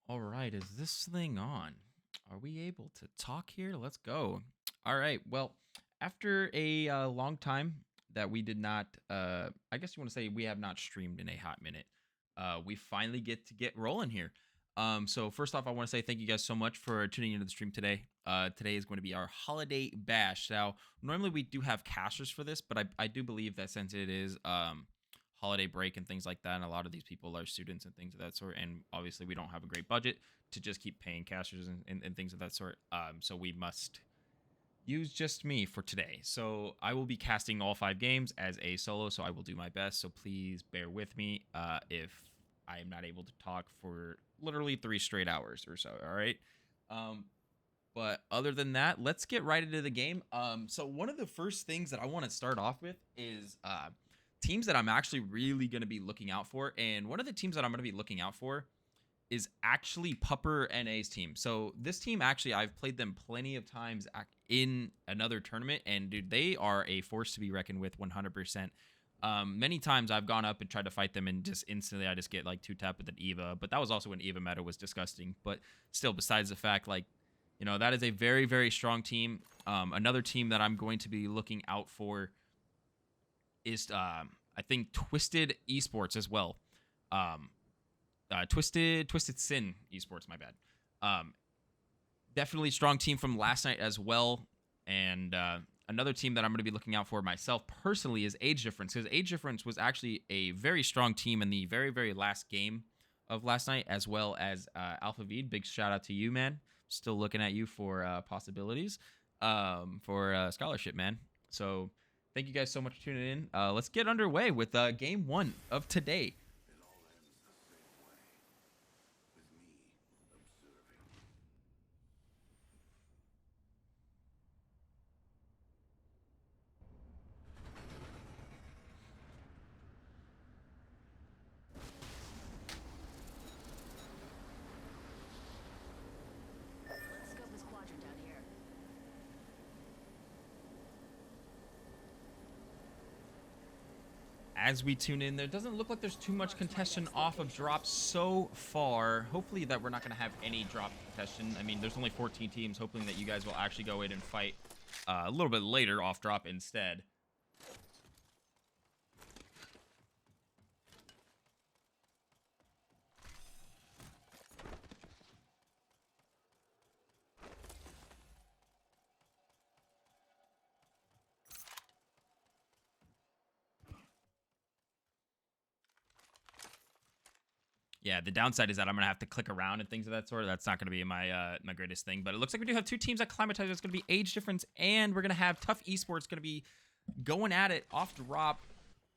All right, is this thing on? Are we able to talk here? Let's go. All right. Well, after a long time that we did not, I guess you want to say we have not streamed in a hot minute, we finally get rolling here. So first off, I want to say thank you guys so much for tuning into the stream today. Today is going to be our holiday bash. Now, normally we do have casters for this, but I do believe that since it is holiday break and things like that, and a lot of these people are students and things of that sort, and obviously we don't have a great budget to just keep paying casters and things of that sort. So we must use just me for today. So I will be casting all 5 games as a solo, so I will do my best. So please bear with me if I am not able to talk for literally 3 straight hours or so. All right. But other than that, let's get right into the game. So one of the first things that I want to start off with is teams that I'm actually really going to be looking out for. And one of the teams that I'm going to be looking out for is actually Pupper NA's team. So this team, actually, I've played them plenty of times in another tournament, and dude, they are a force to be reckoned with 100%. Many times I've gone up and tried to fight them, and just instantly I just get like 2-tap with an Eva, but that was also when Eva meta was disgusting. But still, besides the fact, like, that is a very, very strong team. Another team that I'm going to be looking out for is, I think, Twisted Esports as well. Twisted Sin Esports, my bad. Definitely strong team from last night as well. And another team that I'm going to be looking out for myself personally is Age Difference, because Age Difference was actually a very strong team in the very, very last game of last night, as well as Alpha Veed. Big shout out to you, man. Still looking at you for possibilities for scholarship, man. So thank you guys so much for tuning in. Let's get underway with game 1 of today. It all ends the same way, with me observing. Let's scope this quadrant out here. As we tune in, there doesn't look like there's too much contention off of drops so far. Hopefully that we're not going to have any drop contention. I mean, there's only 14 teams, hoping that you guys will actually go in and fight a little bit later off drop instead. Yeah, the downside is that I'm going to have to click around and things of that sort. That's not going to be my my greatest thing. But it looks like we do have 2 teams that climatize. It's going to be Age Difference, and we're going to have Tough Esports going to be going at it off drop.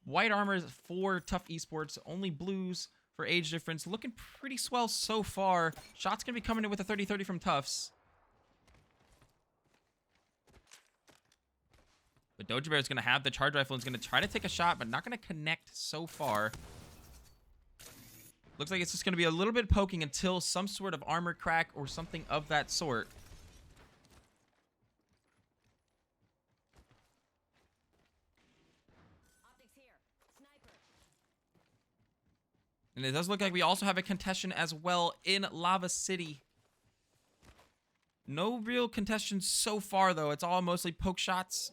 White armors for Tough Esports, only blues for Age Difference. Looking pretty swell so far. Shots going to be coming in with a 30-30 from Toughs. But Doja Bear is going to have the charge rifle and is going to try to take a shot, but not going to connect so far. Looks like it's just going to be a little bit poking until some sort of armor crack or something of that sort. Optics here. Sniper. And it does look like we also have a contestant as well in Lava City. No real contestants so far, though. It's all mostly poke shots.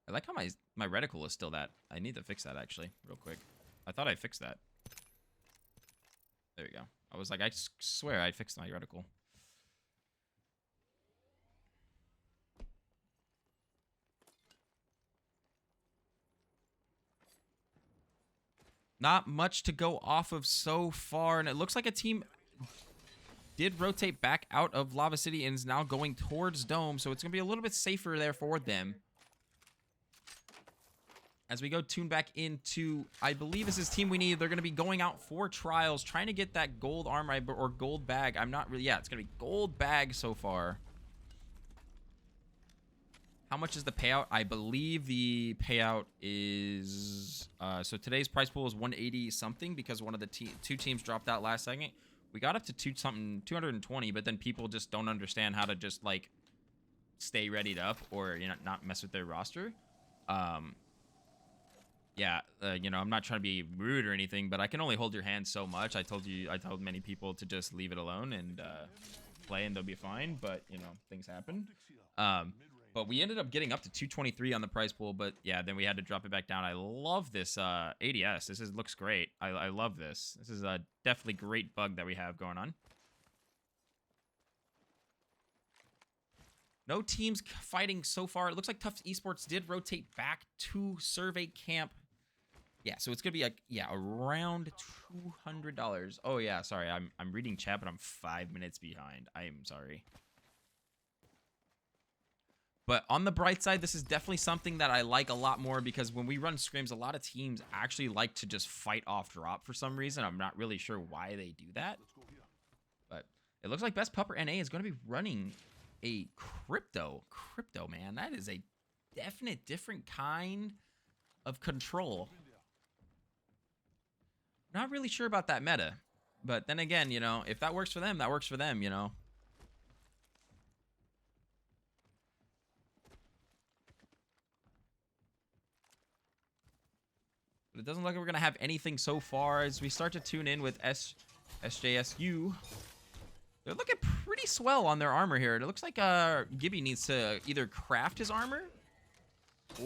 I like how my reticle is still that. I need to fix that, actually, real quick. I thought I fixed that. There we go. I was like, I swear I fixed my reticle. Not much to go off of so far, and it looks like a team did rotate back out of Lava City and is now going towards Dome, so it's going to be a little bit safer there for them. As we go tune back into, I believe this is team we need. They're going to be going out for trials, trying to get that gold armor or gold bag. I'm not really, yeah, it's going to be gold bag so far. How much is the payout? I believe the payout is, so today's prize pool is 180 something because one of the 2 teams dropped out last second. We got up to 220, but then people just don't understand how to just like stay readied up or, not mess with their roster. yeah, you know, I'm not trying to be rude or anything, but I can only hold your hand so much. I told many people to just leave it alone and play, and they'll be fine. But you know, things happen. But we ended up getting up to 223 on the prize pool. But yeah, then we had to drop it back down. I love this ADS. Looks great. I love this. This is a definitely great bug that we have going on. No teams fighting so far. It looks like Tufts Esports did rotate back to survey camp. Yeah, so it's gonna be like, yeah, around $200. Oh yeah, sorry, I'm reading chat, but I'm 5 minutes behind. I am sorry. But on the bright side, this is definitely something that I like a lot more, because when we run scrims, a lot of teams actually like to just fight off drop for some reason. I'm not really sure why they do that. But it looks like Best Pupper NA is going to be running a crypto, man. That is a definite different kind of control. Not really sure about that meta, but then again, you know, if that works for them, that works for them, you know. But it doesn't look like we're gonna have anything so far as we start to tune in with SJSU. They're looking pretty swell on their armor here. It looks like Gibby needs to either craft his armor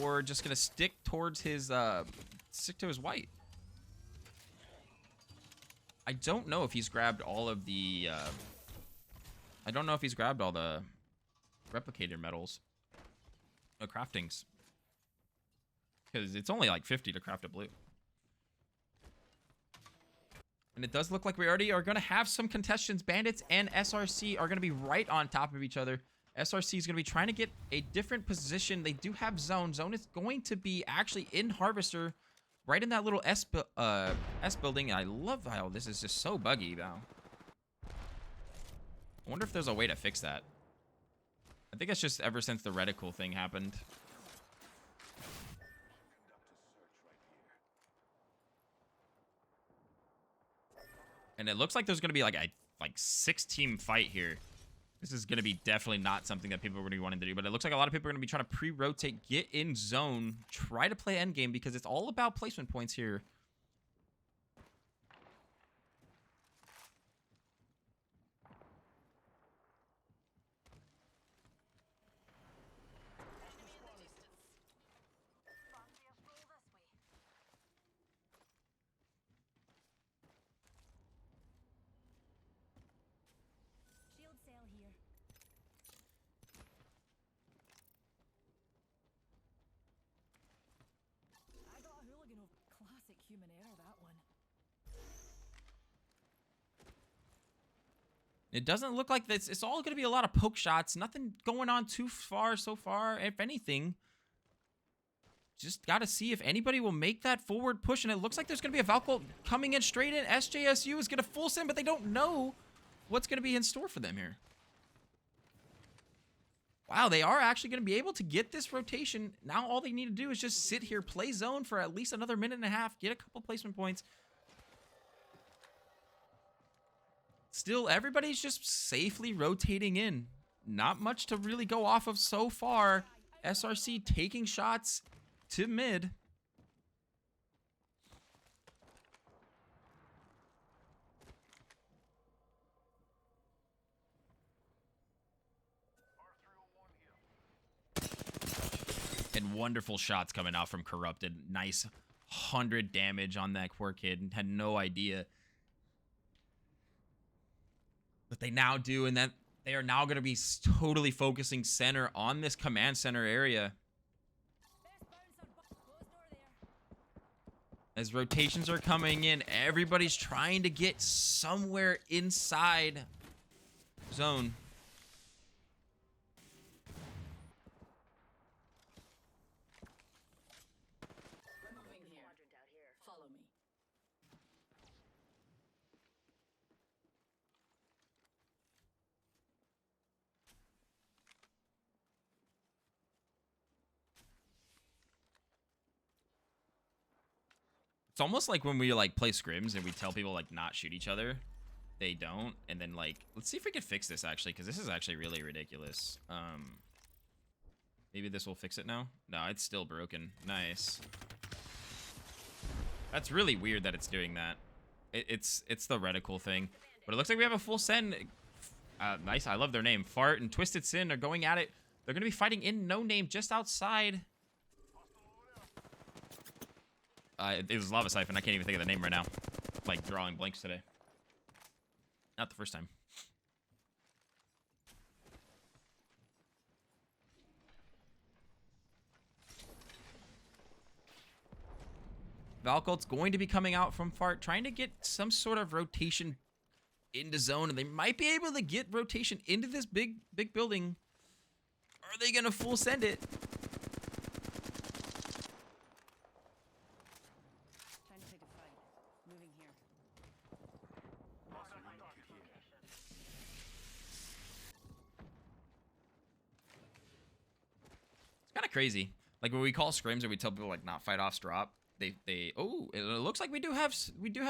or just gonna stick towards his stick to his white. I don't know if he's grabbed all of the I don't know if he's grabbed all the replicator metals, craftings, because it's only like 50 to craft a blue. And it does look like we already are going to have some contestants. Bandits and SRC are going to be right on top of each other. SRC is going to be trying to get a different position. They do have zone. Zone is going to be actually in Harvester, right in that little S building. I love how this is just so buggy now. I wonder if there's a way to fix that. I think it's just ever since the reticle thing happened. And it looks like there's going to be like a 6-team fight here. This is going to be definitely not something that people are going to be wanting to do. But it looks like a lot of people are going to be trying to pre-rotate, get in zone, try to play endgame, because it's all about placement points here. Shield sail here. I got a hooligan of classic human error, that one. It doesn't look like this. It's all going to be a lot of poke shots. Nothing going on too far so far. If anything, just got to see if anybody will make that forward push. And it looks like there's going to be a Valkyrie coming in straight in. SJSU is going to full send, but they don't know what's going to be in store for them here. Wow, they are actually going to be able to get this rotation. Now all they need to do is just sit here, play zone for at least another minute and a half, get a couple placement points. Still, everybody's just safely rotating in. Not much to really go off of so far. SRC taking shots to mid. And wonderful shots coming out from Corrupted. Nice 100 damage on that poor kid. Had no idea. But they now do, and that they are now going to be totally focusing center on this command center area. As rotations are coming in, everybody's trying to get somewhere inside zone. We're moving here. Quadrant out here. Follow me. It's almost like when we like play scrims and we tell people like not shoot each other. They don't, and then like, let's see if we can fix this actually, because this is actually really ridiculous. Maybe this will fix it now. No, it's still broken. Nice. That's really weird that it's doing that. It's the reticle thing. But it looks like we have a full send. Nice. I love their name. Fart and Twisted Sin are going at it. They're going to be fighting in No Name just outside. It was Lava Siphon. I can't even think of the name right now. Like drawing blanks today. Not the first time. Valkult's going to be coming out from Fart, trying to get some sort of rotation into zone, and they might be able to get rotation into this big building. Are they gonna full send it? Time to take a fight. Moving here. It's kind of crazy. Like when we call scrims or we tell people like not fight off drop, oh, it looks like we do have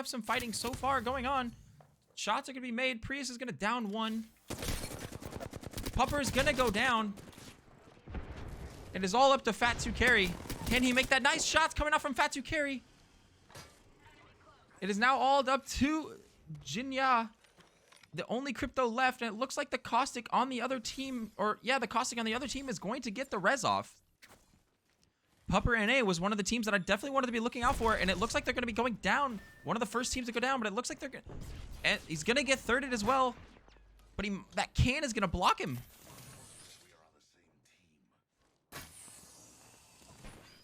some fighting so far going on. Shots are gonna be made. Prius is gonna down one. Pupper is gonna go down. It is all up to Fatu Carry. Can he make that? Nice shots coming out from Fatu Carry. It is now all up to Jinya, the only crypto left, and it looks like the Caustic on the other team, the Caustic on the other team is going to get the res off. Pupper NA was one of the teams that I definitely wanted to be looking out for, and it looks like they're going to be going down. One of the first teams to go down, but it looks like they're going to... And he's going to get thirded as well, but that can is going to block him.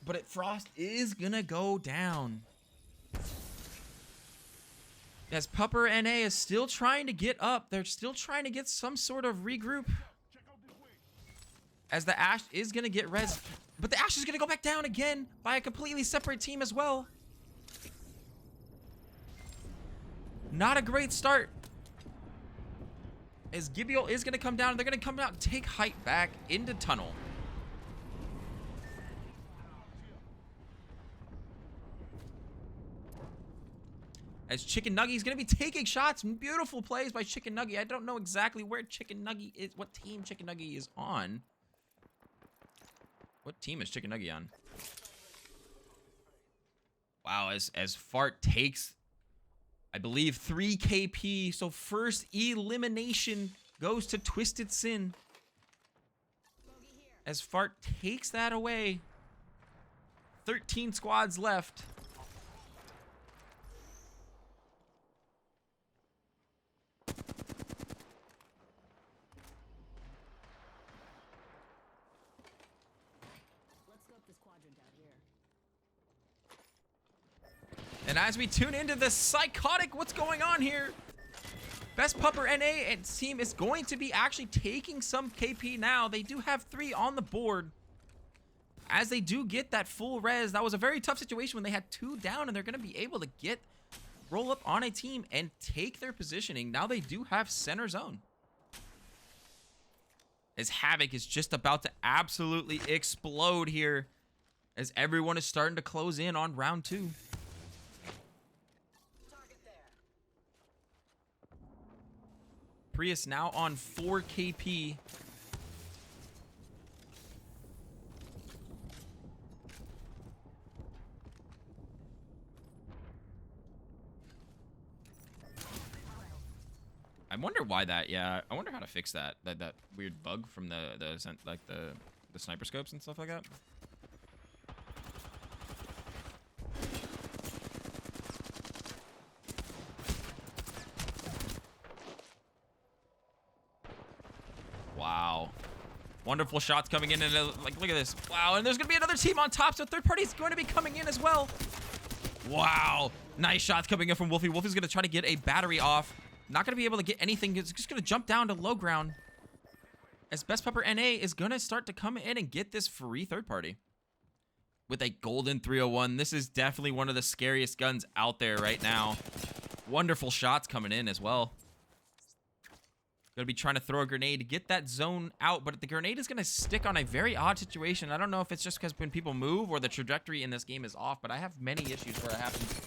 But Frost is going to go down. As Pupper NA is still trying to get up. They're still trying to get some sort of regroup. As the Ash is going to get res. But the Ash is going to go back down again by a completely separate team as well. Not a great start. As Gibiel is going to come down. They're going to come out and take height back into tunnel. As Chicken Nuggy is going to be taking shots. Beautiful plays by Chicken Nuggy. I don't know exactly where Chicken Nuggy is. What team Chicken Nuggy is on. What team is Chicken Nuggy on? Wow, as Fart takes, I believe, 3 KP. So first elimination goes to Twisted Sin. As Fart takes that away. 13 squads left. And as we tune into the psychotic, what's going on here? Best Pupper NA and team is going to be actually taking some KP now. They do have 3 on the board. As they do get that full res, that was a very tough situation when they had 2 down, and they're going to be able to roll up on a team and take their positioning. Now they do have center zone. As Havoc is just about to absolutely explode here. As everyone is starting to close in on round 2. Prius now on 4 KP. I wonder why that. Yeah, I wonder how to fix that weird bug from the sniper scopes and stuff like that. Wow. Wonderful shots coming in, and like, look at this. Wow, and there's going to be another team on top, so third party is going to be coming in as well. Wow. Nice shots coming in from Wolfie. Wolfie's going to try to get a battery off. Not going to be able to get anything. It's just going to jump down to low ground. As Best Pupper NA is going to start to come in and get this free third party. With a golden 301. This is definitely one of the scariest guns out there right now. Wonderful shots coming in as well. Gonna be trying to throw a grenade to get that zone out, but the grenade is gonna stick on a very odd situation. I don't know if it's just because when people move or the trajectory in this game is off, but I have many issues where it happens.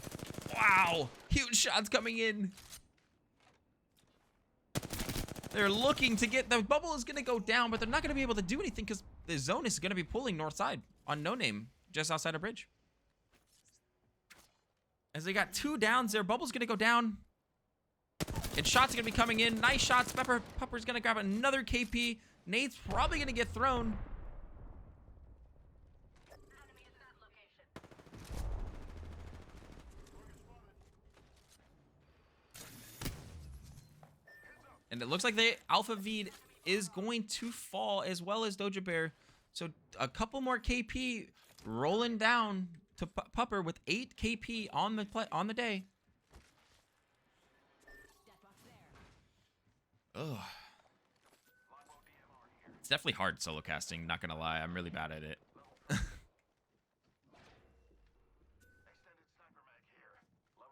Wow, huge shots coming in. They're looking to get, the bubble is gonna go down, but they're not gonna be able to do anything because the zone is gonna be pulling north side on No Name, just outside of bridge. As they got 2 downs there. Bubble's going to go down. And shots are going to be coming in. Nice shots. Pupper's going to grab another KP. Nate's probably going to get thrown. And it looks like the Alpha Veed is going to fall as well as Doja Bear. So a couple more KP rolling down to Pupper with 8 KP on the day. Ugh. It's definitely hard solo casting, not gonna lie. I'm really bad at it.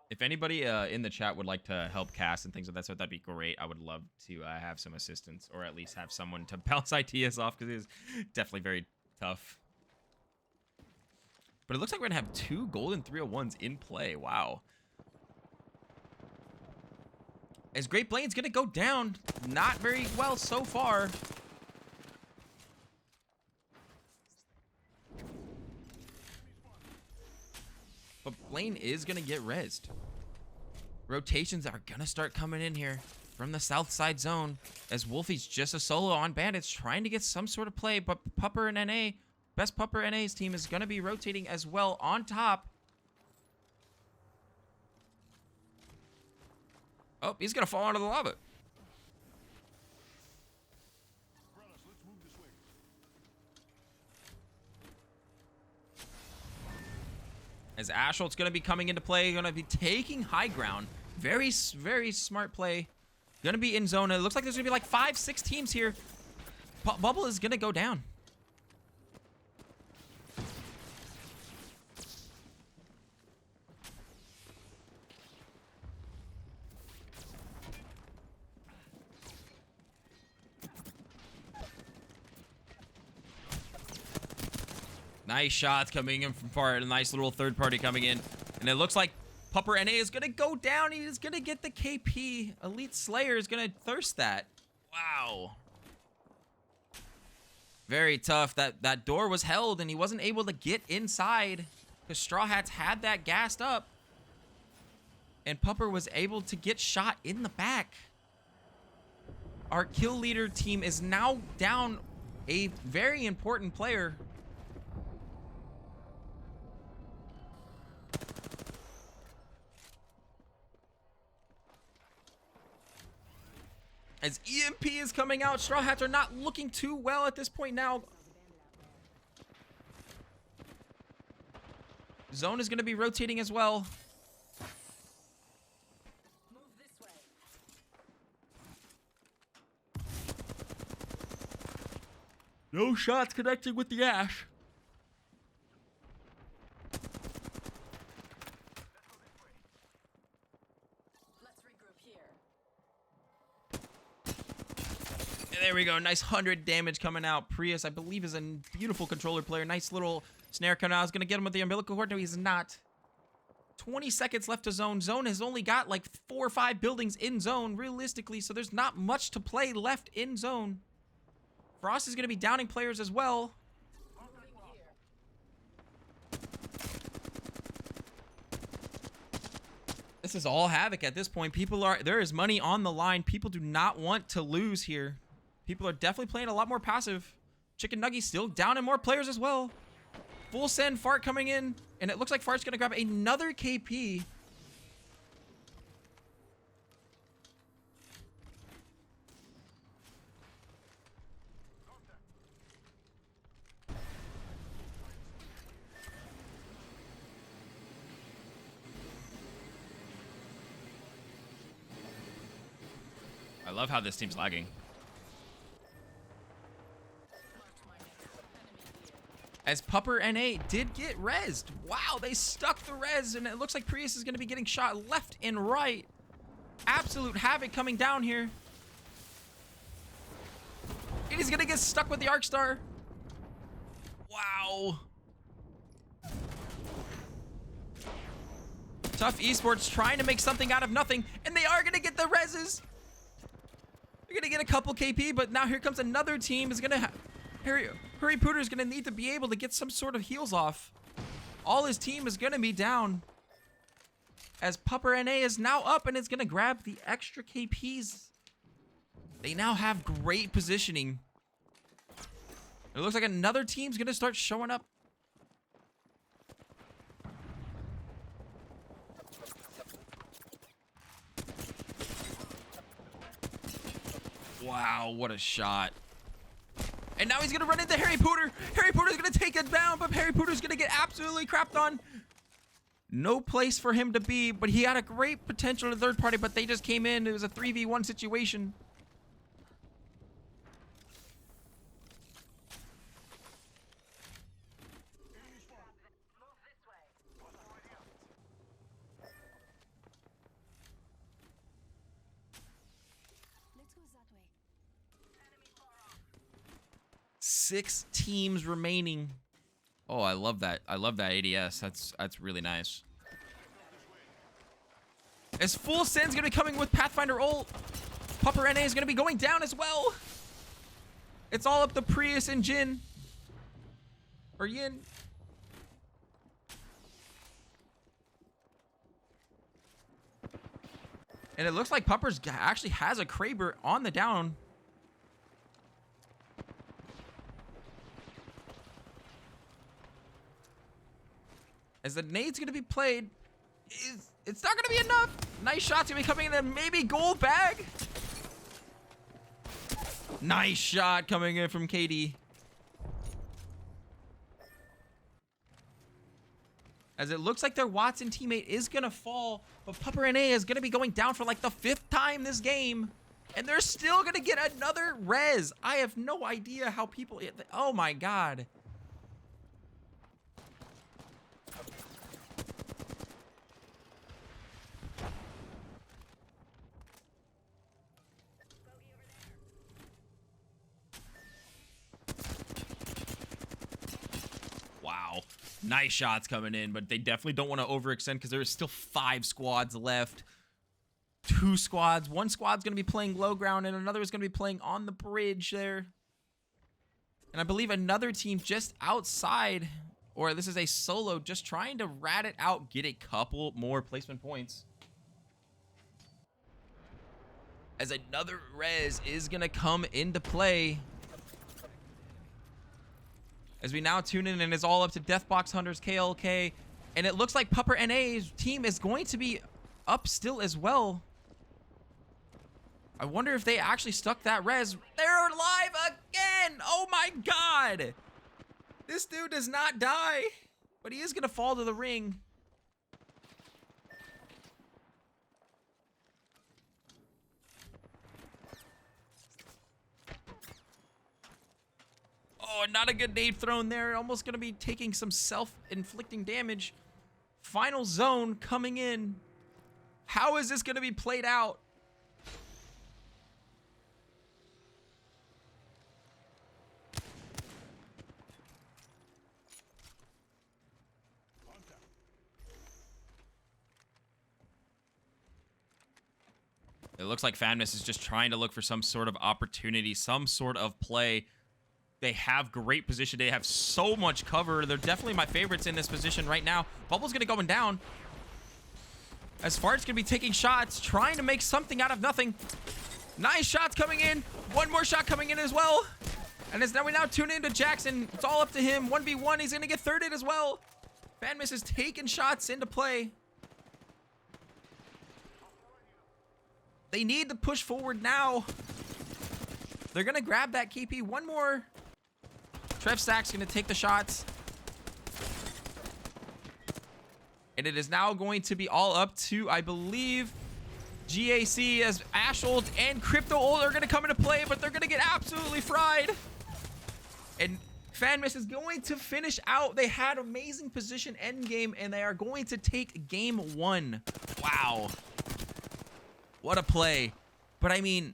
If anybody in the chat would like to help cast and things like that, so that'd be great. I would love to have some assistance, or at least have someone to bounce ideas off, because it is definitely very tough. But it looks like we're gonna have 2 golden 301s in play. Wow. As Great Blaine's gonna go down, not very well so far. But Blaine is gonna get rezzed. Rotations are gonna start coming in here from the south side zone, as Wolfie's just a solo on Bandits trying to get some sort of play, but Pupper and NA, best Pupper NA's team is gonna be rotating as well on top. Oh, he's gonna fall into the lava. As Asholt's going to be coming into play, going to be taking high ground. Very, very smart play. Going to be in zone. It looks like there's going to be like 5, 6 teams here. Bubble is going to go down. Nice shots coming in from far. A nice little third party coming in. And it looks like Pupper NA is going to go down. He is going to get the KP. Elite Slayer is going to thirst that. Wow. Very tough. That door was held and he wasn't able to get inside because Straw Hats had that gassed up. And Pupper was able to get shot in the back. Our kill leader team is now down a very important player. As EMP is coming out, Straw Hats are not looking too well at this point now. Zone is going to be rotating as well. Move this way. No shots connecting with the Ash. Let's regroup here. There we go. Nice 100 damage coming out. Prius, I believe, is a beautiful controller player. Nice little snare coming out. I was going to get him with the umbilical cord. No, he's not. 20 seconds left to zone. Zone has only got like 4 or 5 buildings in zone, realistically, so there's not much to play left in zone. Frost is going to be downing players as well. This is all Havoc at this point. There is money on the line. People do not want to lose here. People are definitely playing a lot more passive. Chicken Nuggy still downing more players as well. Full send Fart coming in, and it looks like Fart's gonna grab another KP. I love how this team's lagging. As Pupper NA did get rezzed. Wow, they stuck the res, and it looks like Prius is going to be getting shot left and right. Absolute havoc coming down here. And he's going to get stuck with the Arc Star. Wow. Tough Esports trying to make something out of nothing, and they are going to get the reses. They're going to get a couple KP, but now here comes another team. Is going to Hurry Pooter is going to need to be able to get some sort of heals off. All his team is going to be down. as Pupper NA is now up and is going to grab the extra KPs. They now have great positioning. It looks like another team's going to start showing up. Wow, what a shot. And now he's going to run into Harry Pooter. Harry Pooter's going to take it down, but Harry Pooter's going to get absolutely crapped on. No place for him to be, but he had a great potential in the third party, but they just came in. It was a 3v1 situation. Let's go that way. 6 teams remaining. Oh, I love that. I love that ADS. That's really nice. As Full Send's gonna be coming with Pathfinder ult, Pupper NA is gonna be going down as well. It's all up to Prius and Jin. Or Yin. And it looks like Pupper's actually has a Kraber on the down. As the nade's gonna be played, it's not gonna be enough. Nice shots gonna be coming in, and maybe gold bag. Nice shot coming in from KD. As it looks like their Watson teammate is gonna fall, but Pupper NA is gonna be going down for like the 5th time this game. And they're still gonna get another res. I have no idea how people, oh my God. Wow. Nice shots coming in, but they definitely don't want to overextend because there is still 5 squads left. 2 squads. One squad's going to be playing low ground and another is going to be playing on the bridge there. And I believe another team just outside, or this is a solo, just trying to rat it out, get a couple more placement points. As another res is going to come into play. As we now tune in, and it's all up to Deathbox Hunters, KLK. And it looks like Pupper NA's team is going to be up still as well. I wonder if they actually stuck that res. They're alive again! Oh my God! This dude does not die, but he is going to fall to the ring. Oh, not a good nade thrown there. Almost going to be taking some self-inflicting damage. Final zone coming in. How is this going to be played out? It looks like Fanmas is just trying to look for some sort of opportunity, some sort of play. They have great position. They have so much cover. They're definitely my favorites in this position right now. Bubble's going to go down. As Fart's going to be taking shots, trying to make something out of nothing. Nice shots coming in. One more shot coming in as well. And as now we tune into Jackson. It's all up to him. 1v1. He's going to get thirded as well. Fanmas is taking shots into play. They need to push forward now. They're going to grab that KP. One more. Trev Stack's going to take the shots. And it is now going to be all up to, I believe, GAC, as Ashold and Crypto Ult are going to come into play, but they're going to get absolutely fried. And Fanmas is going to finish out. They had amazing position end game, and they are going to take game 1. Wow. What a play. But I mean,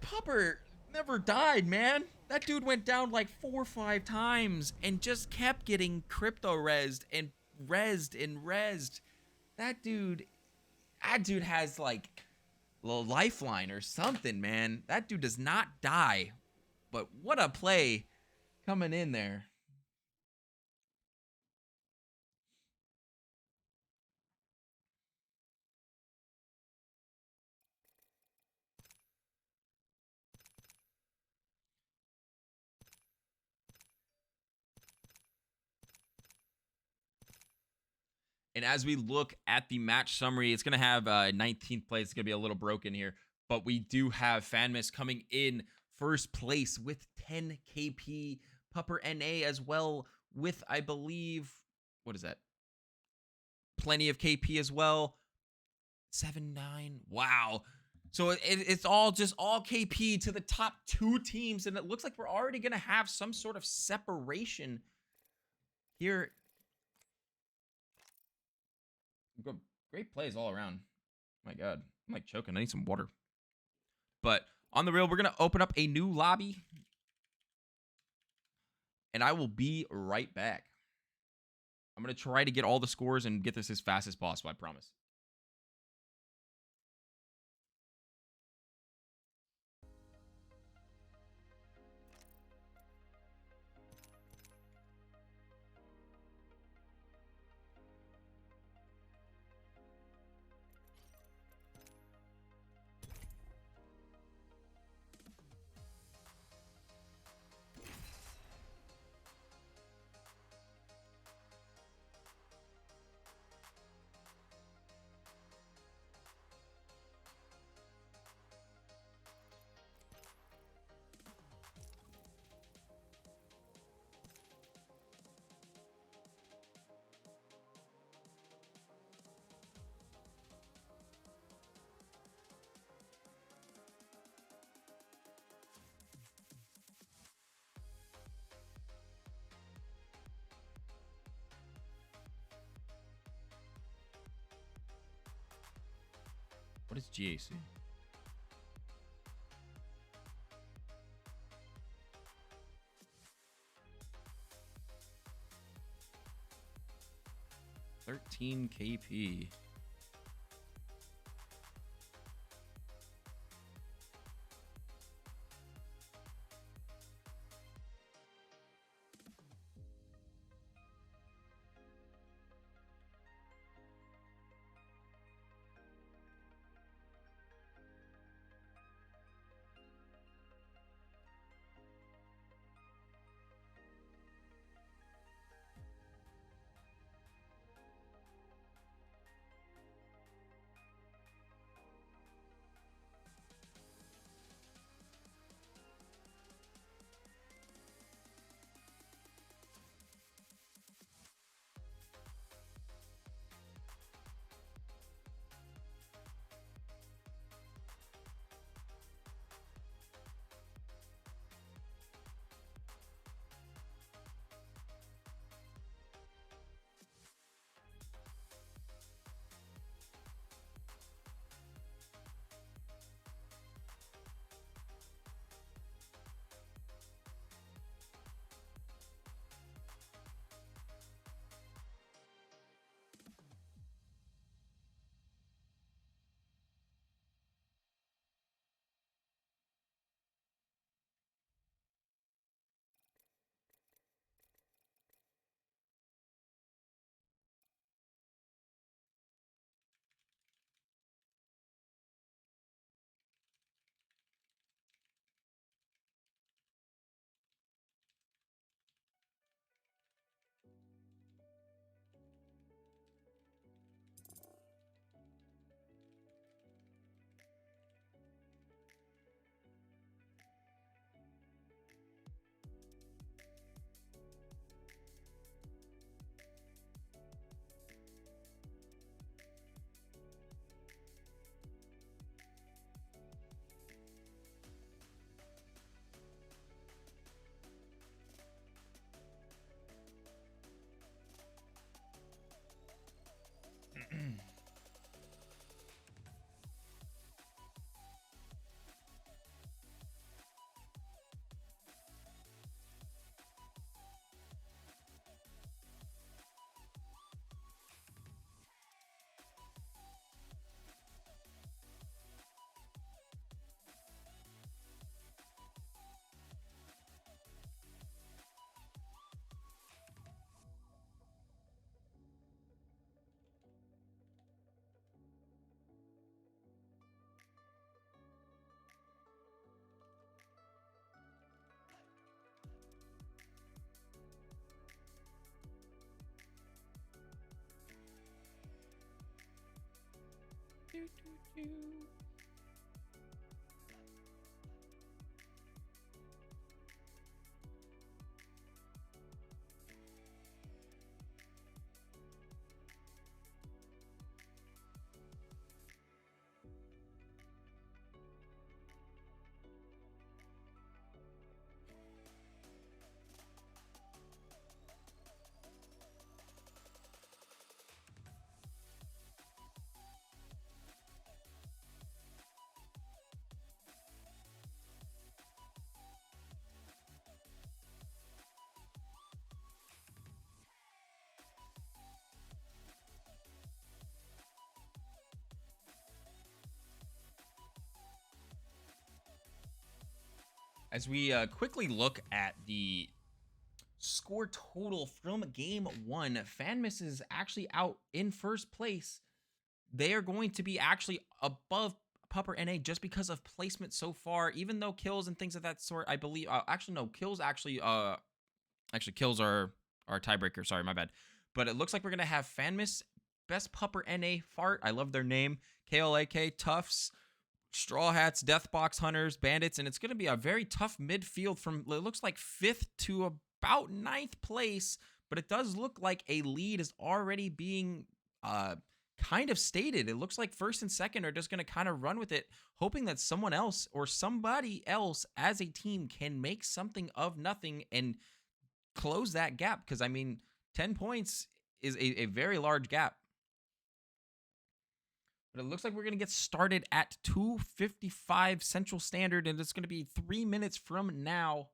Pupper never died, man. That dude went down like 4 or 5 times and just kept getting crypto rezzed and rezzed and rezzed. That dude has like a little lifeline or something, man. That dude does not die. But what a play coming in there. And as we look at the match summary, it's going to have 19th place. It's going to be a little broken here. But we do have Fanmas coming in first place with 10 KP. Pupper NA as well with, I believe, what is that? Plenty of KP as well. 7-9. Wow. So it's all KP to the top 2 teams. And it looks like we're already going to have some sort of separation here. Great plays all around. My God. I'm like choking. I need some water. But on the real, we're going to open up a new lobby. And I will be right back. I'm going to try to get all the scores and get this as fast as possible, I promise. What is GAC? $13 KP. As we quickly look at the score total from game one, FanMiss is actually out in first place. They are going to be actually above Pupper NA just because of placement so far, even though kills and things of that sort, I believe, actually no, kills actually kills are tiebreaker, sorry, my bad. But it looks like we're going to have FanMiss, Best Pupper NA, Fart, I love their name, KLAK, Tufts, Straw Hats, Deathbox Hunters, Bandits, and it's going to be a very tough midfield from, it looks like 5th to about 9th place, but it does look like a lead is already being kind of stated. It looks like 1st and 2nd are just going to kind of run with it, hoping that someone else or somebody else as a team can make something of nothing and close that gap, because, I mean, 10 points is a very large gap. But it looks like we're going to get started at 2:55 Central Standard, and it's going to be 3 minutes from now.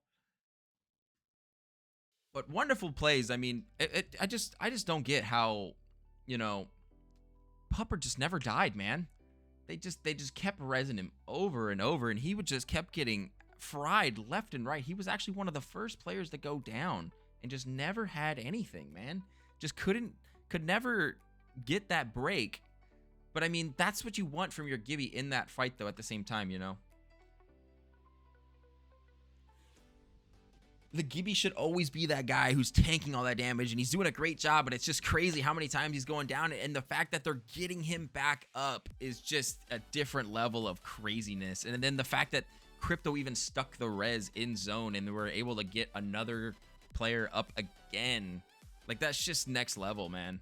But wonderful plays. I mean, I just don't get how, you know, Pupper just never died, man. They just kept rezzing him over and over, and he would just kept getting fried left and right. He was actually one of the first players to go down and just never had anything, man. Just could never get that break. But, I mean, that's what you want from your Gibby in that fight, though, at the same time, you know? The Gibby should always be that guy who's tanking all that damage, and he's doing a great job, but it's just crazy how many times he's going down, and the fact that they're getting him back up is just a different level of craziness. And then the fact that Crypto even stuck the res in zone, and they were able to get another player up again. Like, that's just next level, man.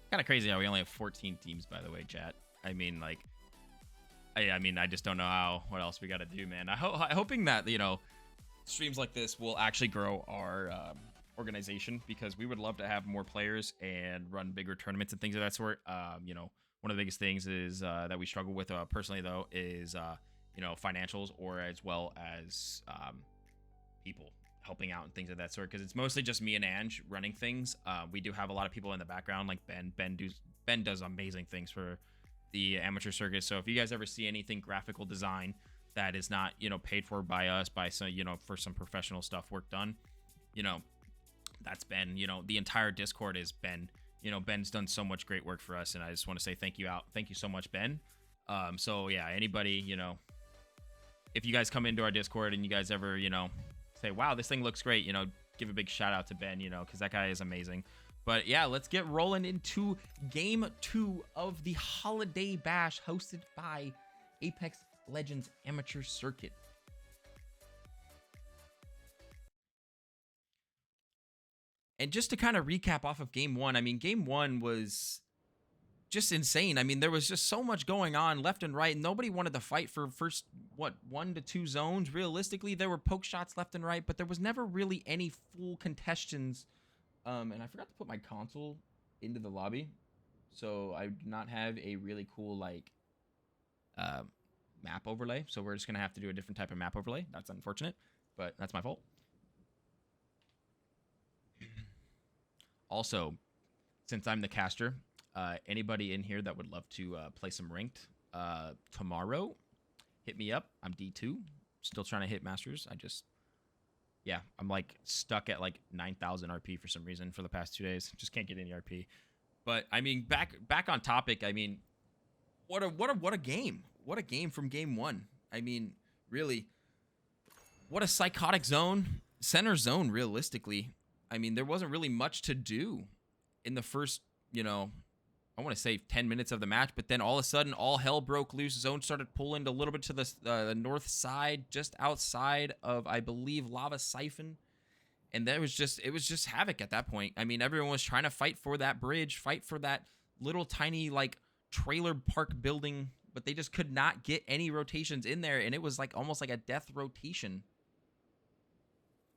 Kind of crazy how we only have 14 teams, by the way, chat. I mean, like, I mean, I just don't know what else we got to do, man. I'm hoping that, you know, streams like this will actually grow our organization, because we would love to have more players and run bigger tournaments and things of that sort. You know, one of the biggest things is that we struggle with personally, though, is, you know, financials, or as well as people helping out and things of that sort, because it's mostly just me and Ange running things. We do have a lot of people in the background, like Ben does amazing things for the amateur circuit. So if you guys ever see anything graphical design that is not, you know, paid for by us, by some, you know, for some professional stuff work done, you know, that's Ben. You know, the entire Discord is Ben. You know, Ben's done so much great work for us, and I just want to say thank you so much, Ben. So yeah, anybody, you know, if you guys come into our Discord and you guys ever, you know, say, wow, this thing looks great, you know, give a big shout out to Ben, you know, because that guy is amazing. But yeah, let's get rolling into game 2 of the Holiday Bash hosted by Apex Legends Amateur Circuit. And just to kind of recap off of game 1, I mean, game 1 was just insane. I mean, there was just so much going on left and right. Nobody wanted to fight for first, what, 1 to 2 zones. Realistically, there were poke shots left and right, but there was never really any full contestants. And I forgot to put my console into the lobby, so I do not have a really cool, like, map overlay. So we're just going to have to do a different type of map overlay. That's unfortunate, but that's my fault. Also, since I'm the caster, anybody in here that would love to play some ranked tomorrow, hit me up. I'm D2, still trying to hit masters. Yeah, I'm like stuck at like 9,000 RP for some reason for the past 2 days. Just can't get any RP. But I mean, back on topic. I mean, what a game! What a game from game 1. I mean, really, what a psychotic zone, center zone. Realistically, I mean, there wasn't really much to do in the first, you know, I want to say 10 minutes of the match, but then all of a sudden, all hell broke loose. Zone started pulling a little bit to the north side, just outside of, I believe, Lava Siphon. And it was just havoc at that point. I mean, everyone was trying to fight for that bridge, fight for that little tiny, like, trailer park building, but they just could not get any rotations in there, and it was like almost like a death rotation.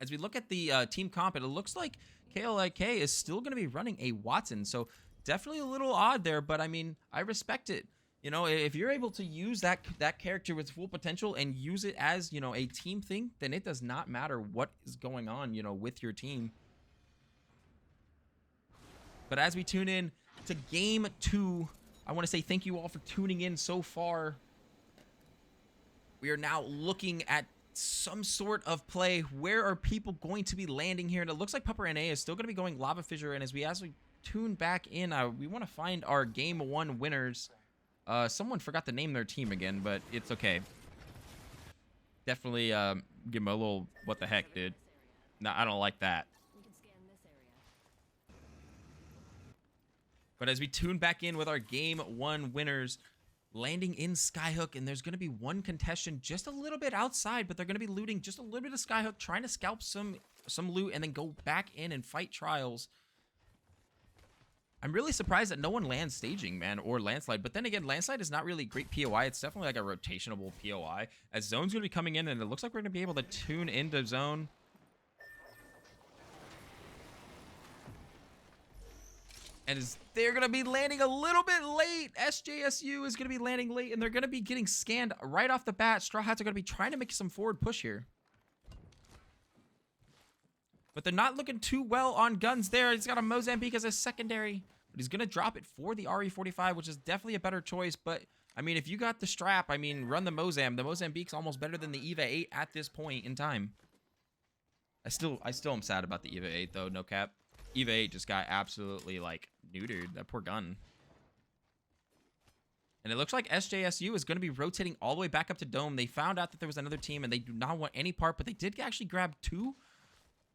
As we look at the team comp, it looks like ALAC is still going to be running a Watson, so definitely a little odd there, but I mean, I respect it. You know, if you're able to use that character with full potential and use it as, you know, a team thing, then it does not matter what is going on, you know, with your team. But as we tune in to game 2, I want to say thank you all for tuning in so far. We are now looking at some sort of play. Where are people going to be landing here? And it looks like Pupper NA is still going to be going Lava Fissure, and as we tune back in, we want to find our game 1 winners. Someone forgot to name their team again, but it's okay. Definitely give them a little what the heck, dude. No, I don't like that. But as we tune back in with our game 1 winners, landing in Skyhook, and there's going to be one contestant just a little bit outside, but they're going to be looting just a little bit of Skyhook, trying to scalp some loot, and then go back in and fight trials. I'm really surprised that no one lands staging, man, or landslide. But then again, landslide is not really a great POI. It's definitely like a rotationable POI. As zone's going to be coming in, and it looks like we're going to be able to tune into zone. And they're going to be landing a little bit late. SJSU is going to be landing late, and they're going to be getting scanned right off the bat. Straw Hats are going to be trying to make some forward push here. But they're not looking too well on guns there. He's got a Mozambique as a secondary. But he's going to drop it for the RE45, which is definitely a better choice. But, I mean, if you got the strap, I mean, run the Mozam. The Mozambique's almost better than the EVA 8 at this point in time. I still am sad about the EVA 8, though, no cap. EVA 8 just got absolutely, like, neutered. That poor gun. And it looks like SJSU is going to be rotating all the way back up to Dome. They found out that there was another team, and they do not want any part, but they did actually grab 2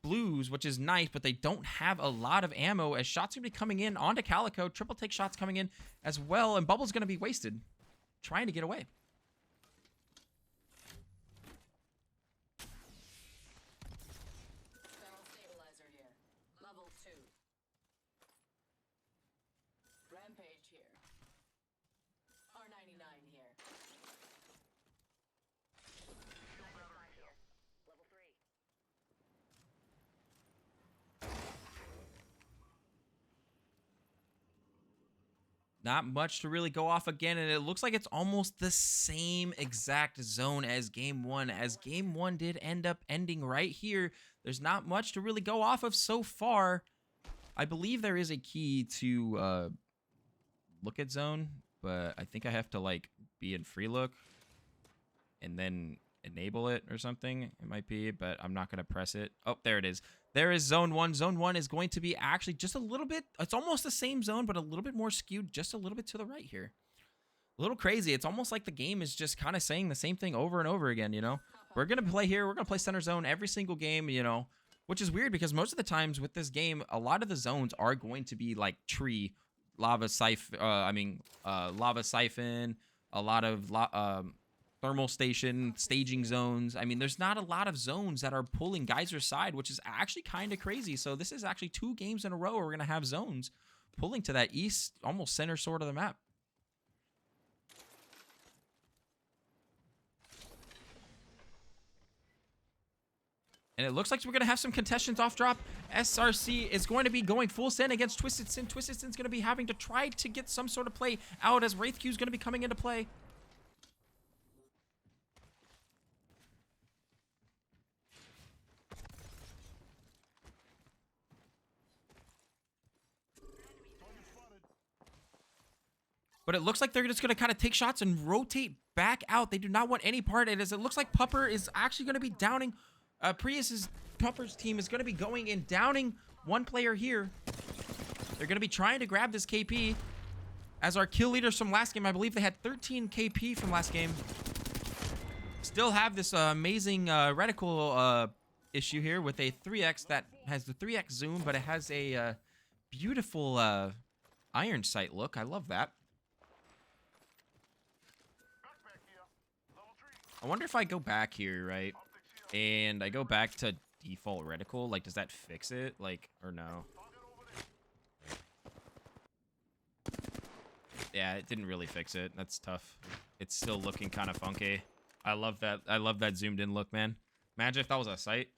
blues, which is nice, but they don't have a lot of ammo, as shots are going to be coming in onto Calico. Triple take shots coming in as well, and Bubble's going to be wasted trying to get away. Stabilizer here. Level 2. Rampage here. R99 here. Level 3. Not much to really go off again, and it looks like it's almost the same exact zone as game 1, as game 1 did end up ending right here. There's not much to really go off of so far. I believe there is a key to look at zone, but I think I have to, like, be in free look and then enable it or something. It might be, but I'm not going to press it. Oh, there it is. There is zone 1. Zone 1 is going to be actually just a little bit, it's almost the same zone, but a little bit more skewed just a little bit to the right here. A little crazy. It's almost like the game is just kind of saying the same thing over and over again, you know? We're going to play here. We're going to play center zone every single game, you know, which is weird because most of the times with this game, a lot of the zones are going to be like tree, lava siphon, lava siphon, a lot of thermal station, staging zones. I mean, there's not a lot of zones that are pulling Geyser's side, which is actually kind of crazy. So this is actually 2 games in a row where we're going to have zones pulling to that east, almost center sort of the map. And it looks like we're going to have some contestants off drop. SRC is going to be going full send against Twisted Sin. Twisted Sin's going to be having to try to get some sort of play out as Wraith Q is going to be coming into play. But it looks like they're just going to kind of take shots and rotate back out. They do not want any part of it. As it looks like Pupper is actually going to be downing. Pupper's team is going to be going and downing one player here. They're going to be trying to grab this KP. As our kill leaders from last game, I believe they had 13 KP from last game. Still have this amazing reticle issue here with a 3x that has the 3x zoom, but it has a beautiful iron sight look. I love that. I wonder if I go back here, right? And I go back to default reticle, like, does that fix it? Like, or no? Yeah, it didn't really fix it. That's tough. It's still looking kind of funky. I love that. I love that zoomed in look, man. Imagine if that was a sight.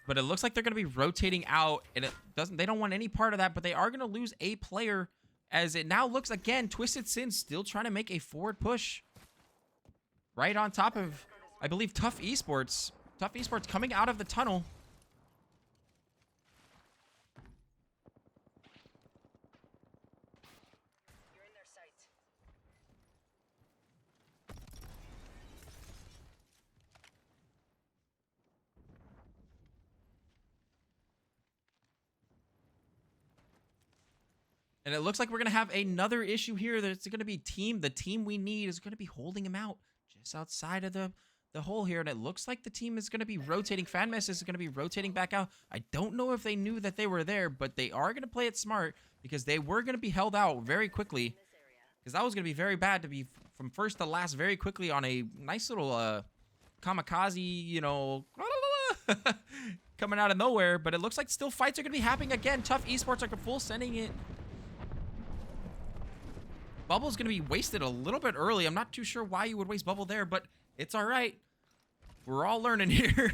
But it looks like they're going to be rotating out, and they don't want any part of that, but they are going to lose a player. As it now looks, again, Twisted Sin still trying to make a forward push. Right on top of, I believe, Tough Esports. Tough Esports coming out of the tunnel. You're in their sights. And it looks like we're going to have another issue here. There's going to be the team we need is going to be holding him out just outside of the hole here. And it looks like the team is going to be rotating. FanMess is going to be rotating back out. I don't know if they knew that they were there, but they are going to play it smart because they were going to be held out very quickly. Because that was going to be very bad to be from first to last very quickly on a nice little kamikaze, you know, coming out of nowhere. But it looks like still fights are going to be happening again. Tough Esports are full sending it. Bubble's going to be wasted a little bit early. I'm not too sure why you would waste Bubble there, but it's all right. We're all learning here.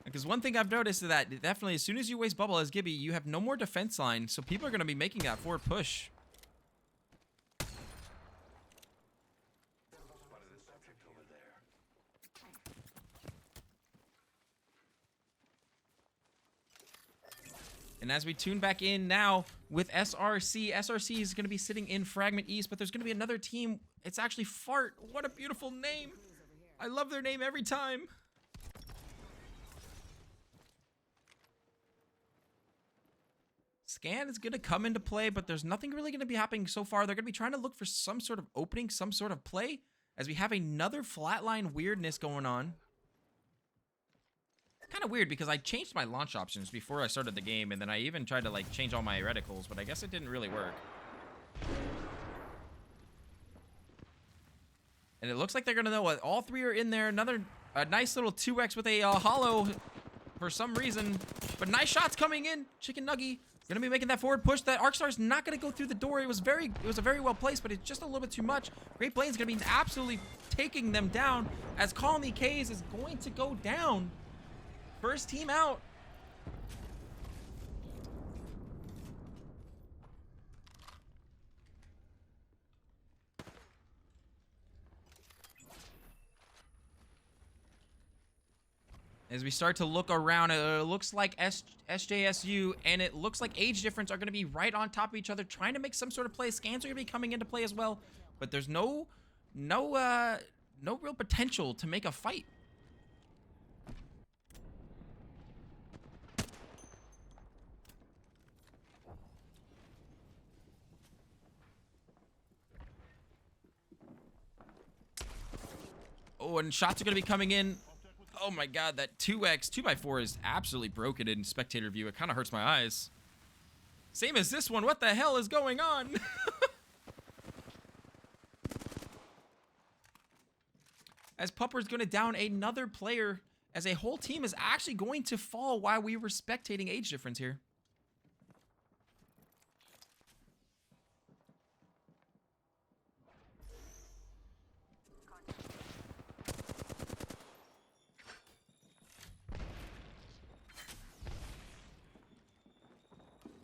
Because one thing I've noticed is that definitely as soon as you waste Bubble as Gibby, you have no more defense line, so people are going to be making that forward push. And as we tune back in now with SRC, SRC is going to be sitting in Fragment East, but there's going to be another team. It's actually Fart. What a beautiful name. I love their name every time. Scan is going to come into play, but there's nothing really going to be happening so far. They're going to be trying to look for some sort of opening, some sort of play, as we have another flatline weirdness going on. Kind of weird because I changed my launch options before I started the game, and then I even tried to like change all my reticles, but I guess it didn't really work. And it looks like they're gonna know what all three are in there. Another nice little 2x with a hollow for some reason, but nice shots coming in. Chicken Nuggy gonna be making that forward push. That Arcstar's not gonna go through the door. It was a very well placed, but it's just a little bit too much. Great Blaine's gonna be absolutely taking them down as Call Me K's is going to go down. First team out. As we start to look around, it looks like SJSU and it looks like age difference are going to be right on top of each other, trying to make some sort of play. Scans are going to be coming into play as well, but there's no real potential to make a fight. Oh, and shots are going to be coming in. Oh my god, that 2x 2x4 is absolutely broken in spectator view. It kind of hurts my eyes. Same as this one. What the hell is going on? As Pupper's going to down another player, as a whole team is actually going to fall while we were spectating age difference here.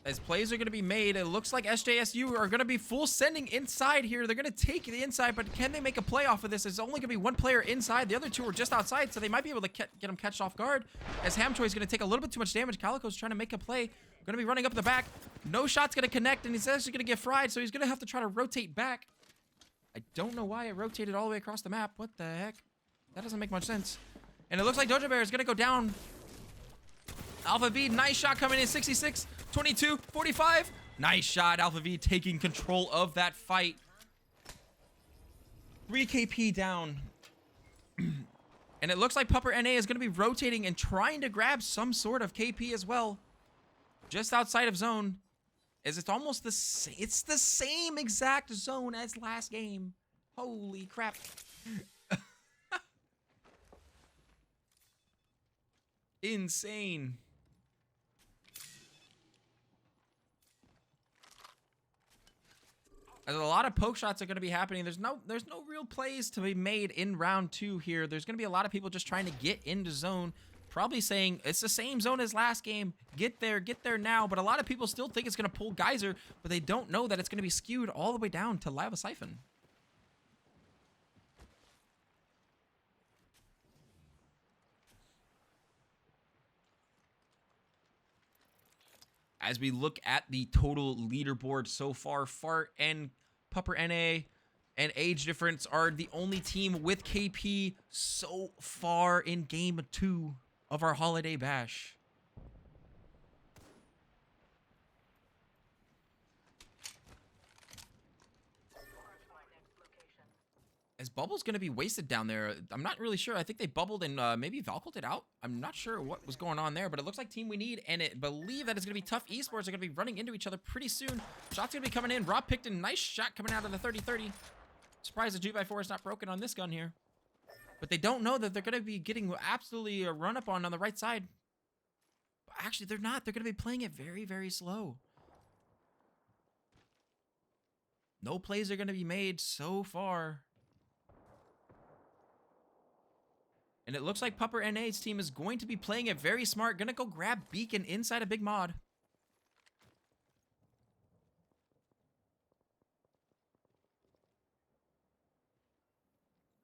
As plays are going to be made, it looks like SJSU are going to be full sending inside here. They're going to take the inside, but can they make a play off of this? There's only going to be one player inside. The other two are just outside, so they might be able to get them catched off guard. As Hamchoy is going to take a little bit too much damage. Calico's trying to make a play. Going to be running up the back. No shot's going to connect, and he's actually going to get fried, so he's going to have to try to rotate back. I don't know why it rotated all the way across the map. What the heck? That doesn't make much sense. And it looks like Dojo Bear is going to go down. Alpha V, nice shot coming in, 66, 22, 45. Nice shot, Alpha V taking control of that fight. 3 KP down. And it looks like Pupper NA is going to be rotating and trying to grab some sort of KP as well. Just outside of zone. As it's almost the same. It's the same exact zone as last game. Holy crap. Insane. As a lot of poke shots are going to be happening. There's no real plays to be made in round 2 here. There's going to be a lot of people just trying to get into zone. Probably saying, it's the same zone as last game. Get there now. But a lot of people still think it's going to pull Geyser, but they don't know that it's going to be skewed all the way down to Lava Siphon. As we look at the total leaderboard so far, Fart and Pupper NA and age difference are the only team with KP so far in game 2 of our holiday bash. As Bubble's going to be wasted down there. I'm not really sure. I think they bubbled and maybe Valcolt it out. I'm not sure what was going on there, but it looks like Team We Need, and it believe that it's going to be Tough Esports. Are going to be running into each other pretty soon. Shots going to be coming in. Rob Picton, nice shot coming out of the 30-30. Surprised the 2x4 is not broken on this gun here. But they don't know that they're going to be getting absolutely a run up on the right side. But actually, they're not. They're going to be playing it very, very slow. No plays are going to be made so far. And it looks like Pupper NA's team is going to be playing it very smart. Gonna go grab Beacon inside a big mod.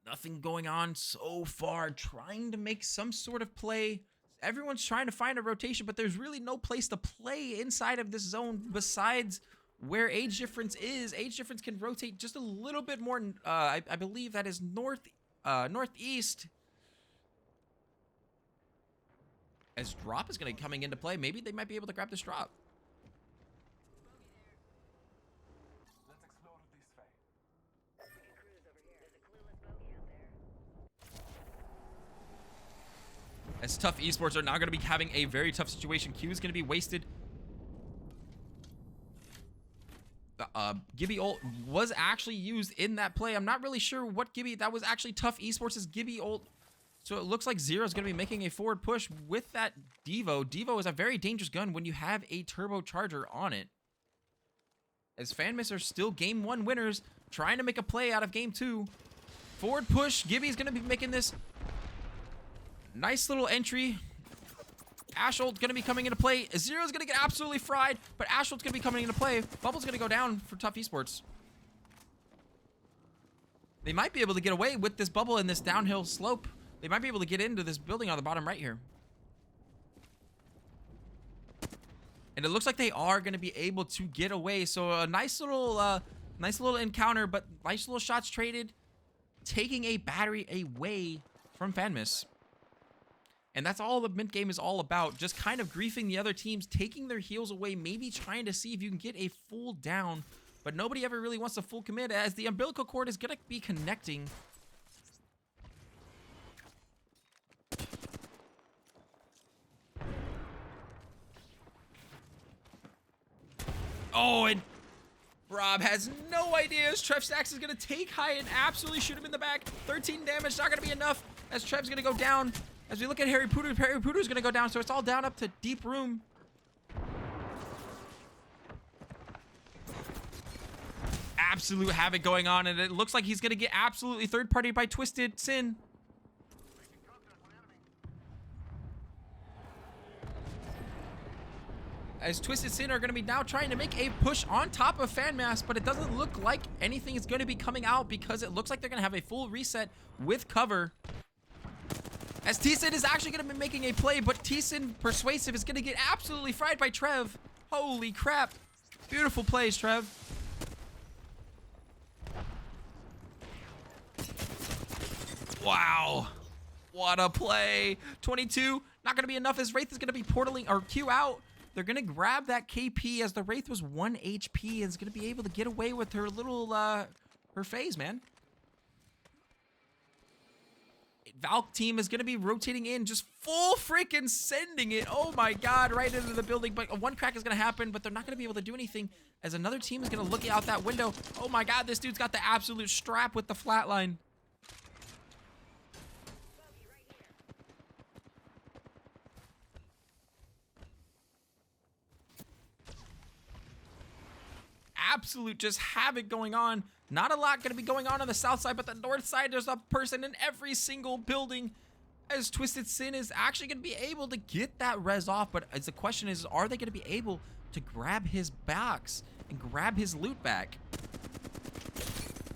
Nothing going on so far. Trying to make some sort of play. Everyone's trying to find a rotation, but there's really no place to play inside of this zone besides where age difference is. Age difference can rotate just a little bit more. I believe that is northeast. As drop is going to be coming into play, maybe they might be able to grab this drop. Let's explore this way. As Tough Esports are now going to be having a very tough situation. Q is going to be wasted. Gibby ult was actually used in that play. I'm not really sure what Gibby, that was actually Tough Esports' Gibby ult. So it looks like Zero is going to be making a forward push with that Devo. Devo is a very dangerous gun when you have a turbocharger on it. As FanMiss are still game 1 winners, trying to make a play out of game 2. Forward push. Gibby's going to be making this nice little entry. Asholt going to be coming into play. Zero's going to get absolutely fried, but Asholt's going to be coming into play. Bubble's going to go down for Tough Esports. They might be able to get away with this bubble in this downhill slope. They might be able to get into this building on the bottom right here. And it looks like they are going to be able to get away. So a nice little encounter, but nice little shots traded. Taking a battery away from FanMiss. And that's all the mid game is all about. Just kind of griefing the other teams, taking their heals away, maybe trying to see if you can get a full down. But nobody ever really wants a full commit as the umbilical cord is going to be connecting. Oh, and Rob has no idea as Trev Stacks is going to take high and absolutely shoot him in the back. 13 damage, not going to be enough as Trev's going to go down. As we look at Harry Pooters, Harry Pooters going to go down, so it's all down up to deep room. Absolute havoc going on, and it looks like he's going to get absolutely third-partied by Twisted Sin. As Twisted Sin are going to be now trying to make a push on top of Fan Mask, but it doesn't look like anything is going to be coming out because it looks like they're going to have a full reset with cover. As T-Sin is actually going to be making a play, but T-Sin Persuasive is going to get absolutely fried by Trev. Holy crap. Beautiful plays, Trev. Wow. What a play. 22. Not going to be enough as Wraith is going to be portaling or Q out. They're going to grab that KP as the Wraith was 1 HP and is going to be able to get away with her little, her phase, man. Valk team is going to be rotating in, just full freaking sending it. Oh my God, right into the building. But one crack is going to happen, but they're not going to be able to do anything as another team is going to look out that window. Oh my God, this dude's got the absolute strap with the flatline. Absolute just havoc going on. Not a lot going to be going on the south side, but the north side, there's a person in every single building as Twisted Sin is actually going to be able to get that res off. But as the question is, are they going to be able to grab his box and grab his loot back?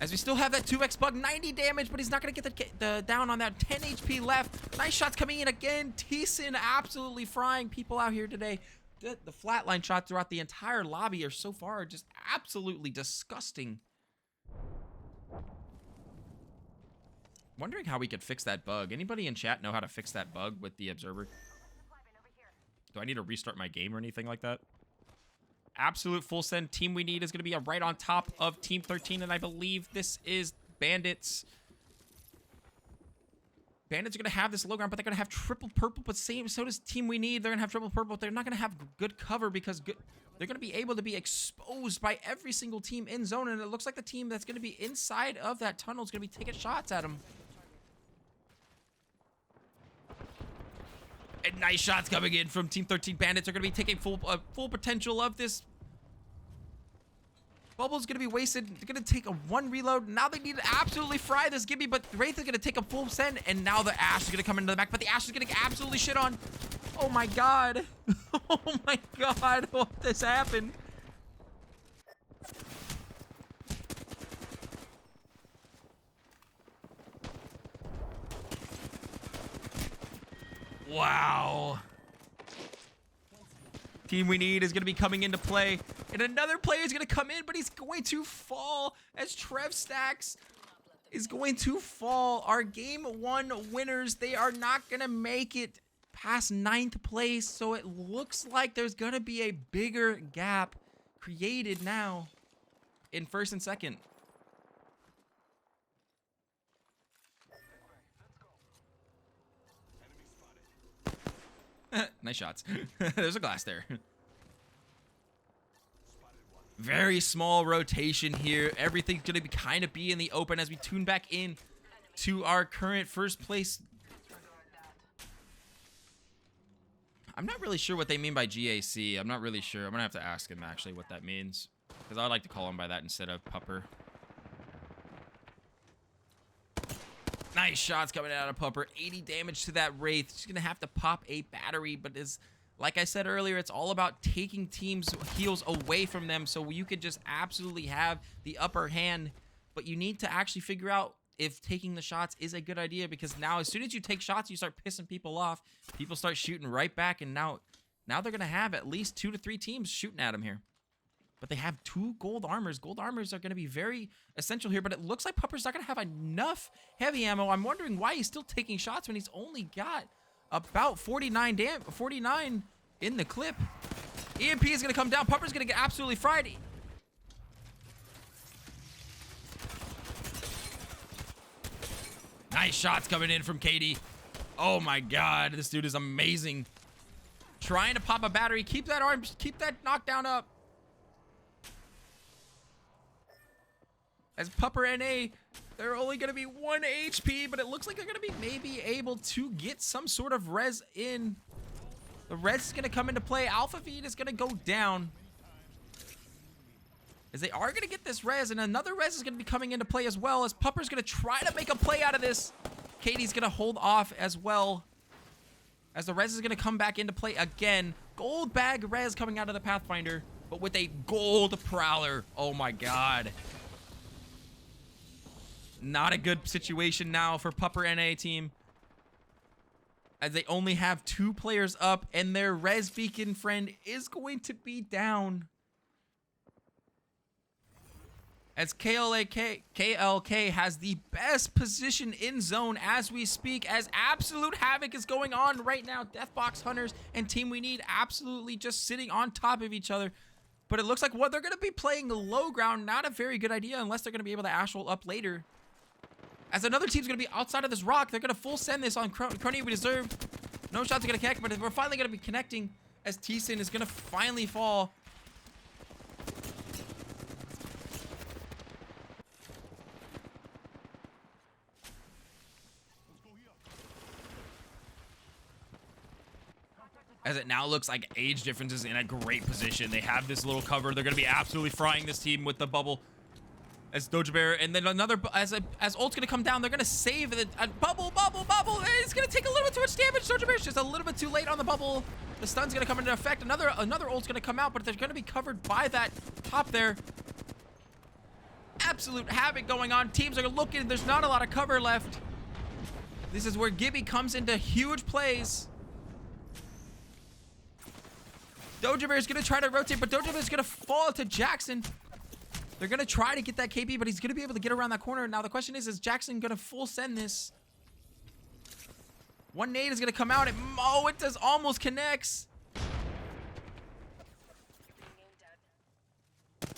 As we still have that 2x bug, 90 damage, but he's not going to get the down on that. 10 HP left. Nice shots coming in again. T-Sin absolutely frying people out here today. The flatline shots throughout the entire lobby are so far just absolutely disgusting. Wondering how we could fix that bug. Anybody in chat know how to fix that bug with the observer? Do I need to restart my game or anything like that? Absolute full send. Team we need is going to be right on top of Team 13, and I believe this is Bandits. Bandits are going to have this low ground, but they're going to have triple purple, but so does Team we need. They're going to have triple purple. They're not going to have good cover because they're going to be able to be exposed by every single team in zone, and it looks like the team that's going to be inside of that tunnel is going to be taking shots at them. And nice shots coming in from Team 13. Bandits are going to be taking full potential of this. Bubble's going to be wasted. They're going to take a 1 reload. Now they need to absolutely fry this Gibby, but Wraith is going to take a full send, and now the Ash is going to come into the back, but the Ash is going to get absolutely shit on. Oh my God. Oh my God. What this happened? Wow. Team we need is going to be coming into play. And another player is going to come in, but he's going to fall as Trev Stacks is going to fall. Our game 1 winners, they are not going to make it past 9th place. So it looks like there's going to be a bigger gap created now in 1st and 2nd. Nice shots. There's a glass there. Very small rotation here. Everything's going to be kind of be in the open as we tune back in to our current 1st place. I'm not really sure what they mean by GAC. I'm not really sure. I'm going to have to ask him actually what that means, because I like to call him by that instead of Pupper. Nice shots coming out of Pupper. 80 damage to that Wraith. She's going to have to pop a battery, but like I said earlier, it's all about taking teams' heals away from them so you could just absolutely have the upper hand. But you need to actually figure out if taking the shots is a good idea, because now as soon as you take shots, you start pissing people off. People start shooting right back, and now they're going to have at least 2 to 3 teams shooting at them here. But they have 2 gold armors. Gold armors are going to be very essential here, but it looks like Pupper's not going to have enough heavy ammo. I'm wondering why he's still taking shots when he's only got about 49 in the clip. EMP is going to come down. Pupper's going to get absolutely fried. Nice shots coming in from Katie. Oh my God, this dude is amazing. Trying to pop a battery. Keep that knockdown up. As Pupper NA, they're only going to be 1 HP, but it looks like they're going to be maybe able to get some sort of res in. The res is going to come into play. Alpha Feed is going to go down. As they are going to get this res, and another res is going to be coming into play as well, as Pupper's going to try to make a play out of this. Katie's going to hold off as well, as the res is going to come back into play again. Gold bag res coming out of the Pathfinder, but with a gold prowler. Oh my god. Not a good situation now for Pupper NA team, as they only have 2 players up, and their res beacon friend is going to be down. As KLK has the best position in zone as we speak, as absolute havoc is going on right now. Deathbox Hunters and Team We Need absolutely just sitting on top of each other. But it looks like what they're going to be playing low ground, not a very good idea unless they're going to be able to Astral up later. As another team's going to be outside of this rock, they're going to full send this on Crony We Deserve. No shots are going to connect, but we're finally going to be connecting, as T-Sin is going to finally fall. As it now looks like age difference is in a great position. They have this little cover. They're going to be absolutely frying this team with the bubble. As Doja Bear, and then another, as ult's going to come down, they're going to save it. Bubble. It's going to take a little bit too much damage. Doja Bear's just a little bit too late on the bubble. The stun's going to come into effect. Another ult's going to come out, but they're going to be covered by that top there. Absolute havoc going on. Teams are looking. There's not a lot of cover left. This is where Gibby comes into huge plays. Doja Bear is going to try to rotate, but Doja Bear is going to fall to Jackson. They're going to try to get that KP, but he's going to be able to get around that corner. Now, the question is Jackson going to full send this? One nade is going to come out. Oh, it does almost connects.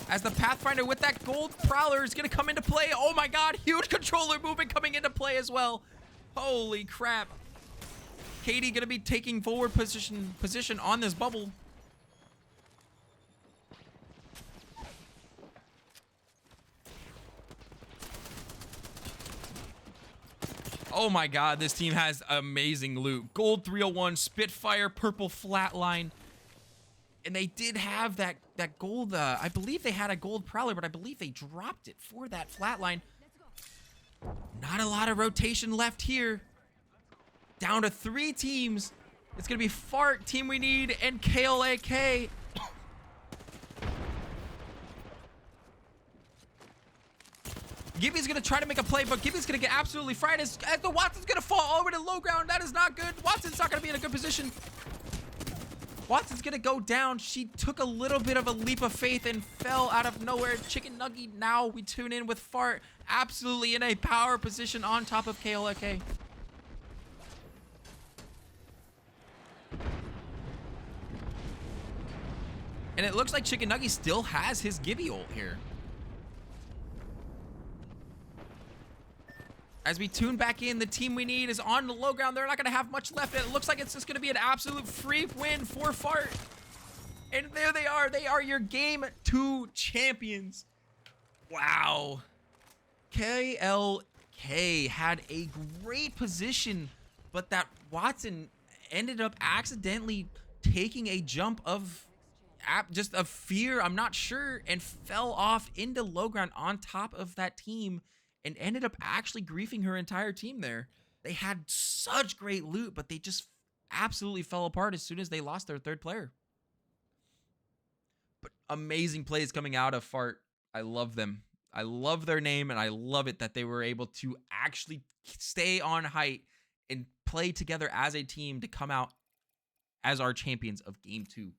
As the Pathfinder with that gold prowler is going to come into play. Oh my god, huge controller movement coming into play as well. Holy crap. Katie going to be taking forward position on this bubble. Oh my god, this team has amazing loot. Gold 301, Spitfire, purple flatline. And they did have that gold, I believe they had a gold prowler, but I believe they dropped it for that flatline. Not a lot of rotation left here. Down to 3 teams. It's going to be Fart, Team We Need, and KLAK. Gibby's going to try to make a play, but Gibby's going to get absolutely fried as the Watson's going to fall all the way to low ground. That is not good. Watson's not going to be in a good position. Watson's going to go down. She took a little bit of a leap of faith and fell out of nowhere. Chicken Nugget, now we tune in with Fart. Absolutely in a power position on top of KLK. And it looks like Chicken Nugget still has his Gibby ult here. As we tune back in, the Team We Need is on the low ground. They're not going to have much left. It looks like it's just going to be an absolute free win for Fart. And there they are. They are your Game 2 champions. Wow. KLK had a great position, but that Watson ended up accidentally taking a jump of just a fear, I'm not sure, and fell off into low ground on top of that team. And ended up actually griefing her entire team there. They had such great loot, but they just absolutely fell apart as soon as they lost their 3rd player. But amazing plays coming out of Fart. I love them. I love their name, and I love it that they were able to actually stay on height and play together as a team to come out as our champions of Game 2.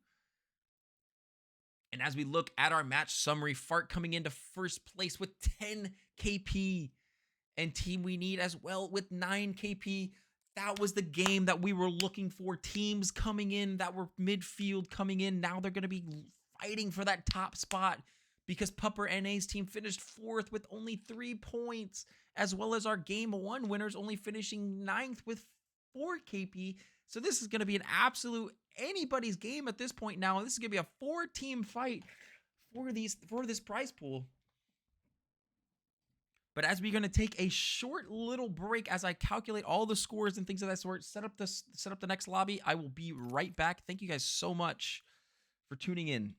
And as we look at our match summary, Fart coming into first place with 10 KP. And Team We Need as well with 9 KP. That was the game that we were looking for. Teams coming in that were midfield coming in. Now they're going to be fighting for that top spot, because Pupper NA's team finished 4th with only 3 points, as well as our Game 1 winners only finishing 9th with 4 KP. So this is going to be an absolute anybody's game at this point now. This is going to be a 4-team fight for this prize pool. But as we're going to take a short little break as I calculate all the scores and things of that sort, set up the next lobby, I will be right back. Thank you guys so much for tuning in.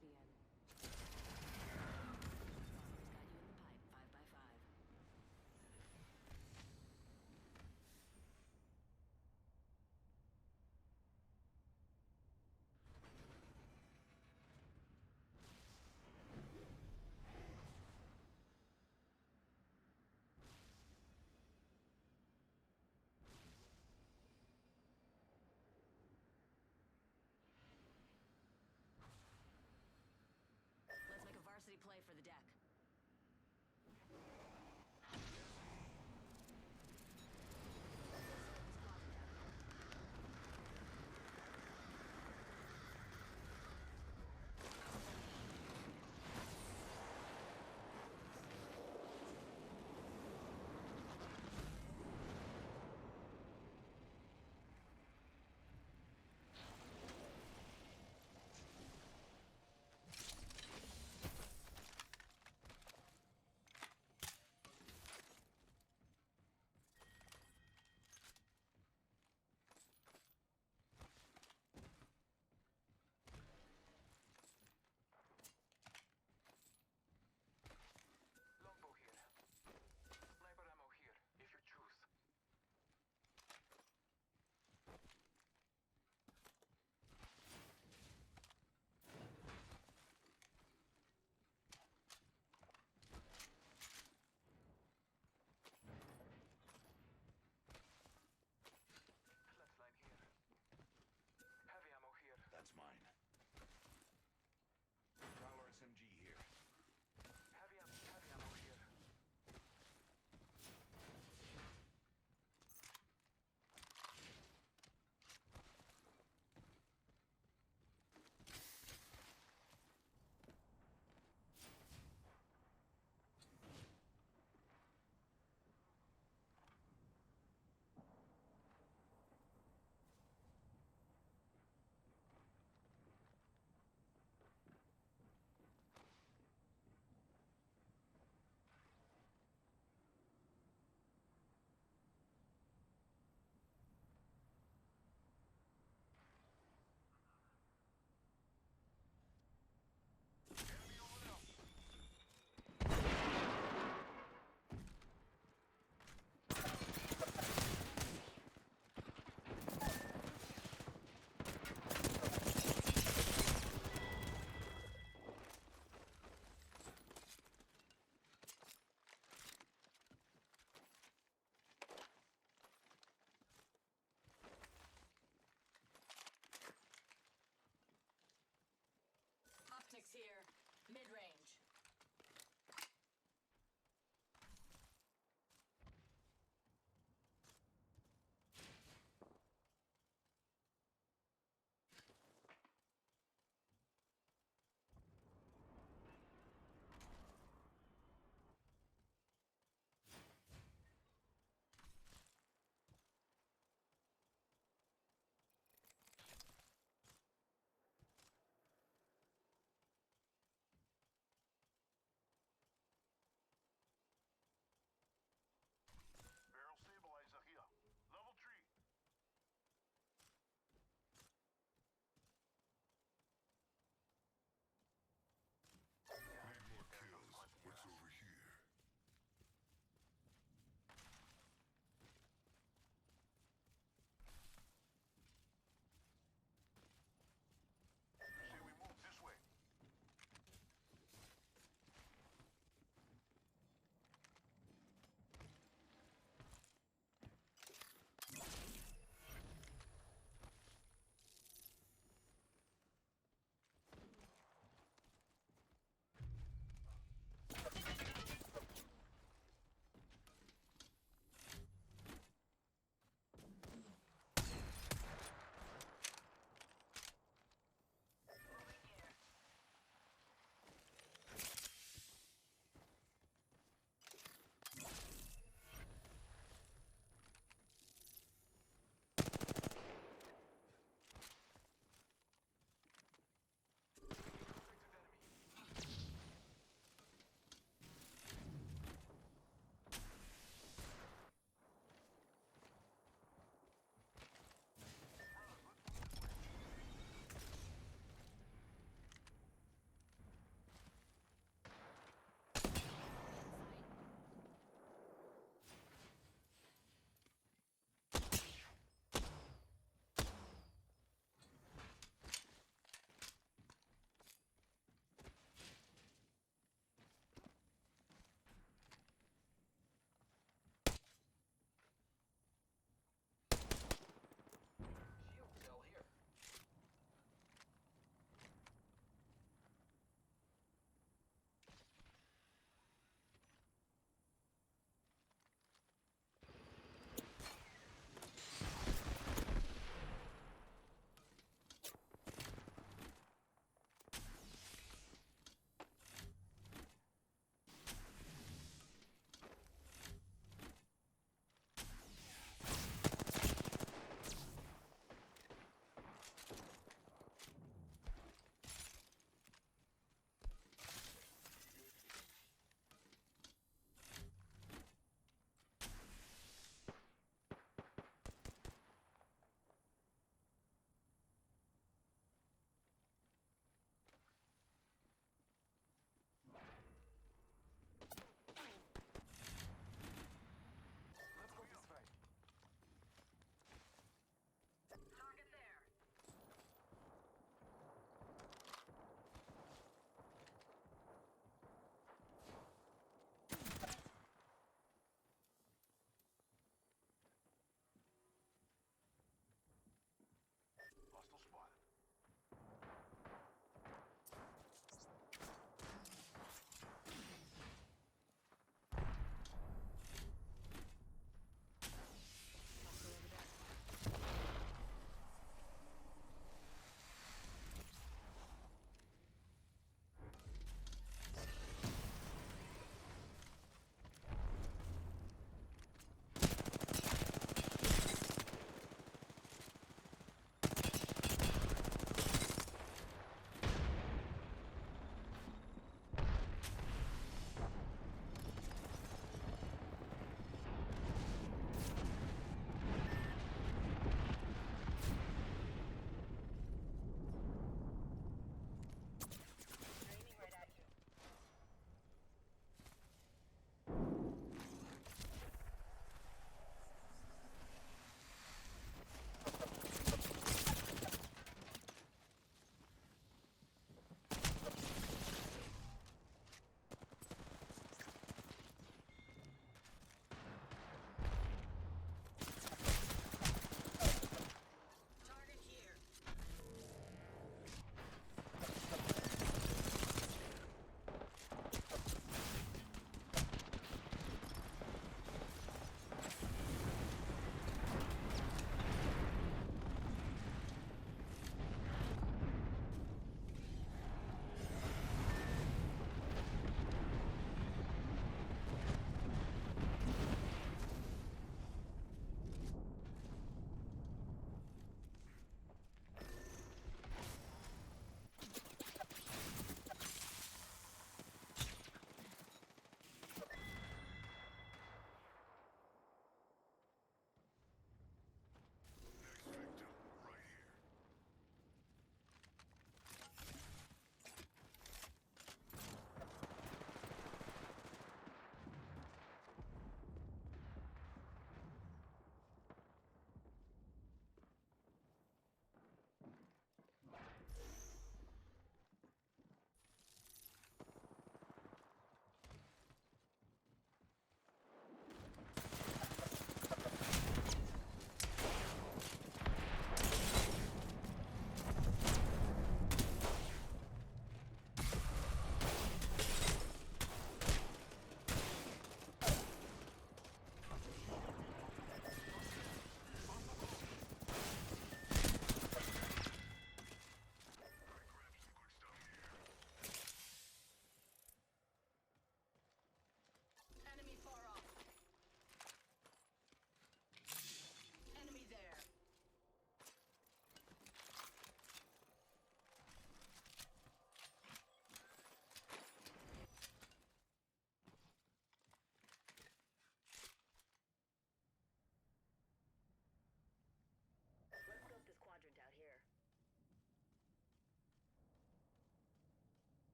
zombie in. Spawner's got you in the pipe, 5x5.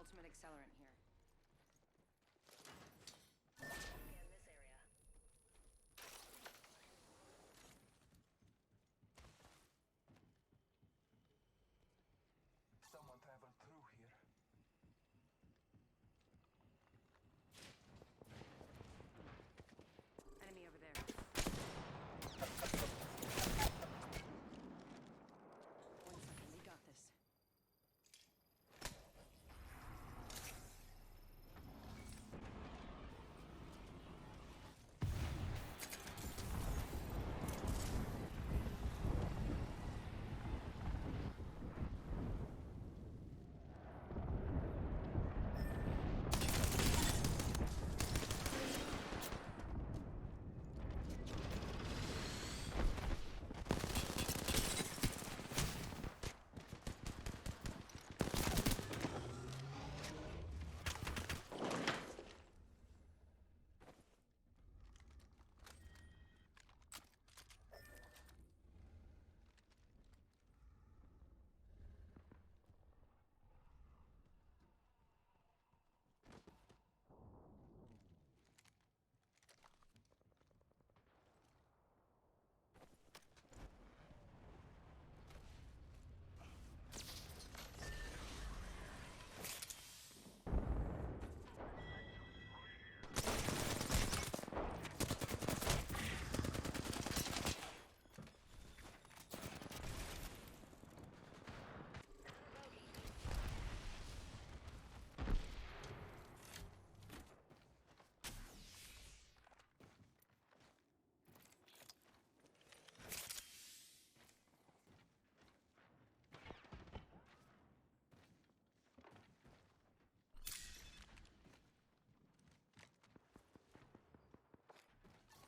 ultimate accelerant here. Scan this area. Someone traveled through here. Enemy over there. One second, we got this.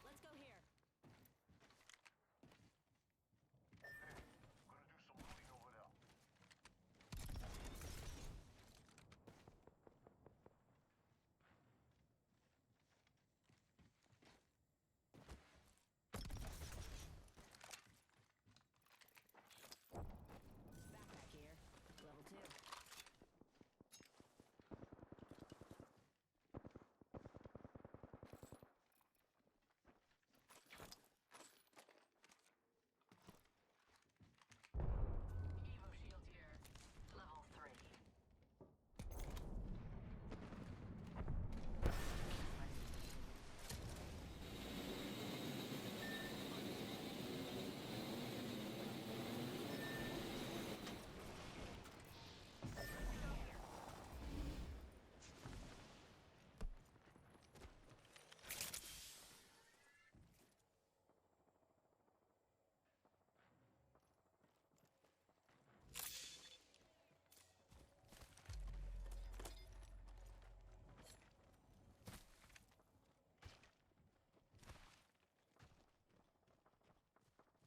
Let's go here. Gonna do some looting over there. Backpack here. Level 2. Evo shield here. Level 3.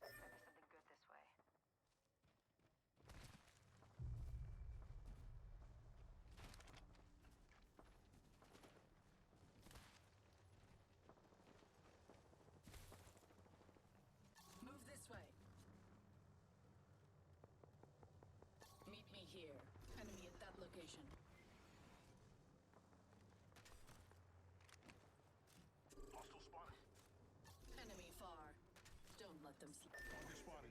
Maybe something good this way. Move this way. Meet me here. Enemy at that location. Hostile spotted. Enemy far. Don't let them see. Target spotted.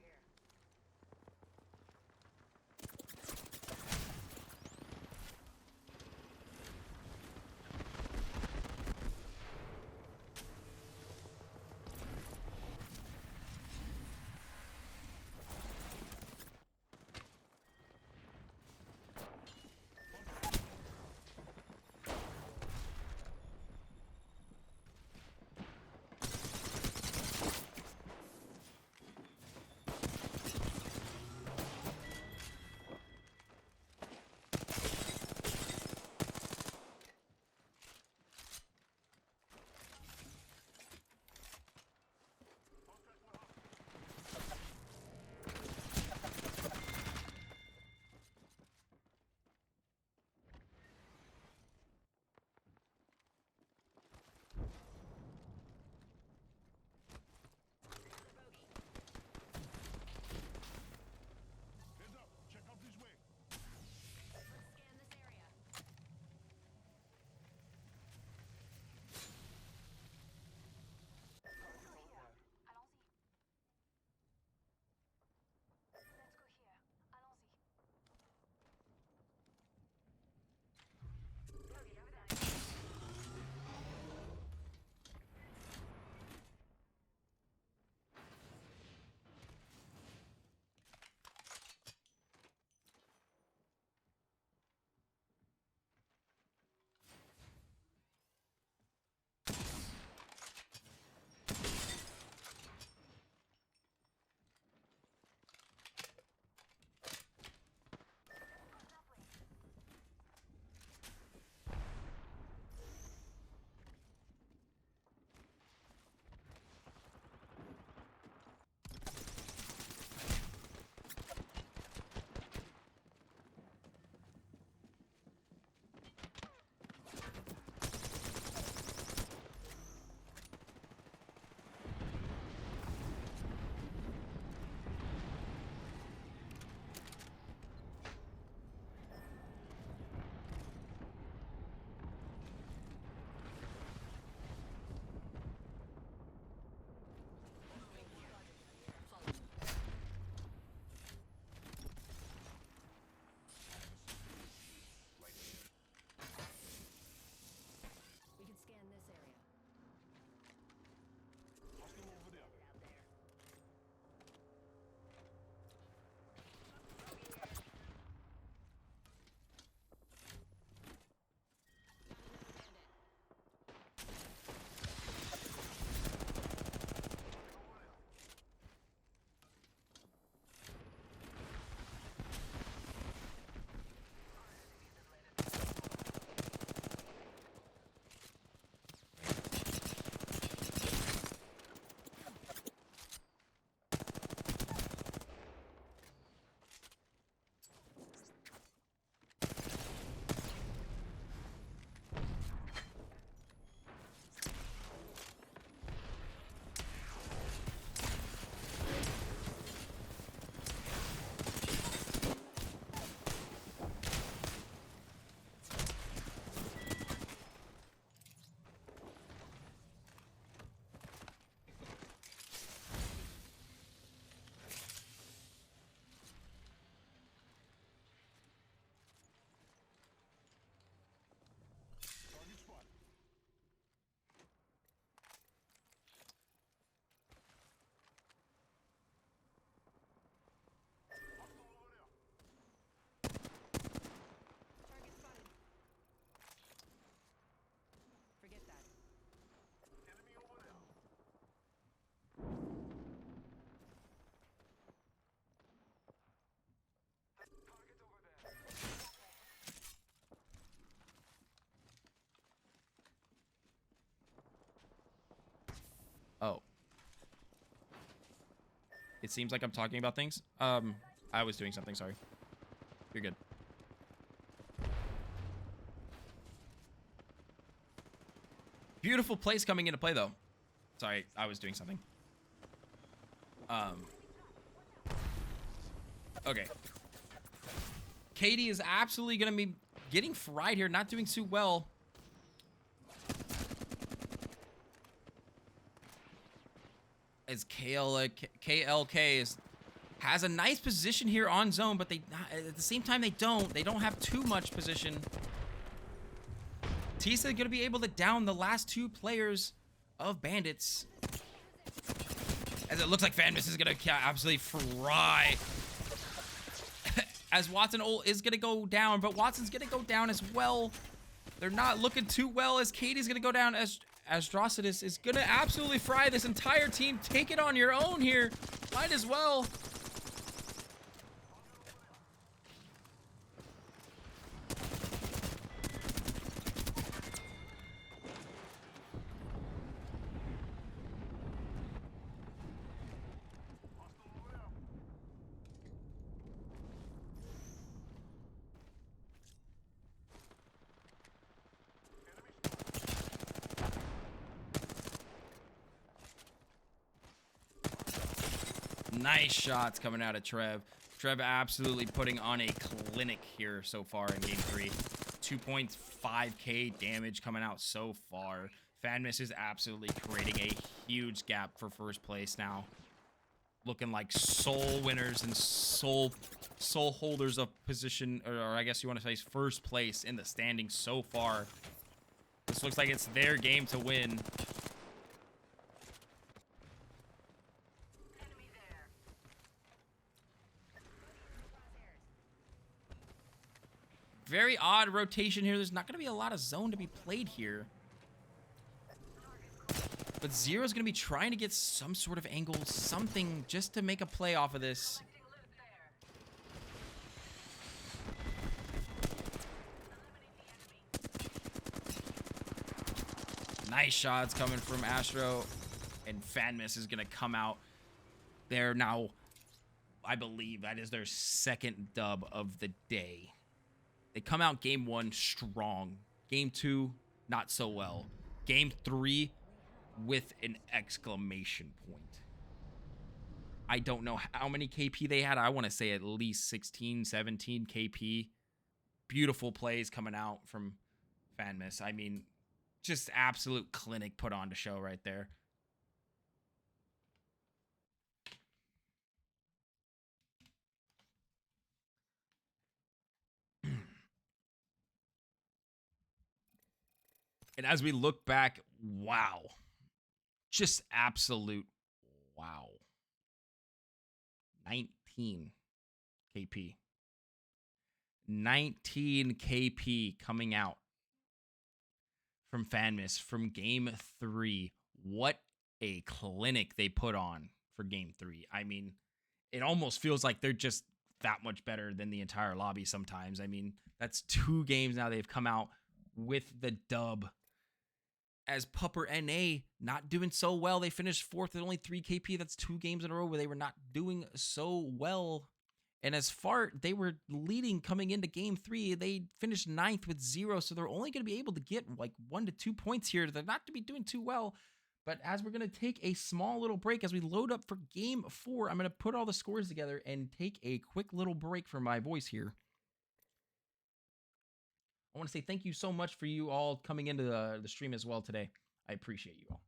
It seems like I'm talking about things. I was doing something, sorry. You're good. Beautiful place coming into play, though. Sorry, I was doing something. Okay. Katie is absolutely going to be getting fried here, not doing too well. As KLK has a nice position here on zone, but at the same time they don't have too much position. Tisa gonna be able to down the last two players of Bandits. As it looks like Fanmus is gonna absolutely fry. As Watson is gonna go down, but Watson's gonna go down as well. They're not looking too well as Katie's gonna go down. As Drocidus is gonna absolutely fry this entire team. Take it on your own here. Might as well. Nice shots coming out of Trev. Trev absolutely putting on a clinic here so far in game 3. 2.5k damage coming out so far. Fanmus is absolutely creating a huge gap for first place now. Looking like sole winners and sole holders of position, or I guess you want to say first place in the standings so far. This looks like it's their game to win. Very odd rotation here. There's not going to be a lot of zone to be played here. But Zero's going to be trying to get some sort of angle, something just to make a play off of this. Nice shots coming from Astro. And Fanmus is going to come out there now. I believe that is their second dub of the day. They come out game 1 strong. Game 2, not so well. Game 3 with an exclamation point. I don't know how many KP they had. I want to say at least 16, 17 KP. Beautiful plays coming out from Fanmus. I mean, just absolute clinic put on to show right there. And as we look back, wow. Just absolute wow. 19 KP. 19 KP coming out from Fanmus from game 3. What a clinic they put on for game 3. I mean, it almost feels like they're just that much better than the entire lobby sometimes. I mean, that's 2 games now they've come out with the dub. As Pupper NA not doing so well. They finished 4th at only 3 KP. That's 2 games in a row where they were not doing so well. And as far they were leading coming into game 3, they finished 9th with 0. So they're only going to be able to get like 1 to 2 points here. They're not to be doing too well. But as we're going to take a small little break as we load up for game 4, I'm going to put all the scores together and take a quick little break for my voice here. I want to say thank you so much for you all coming into the stream as well today. I appreciate you all.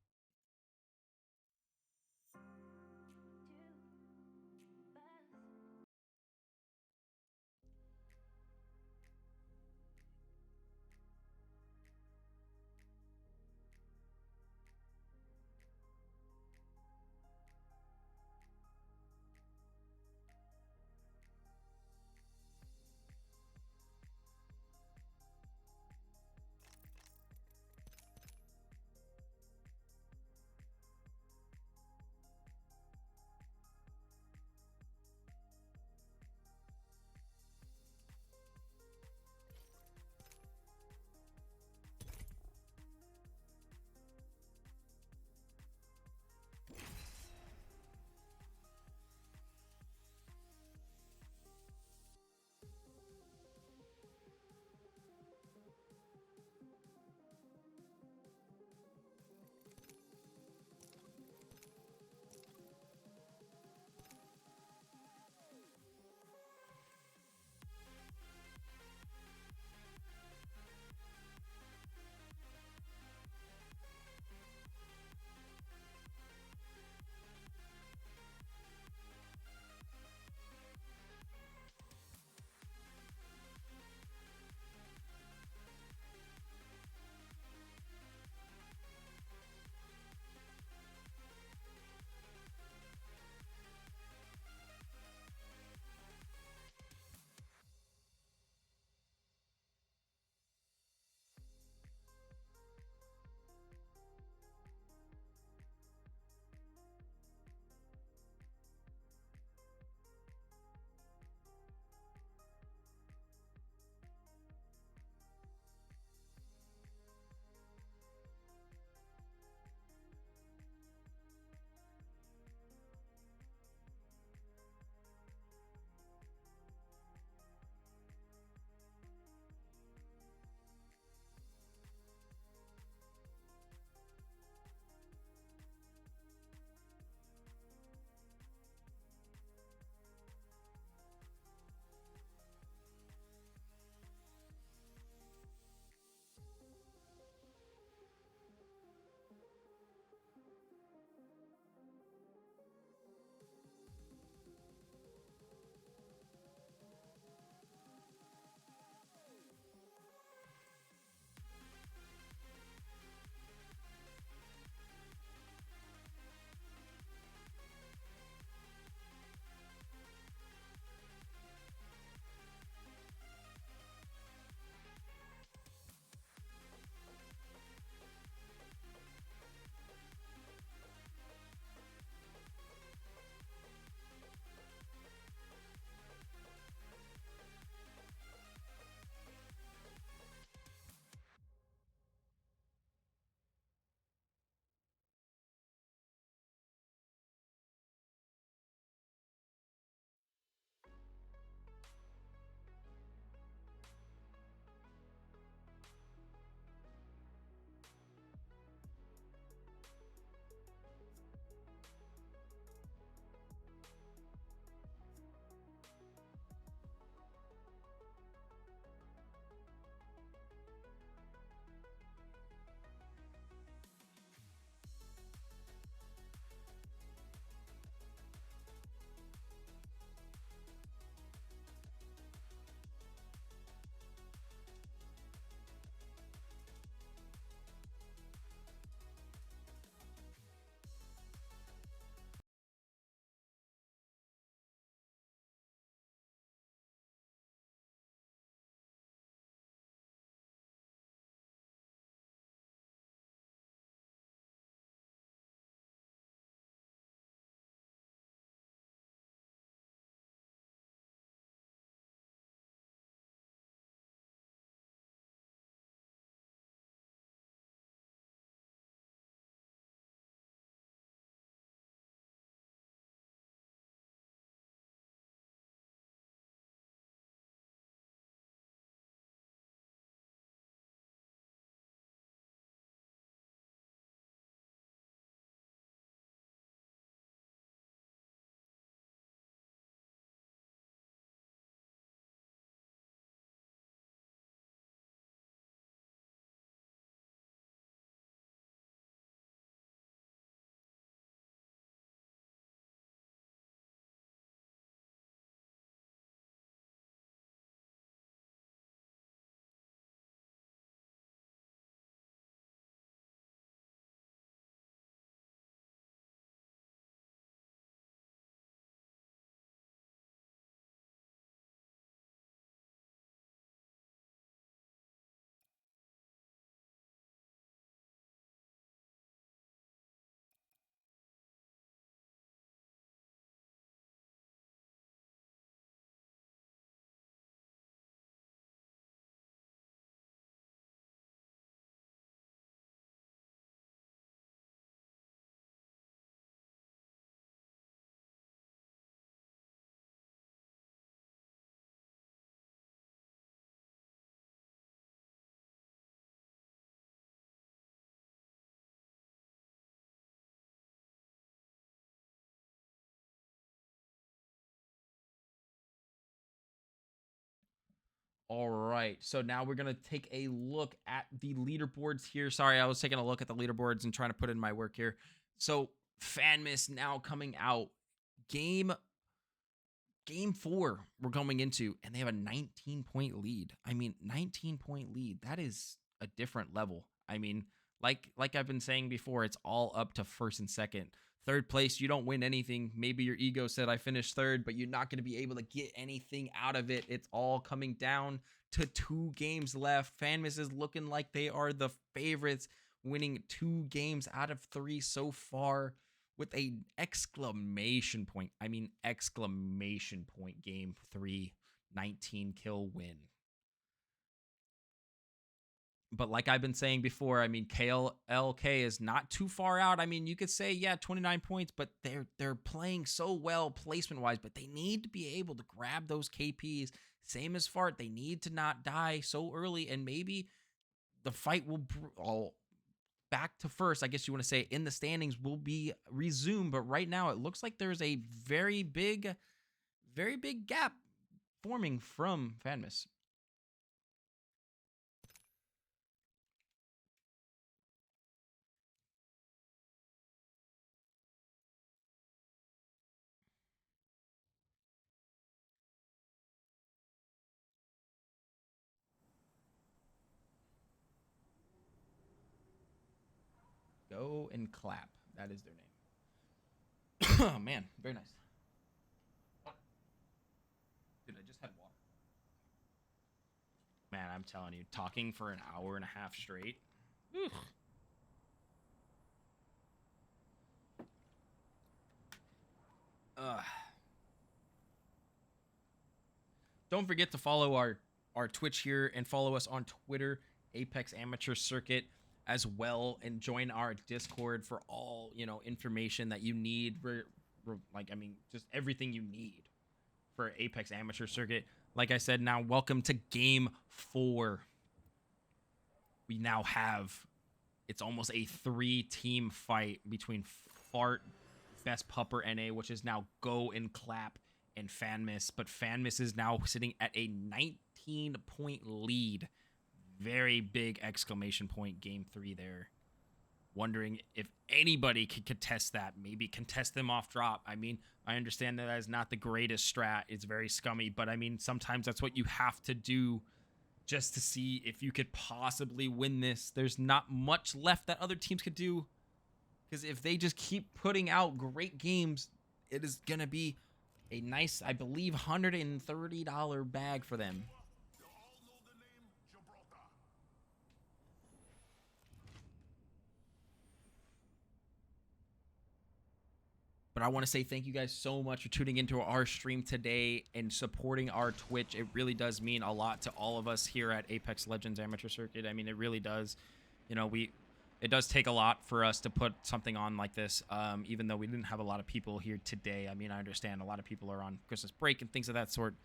All right, so now we're gonna take a look at the leaderboards here. Sorry, I was taking a look at the leaderboards and trying to put in my work here. So Fanmas now coming out. Game Game 4 we're going into, and they have a 19-point lead. I mean, 19-point lead. That is a different level. I mean, like I've been saying before, it's all up to first and second. Third place, you don't win anything. Maybe your ego said I finished third, but you're not going to be able to get anything out of it. It's all coming down to 2 games left. Fanmas is looking like they are the favorites, winning 2 games out of 3 so far with a exclamation point. I mean, exclamation point. Game 3, 19 kill win. But like I've been saying before, I mean, KLK is not too far out. I mean, you could say, yeah, 29 points, but they're playing so well placement-wise, but they need to be able to grab those KPs. Same as Fart. They need to not die so early, and maybe the fight will back to first, I guess you want to say, in the standings will be resumed. But right now, it looks like there's a very big gap forming from Fanmas. Go and clap. That is their name. Oh, man. Very nice. Dude, I just had water. Man, I'm telling you, talking for an hour and a half straight. Ugh. Don't forget to follow our Twitch here and follow us on Twitter, Apex Amateur Circuit, as well, and join our Discord for all, information that you need. Just everything you need for Apex Amateur Circuit. Like I said, now welcome to Game 4. We now have, it's almost a 3-team fight between Fart, Best Pupper NA, which is now Go and Clap, and Fanmas. But Fanmas is now sitting at a 19-point lead. Very big exclamation point Game 3 there. Wondering if anybody could contest that. Maybe contest them off drop. I mean, I understand that is not the greatest strat. It's very scummy. But, I mean, sometimes that's what you have to do just to see if you could possibly win this. There's not much left that other teams could do. Because if they just keep putting out great games, it is going to be a nice, I believe, $130 bag for them. But I want to say thank you guys so much for tuning into our stream today and supporting our Twitch. It really does mean a lot to all of us here at Apex Legends Amateur Circuit. I mean, it really does. It does take a lot for us to put something on like this, even though we didn't have a lot of people here today. I mean, I understand a lot of people are on Christmas break and things of that sort.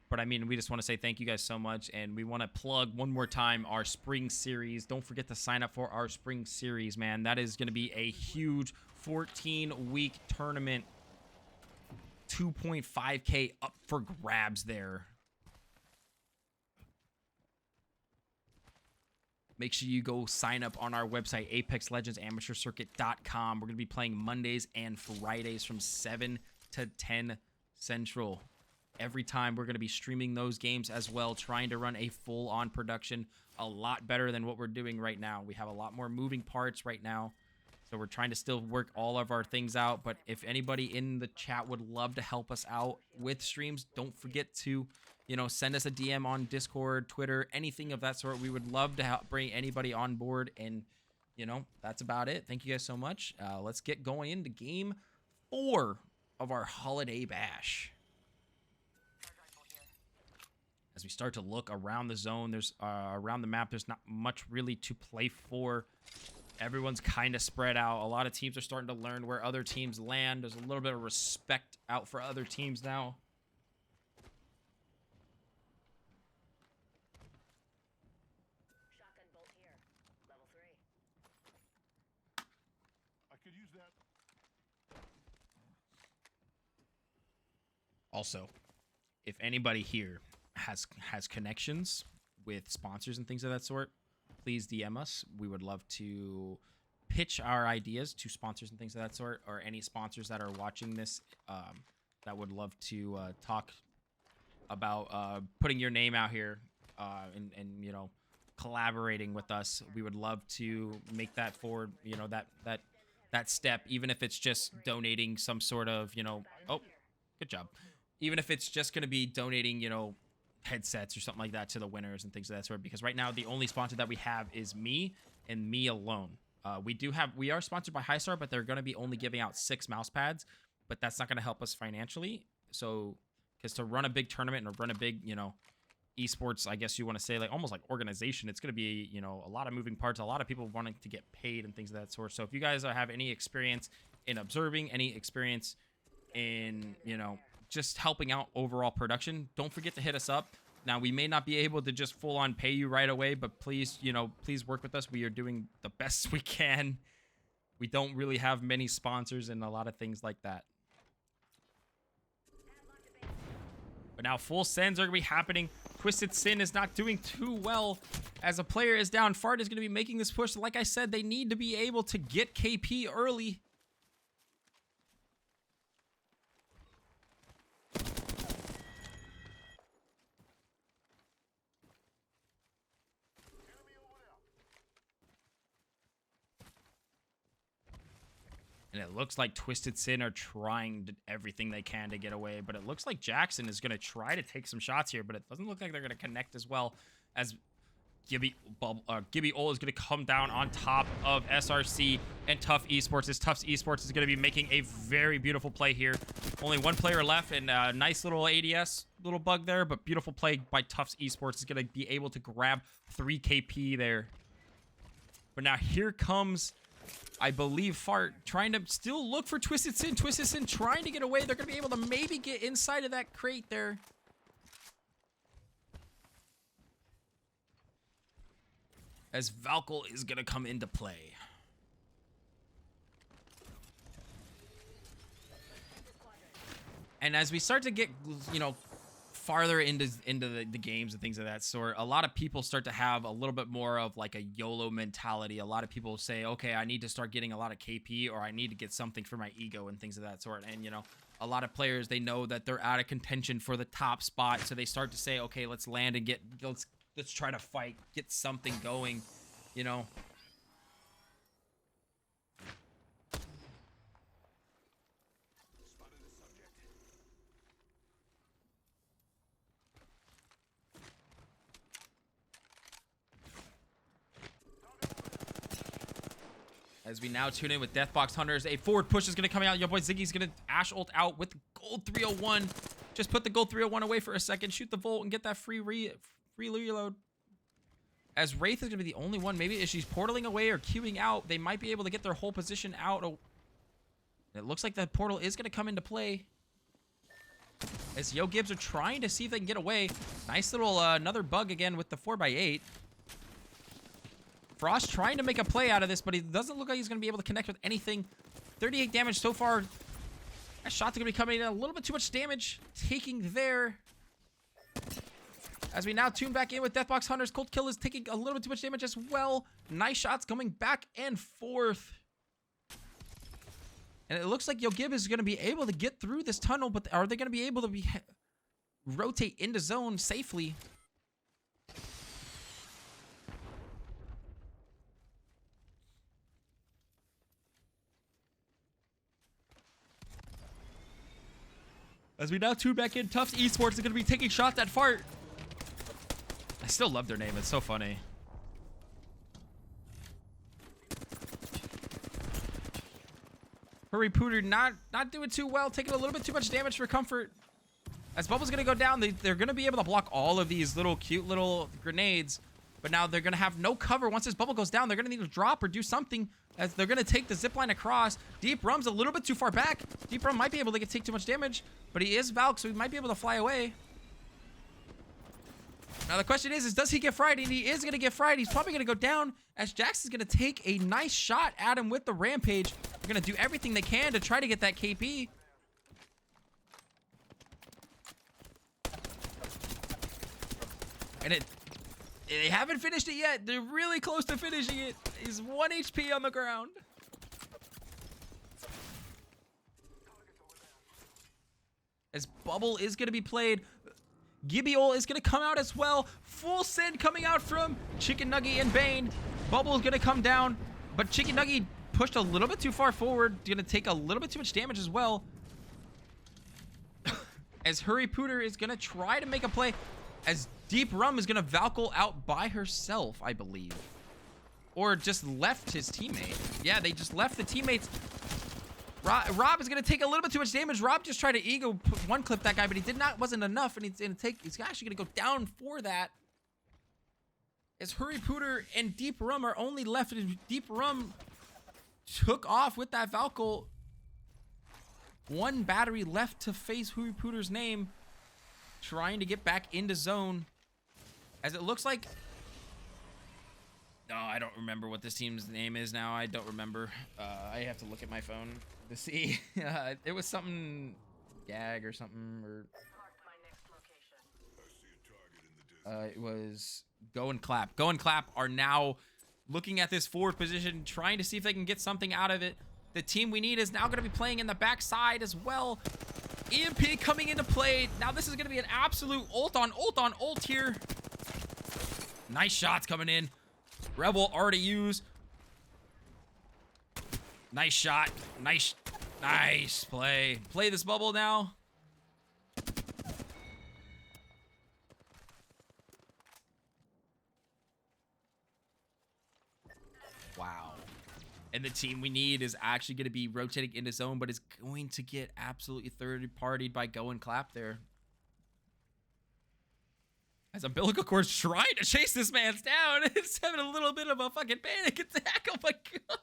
But, I mean, we just want to say thank you guys so much. And we want to plug one more time our spring series. Don't forget to sign up for our spring series, man. That is going to be a huge 14-week tournament. 2.5K up for grabs there. Make sure you go sign up on our website, apexlegendsamateurcircuit.com. We're going to be playing Mondays and Fridays from 7 to 10 Central. Every time we're going to be streaming those games as well, trying to run a full-on production, a lot better than what we're doing right now. We have a lot more moving parts right now, so we're trying to still work all of our things out. But if anybody in the chat would love to help us out with streams, don't forget to, send us a DM on Discord, Twitter, anything of that sort. We would love to help bring anybody on board, and, that's about it. Thank you guys so much. Let's get going into Game 4 of our Holiday Bash. As we start to look around the zone, there's around the map, there's not much really to play for. Everyone's kind of spread out. A lot of teams are starting to learn where other teams land. There's a little bit of respect out for other teams now. Shotgun bolt here. Level 3. I could use that. Also, if anybody here has connections with sponsors and things of that sort, please DM us. We would love to pitch our ideas to sponsors and things of that sort, or any sponsors that are watching this that would love to talk about putting your name out here and you know, collaborating with us. We would love to make that forward, you know, that step, even if it's just donating some sort of, you know, oh, good job. Even if it's just going to be donating, you know, headsets or something like that to the winners and things of that sort, because right now the only sponsor that we have is me and me alone. We are sponsored by Highstar, but they're going to be only giving out 6 mouse pads, but that's not going to help us financially. So, because to run a big tournament and run a big, you know, esports, I guess you want to say, like almost like organization, it's going to be, you know, a lot of moving parts, a lot of people wanting to get paid and things of that sort. So if you guys have any experience in observing, any experience in, you know, just helping out overall production, don't forget to hit us up. Now, we may not be able to just full on pay you right away, but please, you know, please work with us. We are doing the best we can. We don't really have many sponsors and a lot of things like that. But now full sends are going to be happening. Twisted Sin is not doing too well as a player is down. Fart is going to be making this push. Like I said, they need to be able to get KP early. And it looks like Twisted Sin are trying everything they can to get away. But it looks like Jackson is going to try to take some shots here. But it doesn't look like they're going to connect as well as Gibby Ol is going to come down on top of SRC and Tough Esports. This Tough Esports is going to be making a very beautiful play here. Only one player left, and a nice little ADS little bug there. But beautiful play by Tough Esports is going to be able to grab 3 KP there. But now here comes, I believe, Fart trying to still look for Twisted Sin. Twisted Sin trying to get away. They're going to be able to maybe get inside of that crate there. As Valkyl is going to come into play. And as we start to get, you know, farther into the games and things of that sort, a lot of people start to have a little bit more of like a YOLO mentality. A lot of people say, okay, I need to start getting a lot of KP, or I need to get something for my ego and things of that sort. And, you know, a lot of players, they know that they're out of contention for the top spot. So they start to say, okay, let's land and let's try to fight, get something going, you know. As we now tune in with Deathbox Hunters, a forward push is going to come out. Your boy Ziggy's going to Ash ult out with gold 301. Just put the gold 301 away for a second, shoot the Volt, and get that free reload. As Wraith is going to be the only one, maybe if she's portaling away or queuing out, they might be able to get their whole position out. It looks like the portal is going to come into play. As Yo Gibbs are trying to see if they can get away. Nice little another bug again with the 4x8. Frost trying to make a play out of this, but he doesn't look like he's going to be able to connect with anything. 38 damage so far. That shot's going to be coming in a little bit too much damage. Taking there. As we now tune back in with Deathbox Hunters, Cold Kill is taking a little bit too much damage as well. Nice shots coming back and forth. And it looks like Yo Gib is going to be able to get through this tunnel, but are they going to be able to rotate into zone safely? As we now tune back in, Tufts Esports is going to be taking shots at Fart. I still love their name. It's so funny. Hurry Pooter not doing too well. Taking a little bit too much damage for comfort. As Bubble's going to go down, they're going to be able to block all of these little cute little grenades. But now they're going to have no cover. Once this Bubble goes down, they're going to need to drop or do something. As they're going to take the zipline across. Deep Rum's a little bit too far back. Deep Rum might be able to take too much damage. But he is Valk, so he might be able to fly away. Now the question is does he get fried? And he is going to get fried. He's probably going to go down as Jax is going to take a nice shot at him with the Rampage. They're going to do everything they can to try to get that KP. And they haven't finished it yet. They're really close to finishing it. He's 1 HP on the ground. As Bubble is going to be played. Gibbiol is going to come out as well. Full send coming out from Chicken Nugget and Bane. Bubble is going to come down. But Chicken Nugget pushed a little bit too far forward. Going to take a little bit too much damage as well. As Hurry Pooter is going to try to make a play. As Deep Rum is going to Valkyrie out by herself, I believe. Or just left his teammate. Yeah, they just left the teammates. Rob is going to take a little bit too much damage. Rob just tried to ego one clip that guy, but he did not. Wasn't enough, and he's actually going to go down for that. As Hurry Pooter and Deep Rum are only left. Deep Rum took off with that Valkyrie. One battery left to face Hurry Pooter's name. Trying to get back into zone. As it looks like... Oh, I don't remember what this team's name is now. I don't remember. I have to look at my phone to see. It was something... Gag or something. Or... it was Go and Clap. Go and Clap are now looking at this forward position, trying to see if they can get something out of it. The team we need is now going to be playing in the backside as well. EMP coming into play. Now this is going to be an absolute ult on ult here. Nice shots coming in. Rebel already used. Nice shot. Nice play. Play this bubble now. Wow. And the team we need is actually going to be rotating into zone, but is going to get absolutely third-partied by Go and Clap there. As umbilical cord's trying to chase this man's down. It's having a little bit of a fucking panic attack. Oh my god.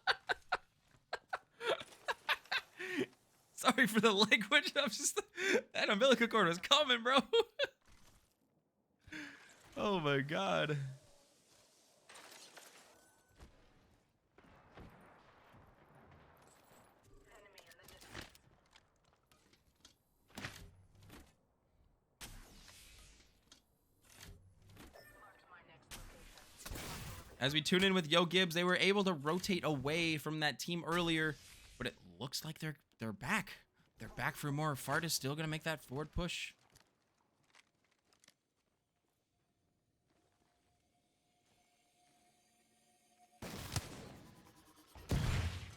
Sorry for the language. I'm just... That umbilical cord was coming, bro. Oh my god. As we tune in with Yo Gibbs, they were able to rotate away from that team earlier, but it looks like they're back. They're back for more. Fart is still gonna make that forward push.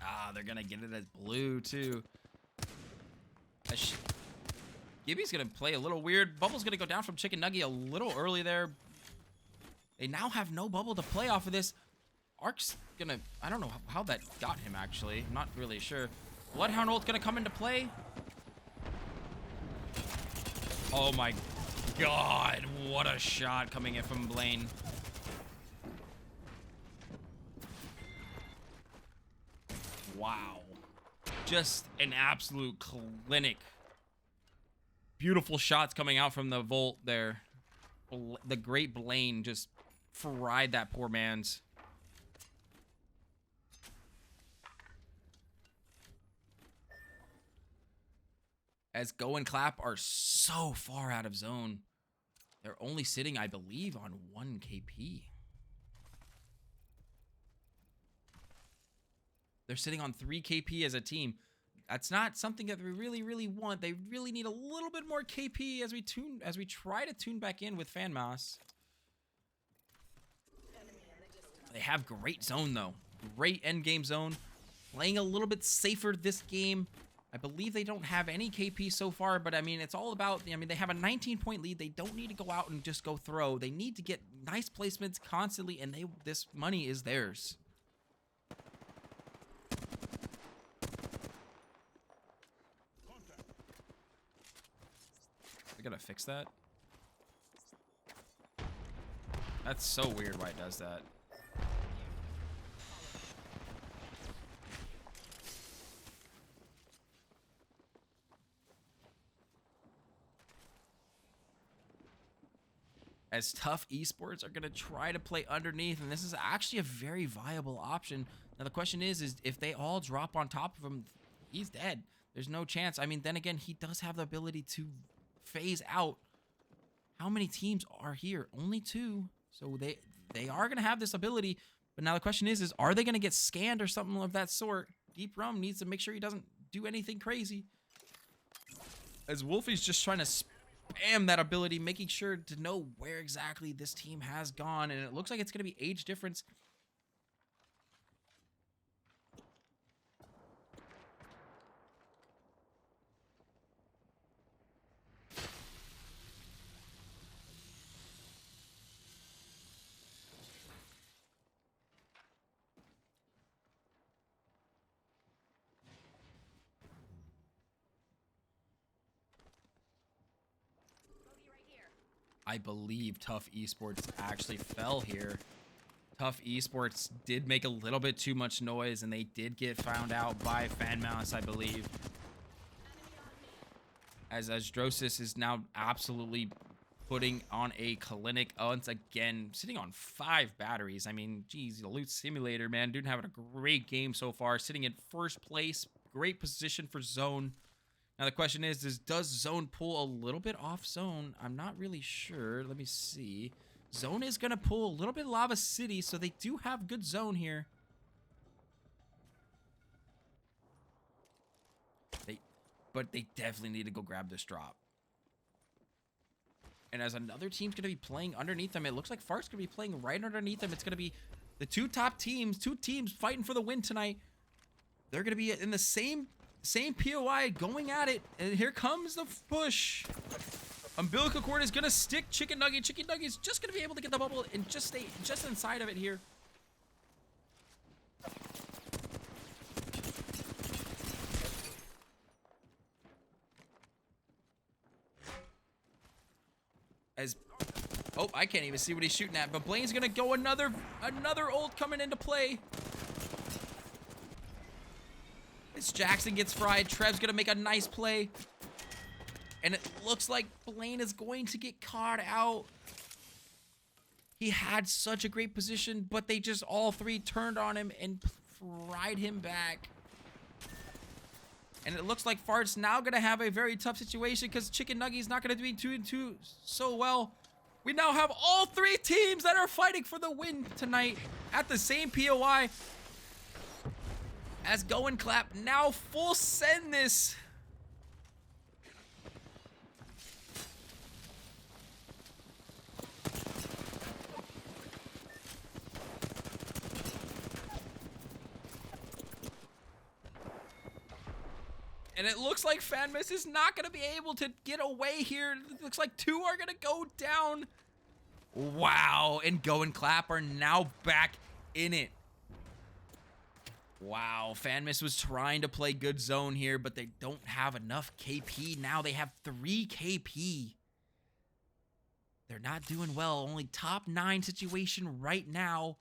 Ah, they're gonna get it as blue too. Gibby's gonna play a little weird. Bubble's gonna go down from Chicken Nugget a little early there. They now have no bubble to play off of this. Ark's gonna... I don't know how that got him, actually. I'm not really sure. Bloodhound ult's gonna come into play. Oh my god. What a shot coming in from Blaine. Wow. Just an absolute clinic. Beautiful shots coming out from the Volt there. The great Blaine just fried that poor man's. As Go and Clap are so far out of zone. They're only sitting, I believe, on 1 KP. They're sitting on 3 KP as a team. That's not something that we really want. They really need a little bit more KP as we try to tune back in with FanMass. They have great zone though. Great end game zone. Playing a little bit safer this game. I believe they don't have any KP so far, but I mean, it's all about, I mean, they have a 19-point lead. They don't need to go out and just go throw. They need to get nice placements constantly, and this money is theirs. I gotta fix that. That's so weird why it does that. As Tough Esports are going to try to play underneath, and this is actually a very viable option. Now the question is if they all drop on top of him, he's dead. There's no chance. I mean, then again, he does have the ability to phase out. how many teams are here? Only 2. So they are going to have this ability. But now the question is are they going to get scanned or something of that sort? Deep Rum needs to make sure he doesn't do anything crazy. As Wolfie's just trying to spam that ability, making sure to know where exactly this team has gone. And it looks like it's going to be age difference. I believe Tough Esports actually fell here. Tough Esports did make a little bit too much noise, and they did get found out by FanMouse, I believe. As Drosis is now absolutely putting on a clinic once again, sitting on 5 batteries. I mean, geez, the Loot Simulator, man, dude having a great game so far, sitting in first place, great position for zone. Now the question is does zone pull a little bit off zone? I'm not really sure. Let me see. Zone is going to pull a little bit Lava City, so they do have good zone here. But they definitely need to go grab this drop. And as another team's going to be playing underneath them, it looks like Fart's going to be playing right underneath them. It's going to be the 2 top teams, 2 teams fighting for the win tonight. They're going to be in the same POI going at it. And here comes the push. Umbilical cord is going to stick Chicken Nugget. Chicken Nugget is just going to be able to get the bubble and just stay just inside of it here. Oh, I can't even see what he's shooting at, but Blaine's gonna go another ult coming into play. As Jackson gets fried, Trev's gonna make a nice play. And it looks like Blaine is going to get caught out. He had such a great position, but they just all 3 turned on him and fried him back. And it looks like Fart's now going to have a very tough situation because Chicken Nugget's not going to be too so well. We now have all 3 teams that are fighting for the win tonight at the same POI. As Go and Clap now full send this. And it looks like FanMist is not going to be able to get away here. It looks like 2 are going to go down. Wow. And Go and Clap are now back in it. Wow. FanMist was trying to play good zone here, but they don't have enough KP. Now they have 3 KP. They're not doing well. Only top 9 situation right now.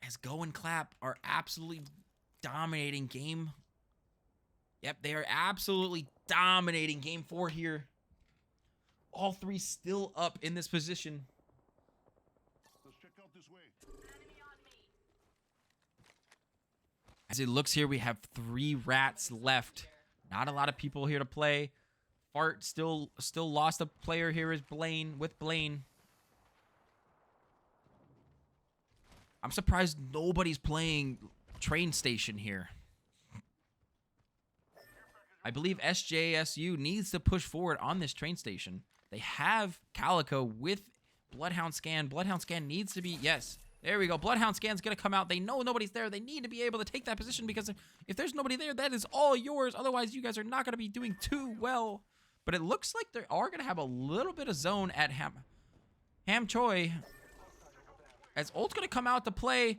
As Go and Clap are absolutely dominating game. Yep, they are absolutely dominating game 4 here. All 3 still up in this position. Let's check out this way. Enemy on me. As it looks here, we have 3 rats left. Not a lot of people here to play. Fart still lost a player here is Blaine with Blaine. I'm surprised nobody's playing Train Station here. I believe SJSU needs to push forward on this train station. They have Calico with Bloodhound Scan. Bloodhound Scan needs to be, yes, there we go. Bloodhound Scan's going to come out. They know nobody's there. They need to be able to take that position because if there's nobody there, that is all yours. Otherwise, you guys are not going to be doing too well. But it looks like they are going to have a little bit of zone at Ham Choi. As ult's going to come out to play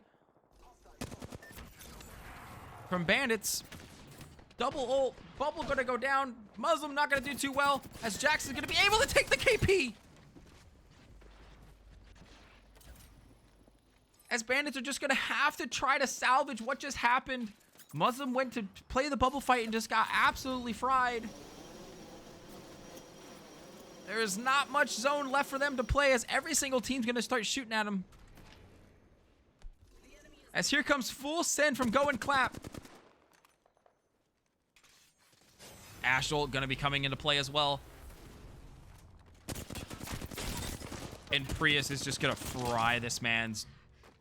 from Bandits. Double ult. Bubble gonna go down. Muslim not gonna do too well. As Jackson's gonna be able to take the KP. As Bandits are just gonna have to try to salvage what just happened. Muslim went to play the bubble fight and just got absolutely fried. There is not much zone left for them to play as every single team's gonna start shooting at them. As here comes full send from Go and Clap. Ash ult gonna be coming into play as well. And Prius is just gonna fry this man's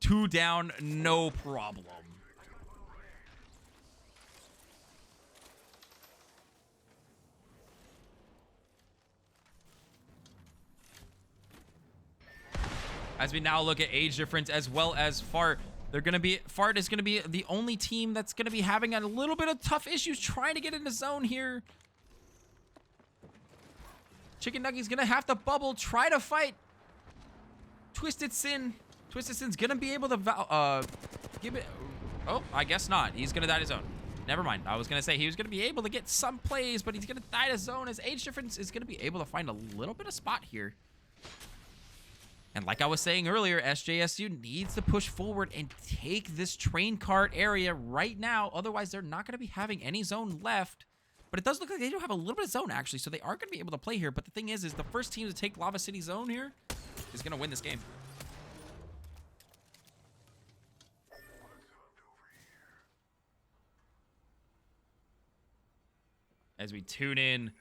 2 down, no problem. As we now look at age difference as well as Fart, Fart is gonna be the only team that's gonna be having a little bit of tough issues trying to get in the zone here. Chicken Nugget's gonna have to bubble, try to fight Twisted Sin. Twisted Sin's gonna be able to give it. Oh, I guess not. He's gonna die to his own. Never mind. I was gonna say he was gonna be able to get some plays, but he's gonna die to zone. His age difference is gonna be able to find a little bit of spot here. And like I was saying earlier, SJSU needs to push forward and take this train cart area right now. Otherwise, they're not going to be having any zone left. But it does look like they do have a little bit of zone, actually. So they are going to be able to play here. But the thing is the first team to take Lava City zone here is going to win this game. As we tune in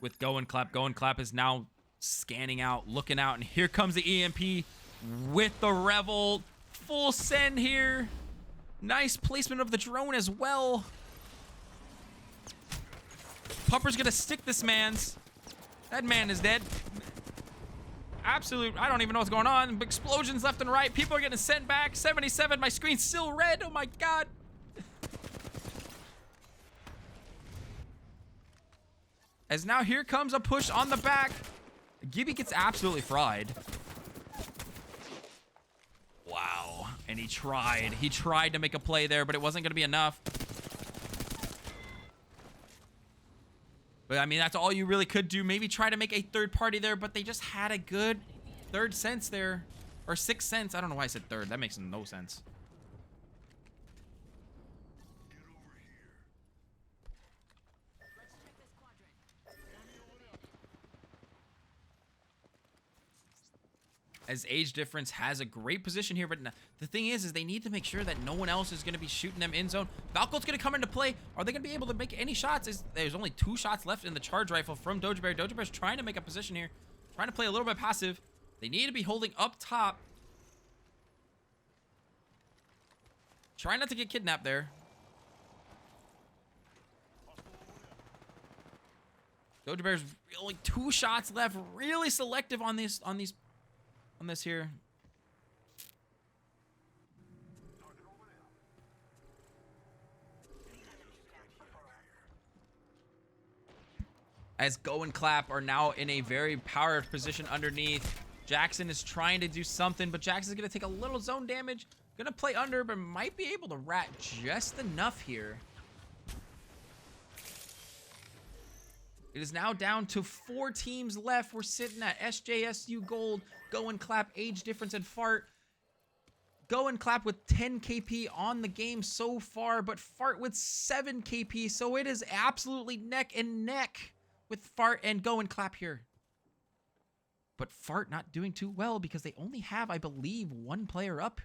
with Go and Clap. Go and Clap is now scanning out, looking out, and here comes the EMP with the Revel. Full send here. Nice placement of the drone as well. Pupper's gonna stick this man's. That man is dead. Absolute, I don't even know what's going on. Explosions left and right. People are getting sent back. 77, my screen's still red. Oh my God. As now here comes a push on the back. Gibby gets absolutely fried. Wow. And he tried. He tried to make a play there, but it wasn't going to be enough. But, I mean, that's all you really could do. Maybe try to make a third party there, but they just had a good third sense there. Or sixth sense. I don't know why I said third. That makes no sense. As age difference has a great position here, but the thing is they need to make sure that no one else is going to be shooting them in zone. Valco's going to come into play. Are they going to be able to make any shots? There's only 2 shots left in the charge rifle from Doja Bear. Doja Bear's trying to make a position here, trying to play a little bit passive. They need to be holding up top. Try not to get kidnapped there. Doja Bear's only 2 shots left. Really selective on this here. As Go and Clap are now in a very powered position underneath. Jackson is trying to do something, but Jackson's going to take a little zone damage. Going to play under, but might be able to rat just enough here. It is now down to 4 teams left. We're sitting at SJSU Gold, Go and Clap, age difference, and Fart. Go and Clap with 10 KP on the game so far, but Fart with 7 KP. So it is absolutely neck and neck with Fart and Go and Clap here. But Fart not doing too well because they only have, I believe, 1 player up.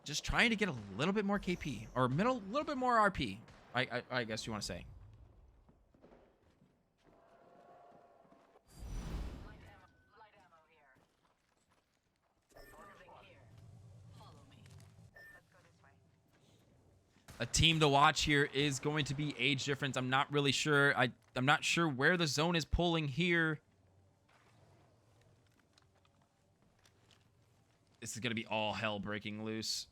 Just trying to get a little bit more KP, or a little bit more RP, I guess you want to say. A team to watch here is going to be age difference. I'm not really sure. I'm not sure where the zone is pulling here. This is going to be all hell breaking loose.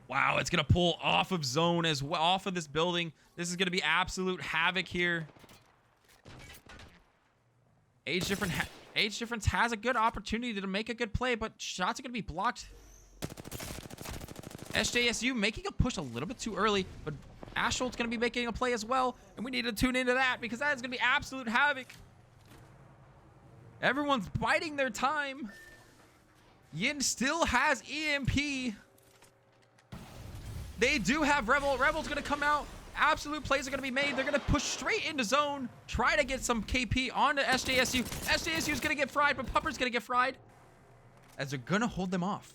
Wow, it's going to pull off of zone as well, off of this building. This is going to be absolute havoc here. Age difference has a good opportunity to make a good play, but shots are going to be blocked. SJSU making a push a little bit too early, but Asholt's going to be making a play as well, and we need to tune into that because that is going to be absolute havoc. Everyone's biding their time. Yin still has EMP. They do have Revel. Revel's going to come out. Absolute plays are going to be made. They're going to push straight into zone. Try to get some KP onto SJSU. SJSU is going to get fried, but Pupper's going to get fried. As they're going to hold them off.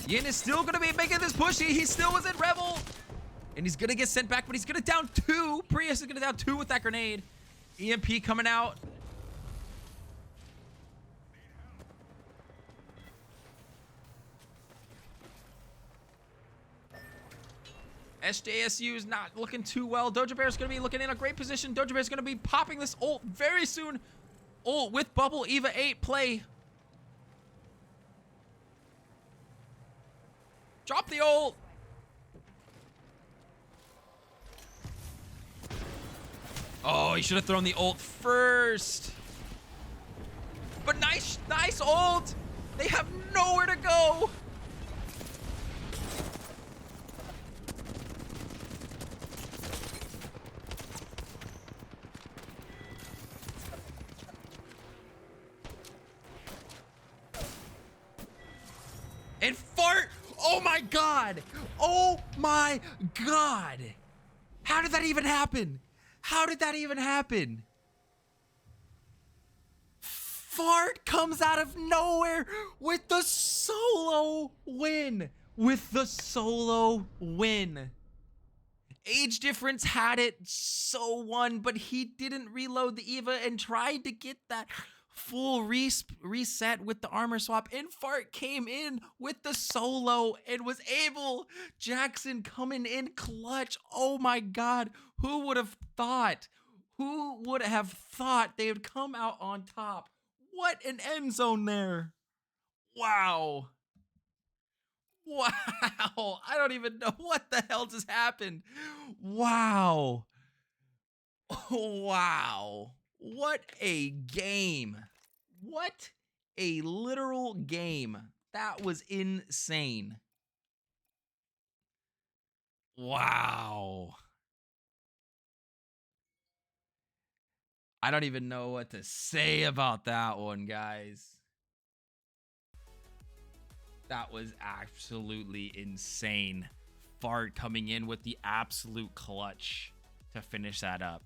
Yin is still going to be making this push. He still was in Revel. And he's gonna get sent back, but he's gonna down 2. Prius is gonna down 2 with that grenade. EMP coming out. SJSU is not looking too well. Doja Bear is going to be looking in a great position. Doja Bear is going to be popping this ult very soon. Ult with bubble. Eva 8 play. Drop the ult. Oh, he should have thrown the ult first. But nice ult. They have nowhere to go. And fart! Oh my god! Oh my god! How did that even happen? How did that even happen? Fart comes out of nowhere with the solo win! With the solo win. Age difference had it, so won, but he didn't reload the Eva and tried to get that full reset with the armor swap. And Fart came in with the solo and was able. Jackson coming in clutch. Oh my god, who would have thought? Who would have thought they would come out on top? What an end zone there. Wow. Wow. I don't even know what the hell just happened. Wow. Wow. What a game. What a literal game. That was insane. Wow. I don't even know what to say about that one, guys. That was absolutely insane. Fart coming in with the absolute clutch to finish that up.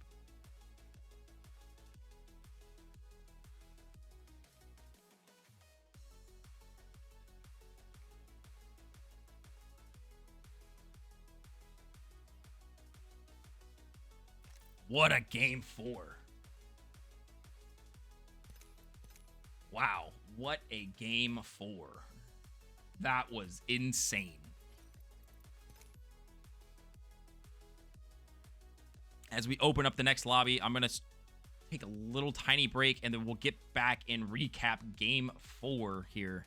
What a game 4. Wow, what a game 4. That was insane. As we open up the next lobby, I'm going to take a little tiny break, and then we'll get back and recap game 4 here.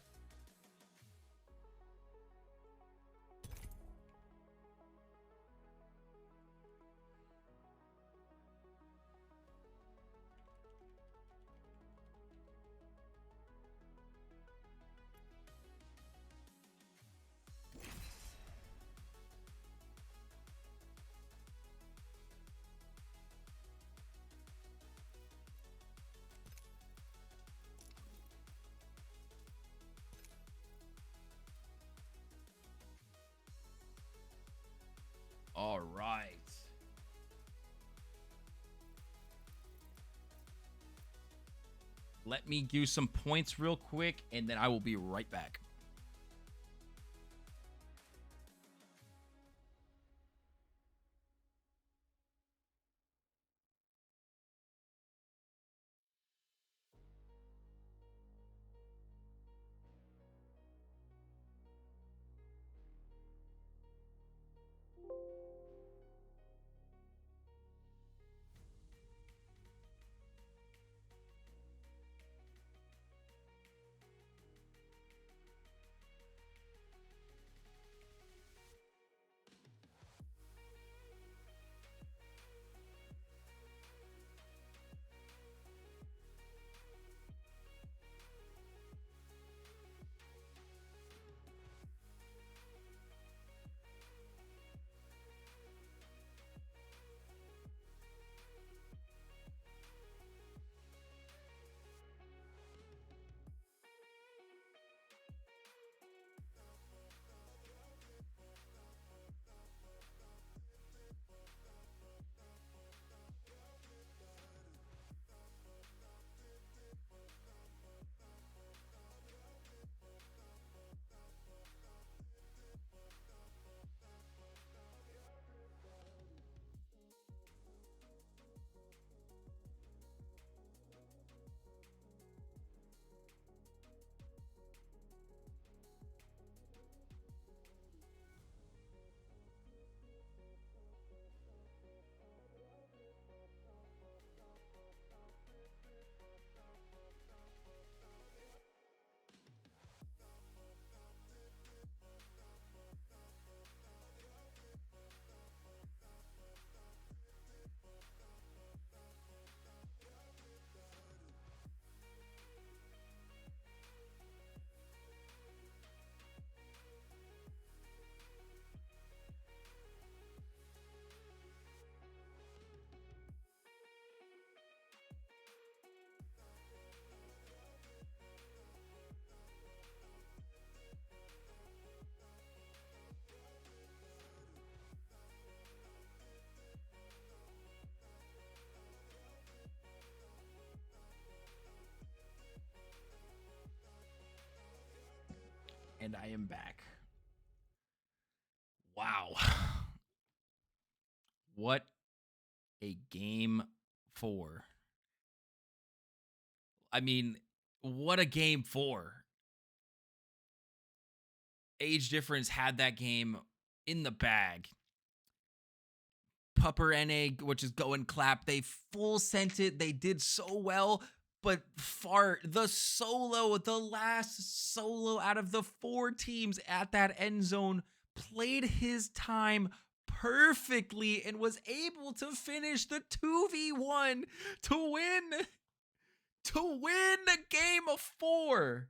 All right. Let me do some points real quick, and then I will be right back. And I am back. Wow. What a game 4. I mean, what a game 4. Age Difference had that game in the bag. Pupper NA, which is Go and Clap, they full sent it. They did so well. But Fart, the last solo out of the 4 teams at that end zone, played his time perfectly and was able to finish the 2v1 to win the game of 4.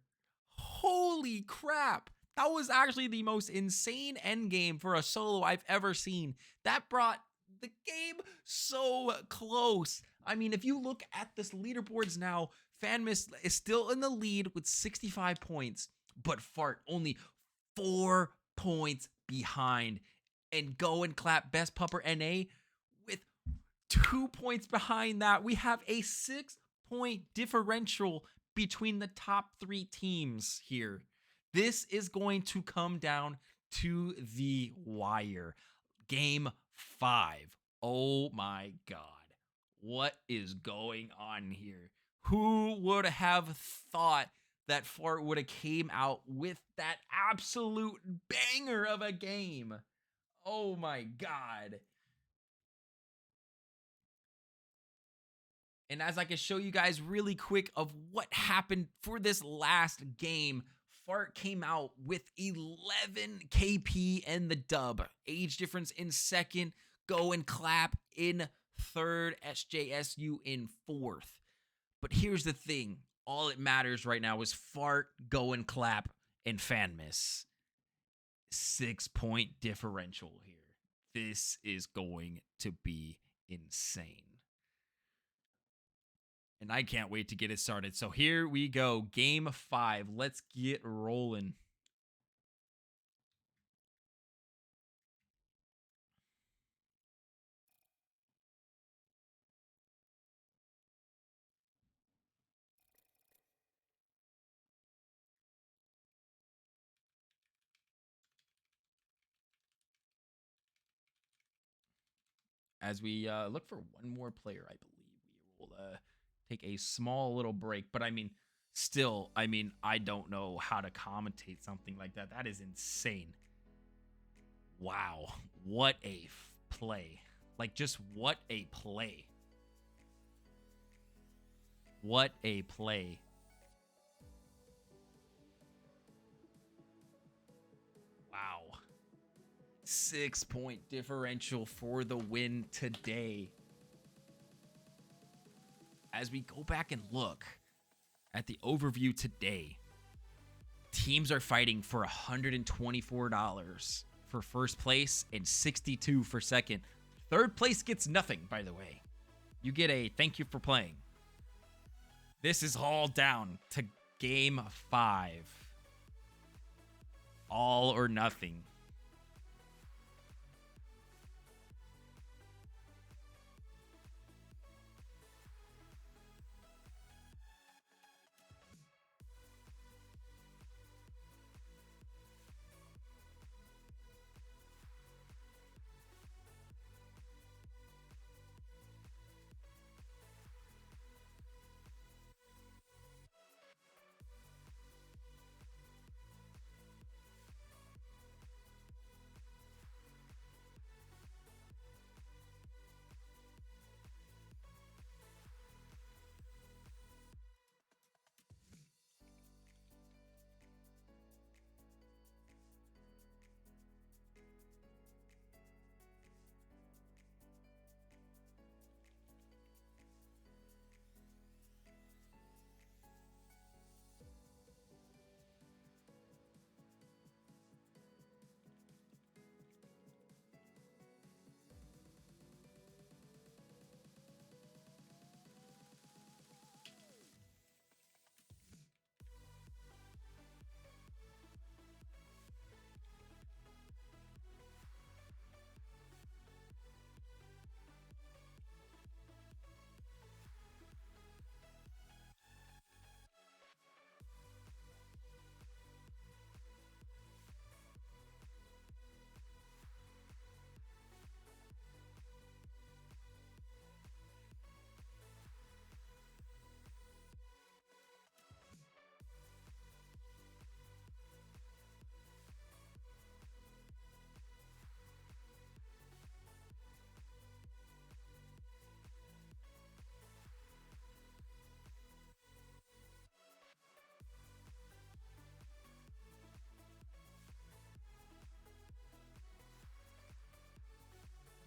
Holy crap. That was actually the most insane end game for a solo I've ever seen. That brought the game so close. I mean, if you look at this leaderboards now, FanMist is still in the lead with 65 points, but Fart only 4 points behind. And Go and Clap Best Pupper NA with 2 points behind that. We have a 6-point differential between the top 3 teams here. This is going to come down to the wire. Game 5. Oh my God. What is going on here? Who would have thought that Fart would have came out with that absolute banger of a game? Oh my God. And as I can show you guys really quick of what happened for this last game, Fart came out with 11 KP and the dub. Age Difference in second, Go and Clap in third, SJSU in fourth. But here's the thing. All that matters right now is Fart, Go and Clap, and FanMist. 6-point differential here. This is going to be insane. And I can't wait to get it started. So here we go. Game 5. Let's get rolling. As we look for one more player, I believe we will take a small little break. But I mean, still, I don't know how to commentate something like that. That is insane. Wow. What a play. Like, just what a play. What a play. Wow. 6-point differential for the win today. As we go back and look at the overview today, teams are fighting for $124 for first place and $62 for second. Third place gets nothing, by the way. You get a thank you for playing. This is all down to game 5. All or nothing.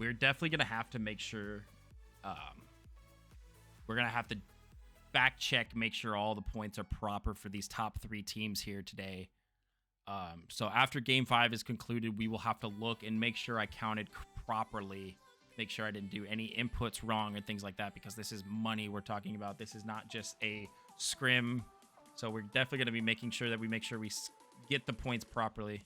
we're definitely going to have to make sure we're going to have to fact check, make sure all the points are proper for these top 3 teams here today. So after game 5 is concluded, we will have to look and make sure I counted properly, make sure I didn't do any inputs wrong or things like that, because this is money we're talking about. This is not just a scrim. So we're definitely going to be making sure that we get the points properly.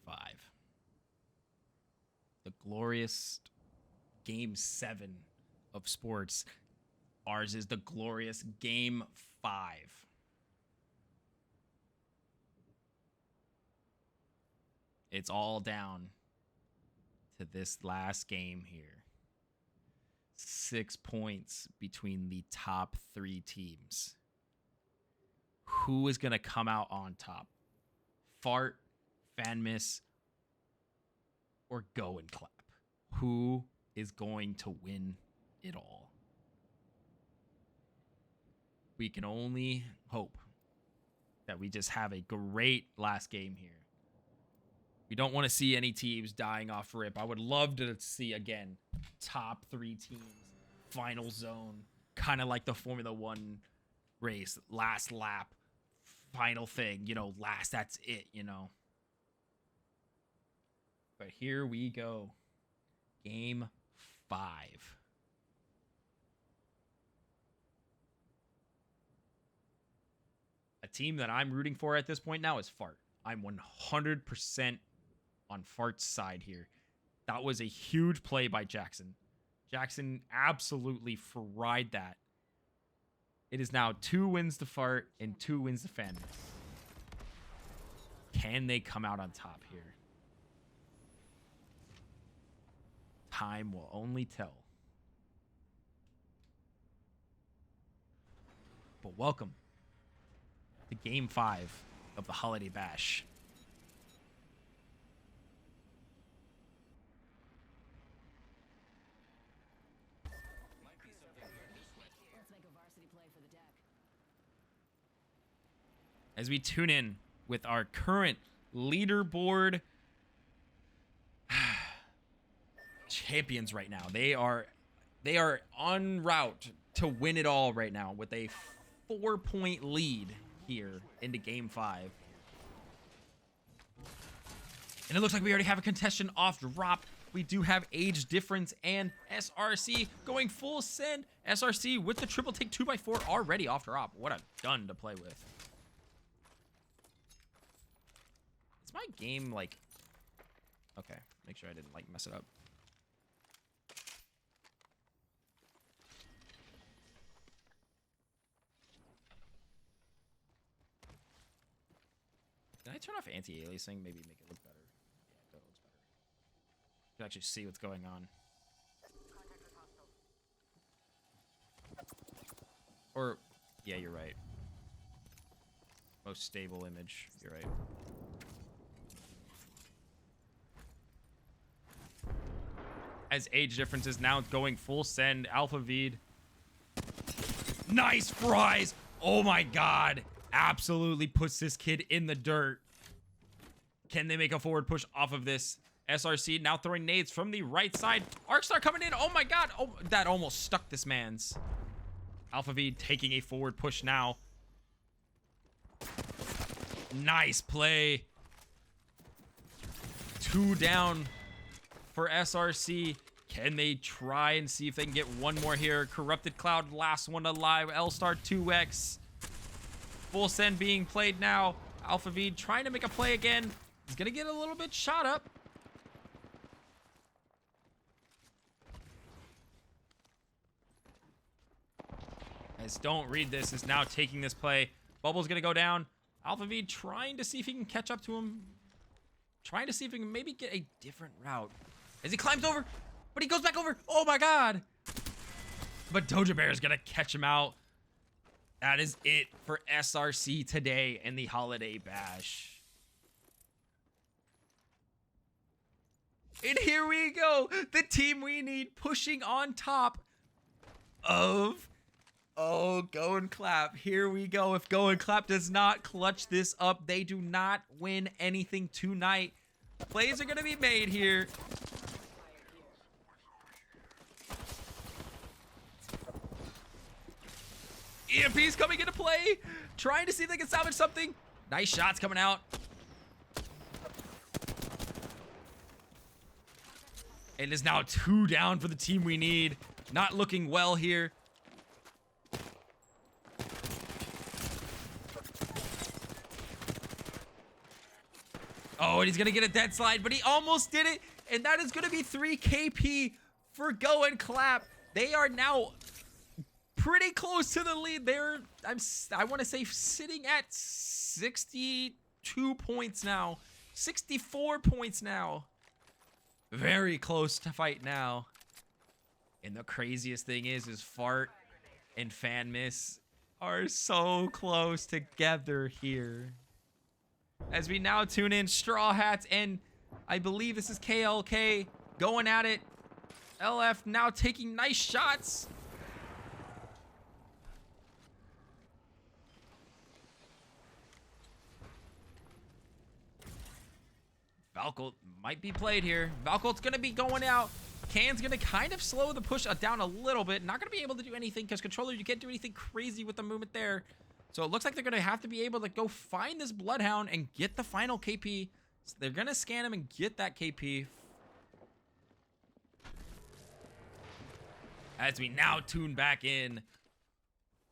Game 5. The glorious game 7 of sports. Ours is the glorious game 5. It's all down to this last game here. 6 points between the top 3 teams. Who is going to come out on top? Fart, fan miss, or go and clap? Who is going to win it all? We can only hope that we just have a great last game here. We don't want to see any teams dying off rip. I would love to see, again, top 3 teams, final zone, kind of like the Formula 1 race, last lap, final thing, last, that's it, But here we go. Game 5. A team that I'm rooting for at this point now is Fart. I'm 100% on Fart's side here. That was a huge play by Jackson. Jackson absolutely fried that. It is now 2 wins to Fart and 2 wins to Fan Miss. Can they come out on top here? Time will only tell. But welcome to Game 5 of the Holiday Bash. as we tune in with our current leaderboard champions right now. They are en route to win it all right now with a 4-point lead here into game 5. And it looks like we already have a contestant off drop. We do have age difference and SRC going full send. SRC with the triple take 2x4 already off drop. What a gun to play with. Is my game like... Okay, make sure I didn't like mess it up. Can I turn off anti-aliasing? Maybe make it look better. Yeah, that looks better. You can actually see what's going on. Or, yeah, you're right. Most stable image. You're right. As age difference is now going full send. Alpha V'd. Nice fries! Oh my god! Absolutely puts this kid in the dirt. Can they make a forward push off of this? SRC now throwing nades from the right side. Arcstar coming in. Oh my god. Oh, that almost stuck this man's. Alpha V taking a forward push now. Nice play. 2 down for SRC. Can they try and see if they can get one more here? Corrupted Cloud, last one alive. L-Star 2X. Full send being played now. Alpha V trying to make a play again. He's gonna get a little bit shot up. As Don't Read This is now taking this play. Bubble's gonna go down. Alpha V trying to see if he can catch up to him. Trying to see if he can maybe get a different route. As he climbs over, but he goes back over. Oh my god. But Doja Bear is gonna catch him out. That is it for SRC today in the Holiday Bash. And here we go. The team we need pushing on top of... Oh, Go and Clap. Here we go. If Go and Clap does not clutch this up, they do not win anything tonight. Plays are going to be made here. EMP's coming into play. Trying to see if they can salvage something. Nice shots coming out. It is now 2 down for the team we need. Not looking well here. Oh, and he's going to get a dead slide, but he almost did it. And that is going to be 3 KP for Go and Clap. They are now pretty close to the lead. I want to say sitting at 62 points now. 64 points now. Very close to fight now. And the craziest thing is Fart and Fan Miss are so close together here. As we now tune in Straw Hats, and I believe this is KLK going at it. LF now taking nice shots. Valcolt might be played here. Valcolt's going to be going out. Can's going to kind of slow the push down a little bit. Not going to be able to do anything because Controller, you can't do anything crazy with the movement there. So it looks like they're going to have to be able to go find this Bloodhound and get the final KP. So they're going to scan him and get that KP. As we now tune back in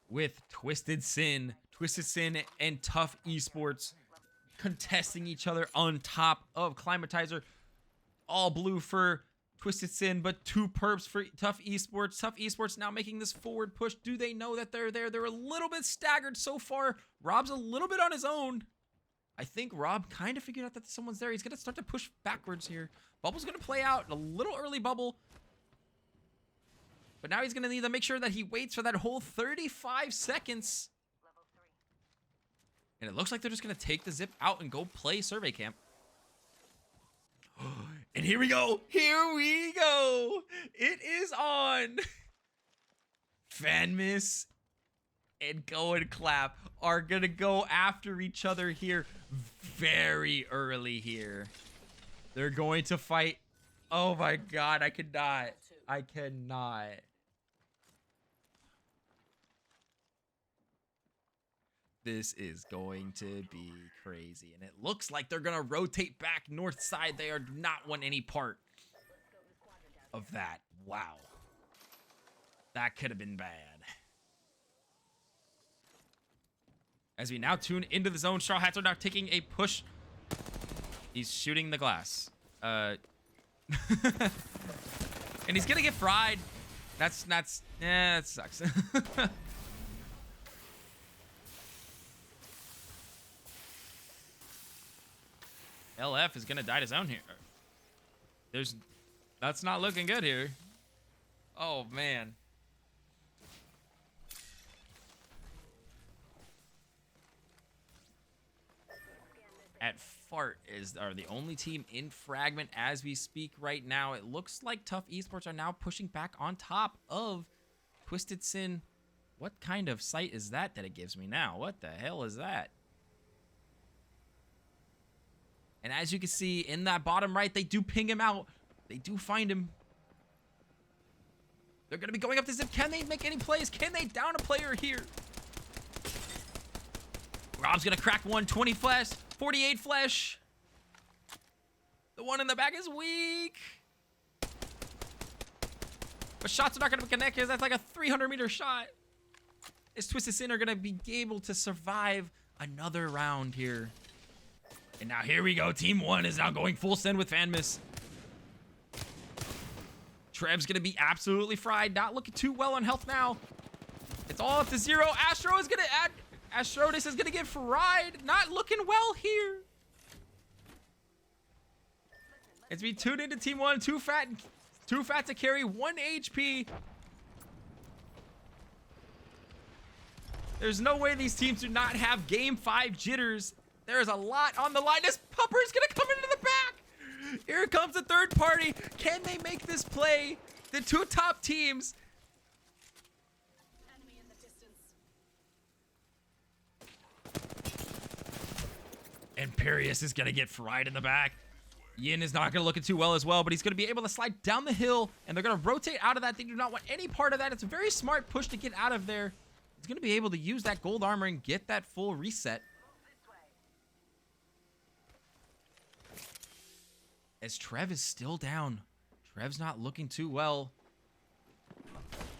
with Twisted Sin. Twisted Sin and Tough Esports contesting each other on top of Climatizer. All blue for Twisted Sin, but 2 perps for Tough Esports. Tough Esports now making this forward push. Do they know that they're there? They're a little bit staggered so far. Rob's a little bit on his own. I think Rob kind of figured out that someone's there. He's going to start to push backwards here. Bubble's going to play out a little early Bubble. But now he's going to need to make sure that he waits for that whole 35 seconds. And it looks like they're just going to take the zip out and go play Survey Camp. And here we go. Here we go. It is on. Fan Miss and Go and Clap are gonna go after each other here very early here. They're going to fight. Oh my god, I cannot. I cannot. This is going to be crazy. And it looks like they're going to rotate back north side. They do not want any part of that. Wow. That could have been bad. As we now tune into the zone, Straw Hats are now taking a push. He's shooting the glass. And he's going to get fried. That sucks. LF is gonna die to zone here. That's not looking good here. Oh man. At Fart are the only team in Fragment as we speak right now. It looks like Tough Esports are now pushing back on top of Twisted Sin. What kind of sight is that it gives me now? What the hell is that? And as you can see in that bottom right, they do ping him out. They do find him. They're going to be going up to Zip. Can they make any plays? Can they down a player here? Rob's going to crack one. 20 flesh. 48 flesh. The one in the back is weak. But shots are not going to connect because that's like a 300-meter shot. Is Twisted Sin are going to be able to survive another round here. And now here we go. Team 1 is now going full send with Fanmas. Trev's going to be absolutely fried. Not looking too well on health now. It's all up to 0. Astrodis is going to get fried. Not looking well here. As we tune into Team 1. Too fat to carry 1 HP. There's no way these teams do not have Game 5 jitters. There is a lot on the line. This pupper is going to come into the back. Here comes the third party. Can they make this play? The two top teams. Enemy in the distance. Imperius is going to get fried in the back. Yin is not going to look too well as well, but he's going to be able to slide down the hill, and they're going to rotate out of that. They do not want any part of that. It's a very smart push to get out of there. He's going to be able to use that gold armor and get that full reset. As Trev is still down. Trev's not looking too well.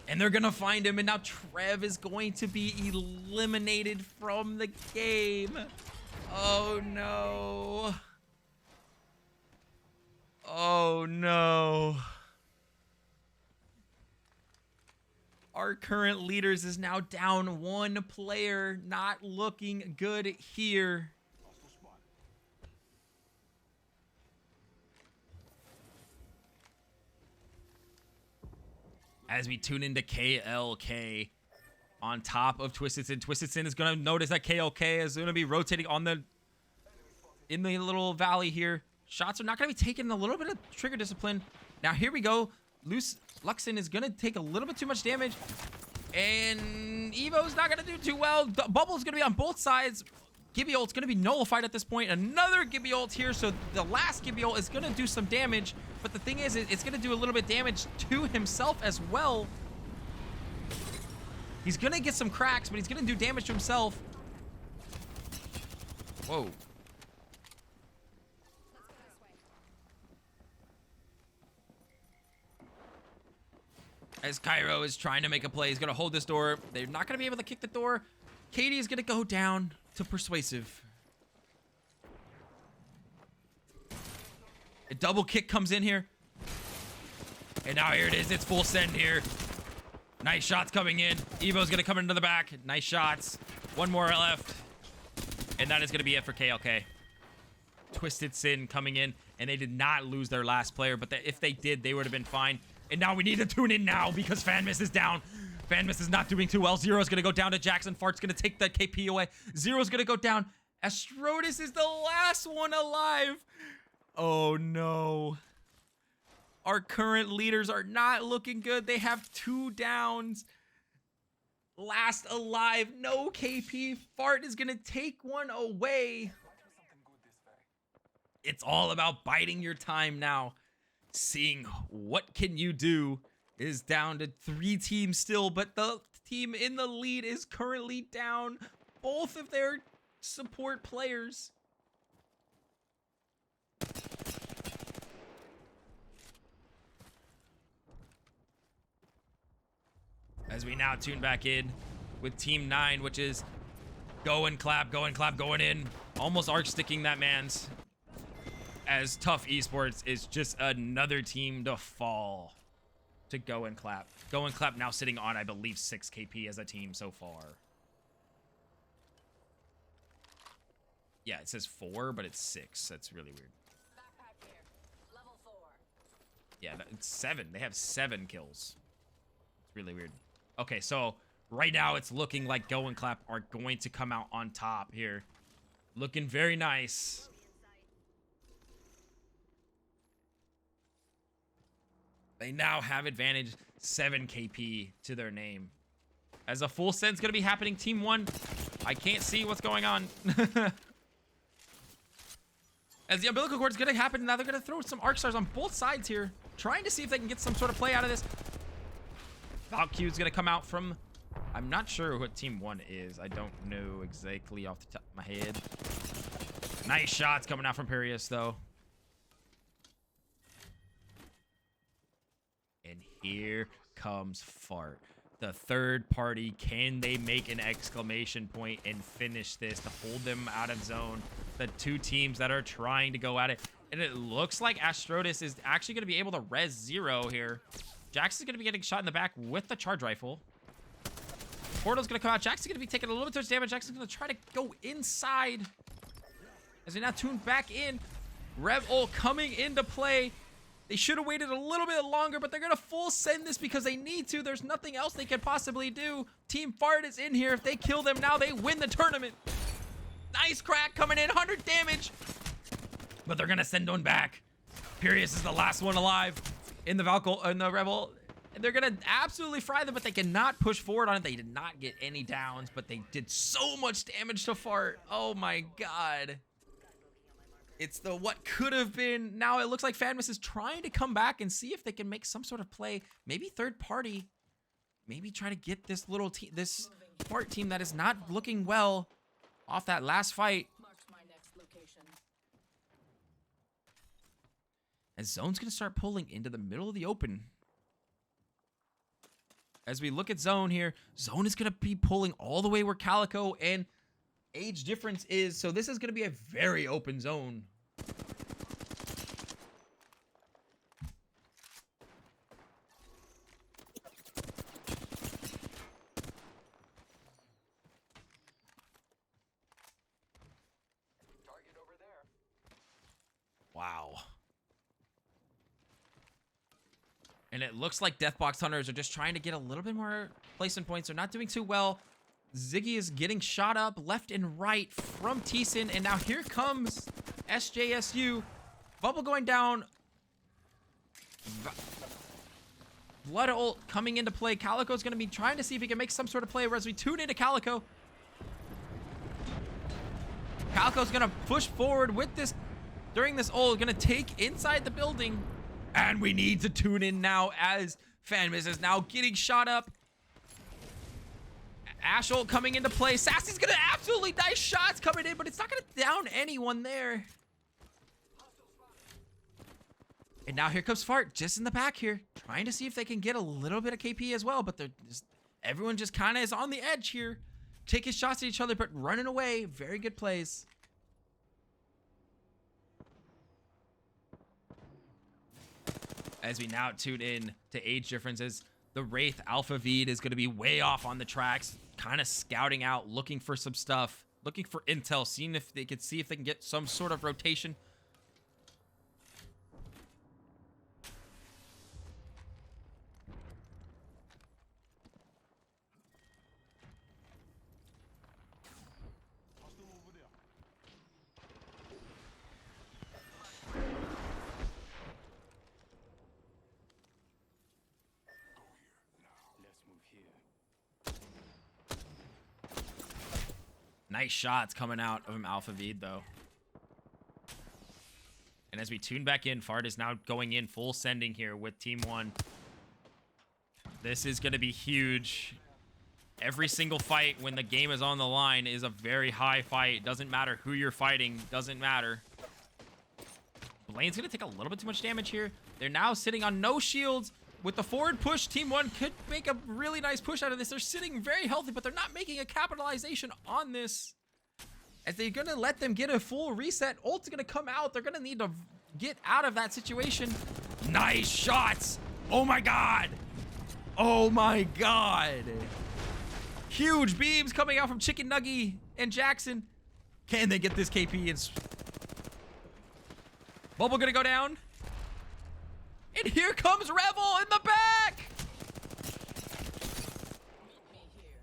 And they're going to find him. And now Trev is going to be eliminated from the game. Oh, no. Oh, no. Our current leaders is now down 1 player. Not looking good here. As we tune into KLK on top of Twisted Sin. Twisted Sin is going to notice that KLK is going to be rotating in the little valley here. Shots are not going to be taking a little bit of trigger discipline. Now here we go. Luxon is going to take a little bit too much damage. And Evo's not going to do too well. Bubble's going to be on both sides. Gibby ult's going to be nullified at this point. Another Gibby ult here. So the last Gibby ult is going to do some damage. But the thing is, it's going to do a little bit damage to himself as well. He's going to get some cracks, but he's going to do damage to himself. Whoa. As Cairo is trying to make a play, he's going to hold this door. They're not going to be able to kick the door. Katie is going to go down to Persuasive. A double kick comes in here. And now here it is. It's full send here. Nice shots coming in. Evo's going to come into the back. Nice shots. 1 more left. And that is going to be it for KLK. Twisted Sin coming in. And they did not lose their last player. But if they did, they would have been fine. And now we need to tune in now because Fanmas is down. Fanmas is not doing too well. Zero's going to go down to Jackson. Fart's going to take the KP away. Zero's going to go down. Astrodis is the last one alive. Oh, no. Our current leaders are not looking good. They have 2 downs. last alive. No KP. Fart is gonna take one away. It's all about biding your time now. Seeing what can you do is down to 3 teams still, but the team in the lead is currently down both of their support players. As we now tune back in with Team 9, which is go and clap, going in. Almost arc sticking that man's. As Tough Esports is just another team to fall to Go and Clap. Go and Clap now sitting on, I believe, 6 KP as a team so far. Yeah, it says 4, but it's 6. That's really weird. Backpack here. Level 4. Yeah, it's 7. They have 7 kills. It's really weird. Okay, so right now it's looking like Go and Clap are going to come out on top here. Looking very nice. They now have advantage 7 KP to their name. As a full send's gonna be happening, Team 1, I can't see what's going on. As the umbilical cord is gonna happen, now they're gonna throw some arc stars on both sides here, trying to see if they can get some sort of play out of this. Valky's gonna come out from, I'm not sure what Team 1 is. I don't know exactly off the top of my head. Nice shots coming out from Perius though. And here comes Fart. The third party, can they make an exclamation point and finish this to hold them out of zone? The 2 teams that are trying to go at it. And it looks like Astrotis is actually going to be able to res 0 here. Jax is going to be getting shot in the back with the charge rifle. Portal's going to come out. Jax is going to be taking a little bit too much damage. Jax is going to try to go inside. As we now tune back in. Rev ult coming into play. They should have waited a little bit longer, but they're going to full send this because they need to. There's nothing else they could possibly do. Team Fart is in here. If they kill them now, they win the tournament. Nice crack coming in, 100 damage. But they're going to send one back. Perius is the last one alive in the Rebel. And they're going to absolutely fry them, but they cannot push forward on it. They did not get any downs, but they did so much damage to Fart. Oh my God. It's the what could have been. Now it looks like Fanmas is trying to come back and see if they can make some sort of play. Maybe third party. Maybe try to get this little team, this Fart team that is not looking well off that last fight. Marked my next location. As Zone's going to start pulling into the middle of the open. As we look at Zone here, Zone is going to be pulling all the way where Calico and age difference is, so this is going to be a very open zone. Target over there. Wow. And it looks like Deathbox Hunters are just trying to get a little bit more placement points. They're not doing too well. Ziggy is getting shot up left and right from Teeson. And now here comes SJSU. Bubble going down. Blood ult coming into play. Calico's going to be trying to see if he can make some sort of play. Whereas we tune into Calico. Calico's going to push forward with this during this ult. Going to take inside the building. And we need to tune in now as Fanmas is now getting shot up. Ash ult coming into play. Sassy's gonna absolutely nice shots coming in, but it's not gonna down anyone there. And now here comes Fart just in the back here, trying to see if they can get a little bit of KP as well, but they're just, everyone just kind of is on the edge here. Taking shots at each other, but running away. Very good plays. As we now tune in to age differences, the Wraith Alpha Veed is going to be way off on the tracks, kind of scouting out, looking for some stuff, looking for intel, seeing if they can get some sort of rotation. Nice shots coming out of him, Alpha Veed, though. And as we tune back in, Fart is now going in full sending here with Team 1. This is going to be huge. Every single fight when the game is on the line is a very high fight. Doesn't matter who you're fighting. Doesn't matter. Blaine's going to take a little bit too much damage here. They're now sitting on no shields. With the forward push, Team 1 could make a really nice push out of this. They're sitting very healthy, but they're not making a capitalization on this. As they're going to let them get a full reset. Ult's going to come out. They're going to need to get out of that situation. Nice shots. Oh my god. Oh my god. Huge beams coming out from Chicken Nuggy and Jackson. Can they get this KP? And Bubble going to go down. And here comes Revel in the back! Meet me here.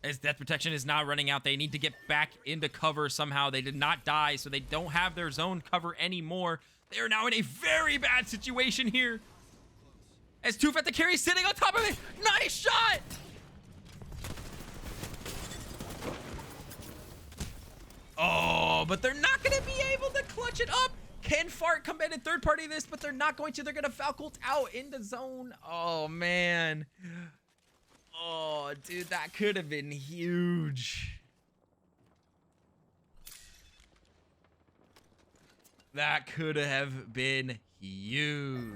As Death Protection is now running out, they need to get back into cover somehow. They did not die, so they don't have their zone cover anymore. They are now in a very bad situation here. As Tooth the carry sitting on top of it. Nice shot! Oh, but they're not going to be able to clutch it up. Can Fart come in and third party this, but they're not going to. They're going to Falcult out in the zone. Oh, man. Oh, dude, that could have been huge. That could have been huge.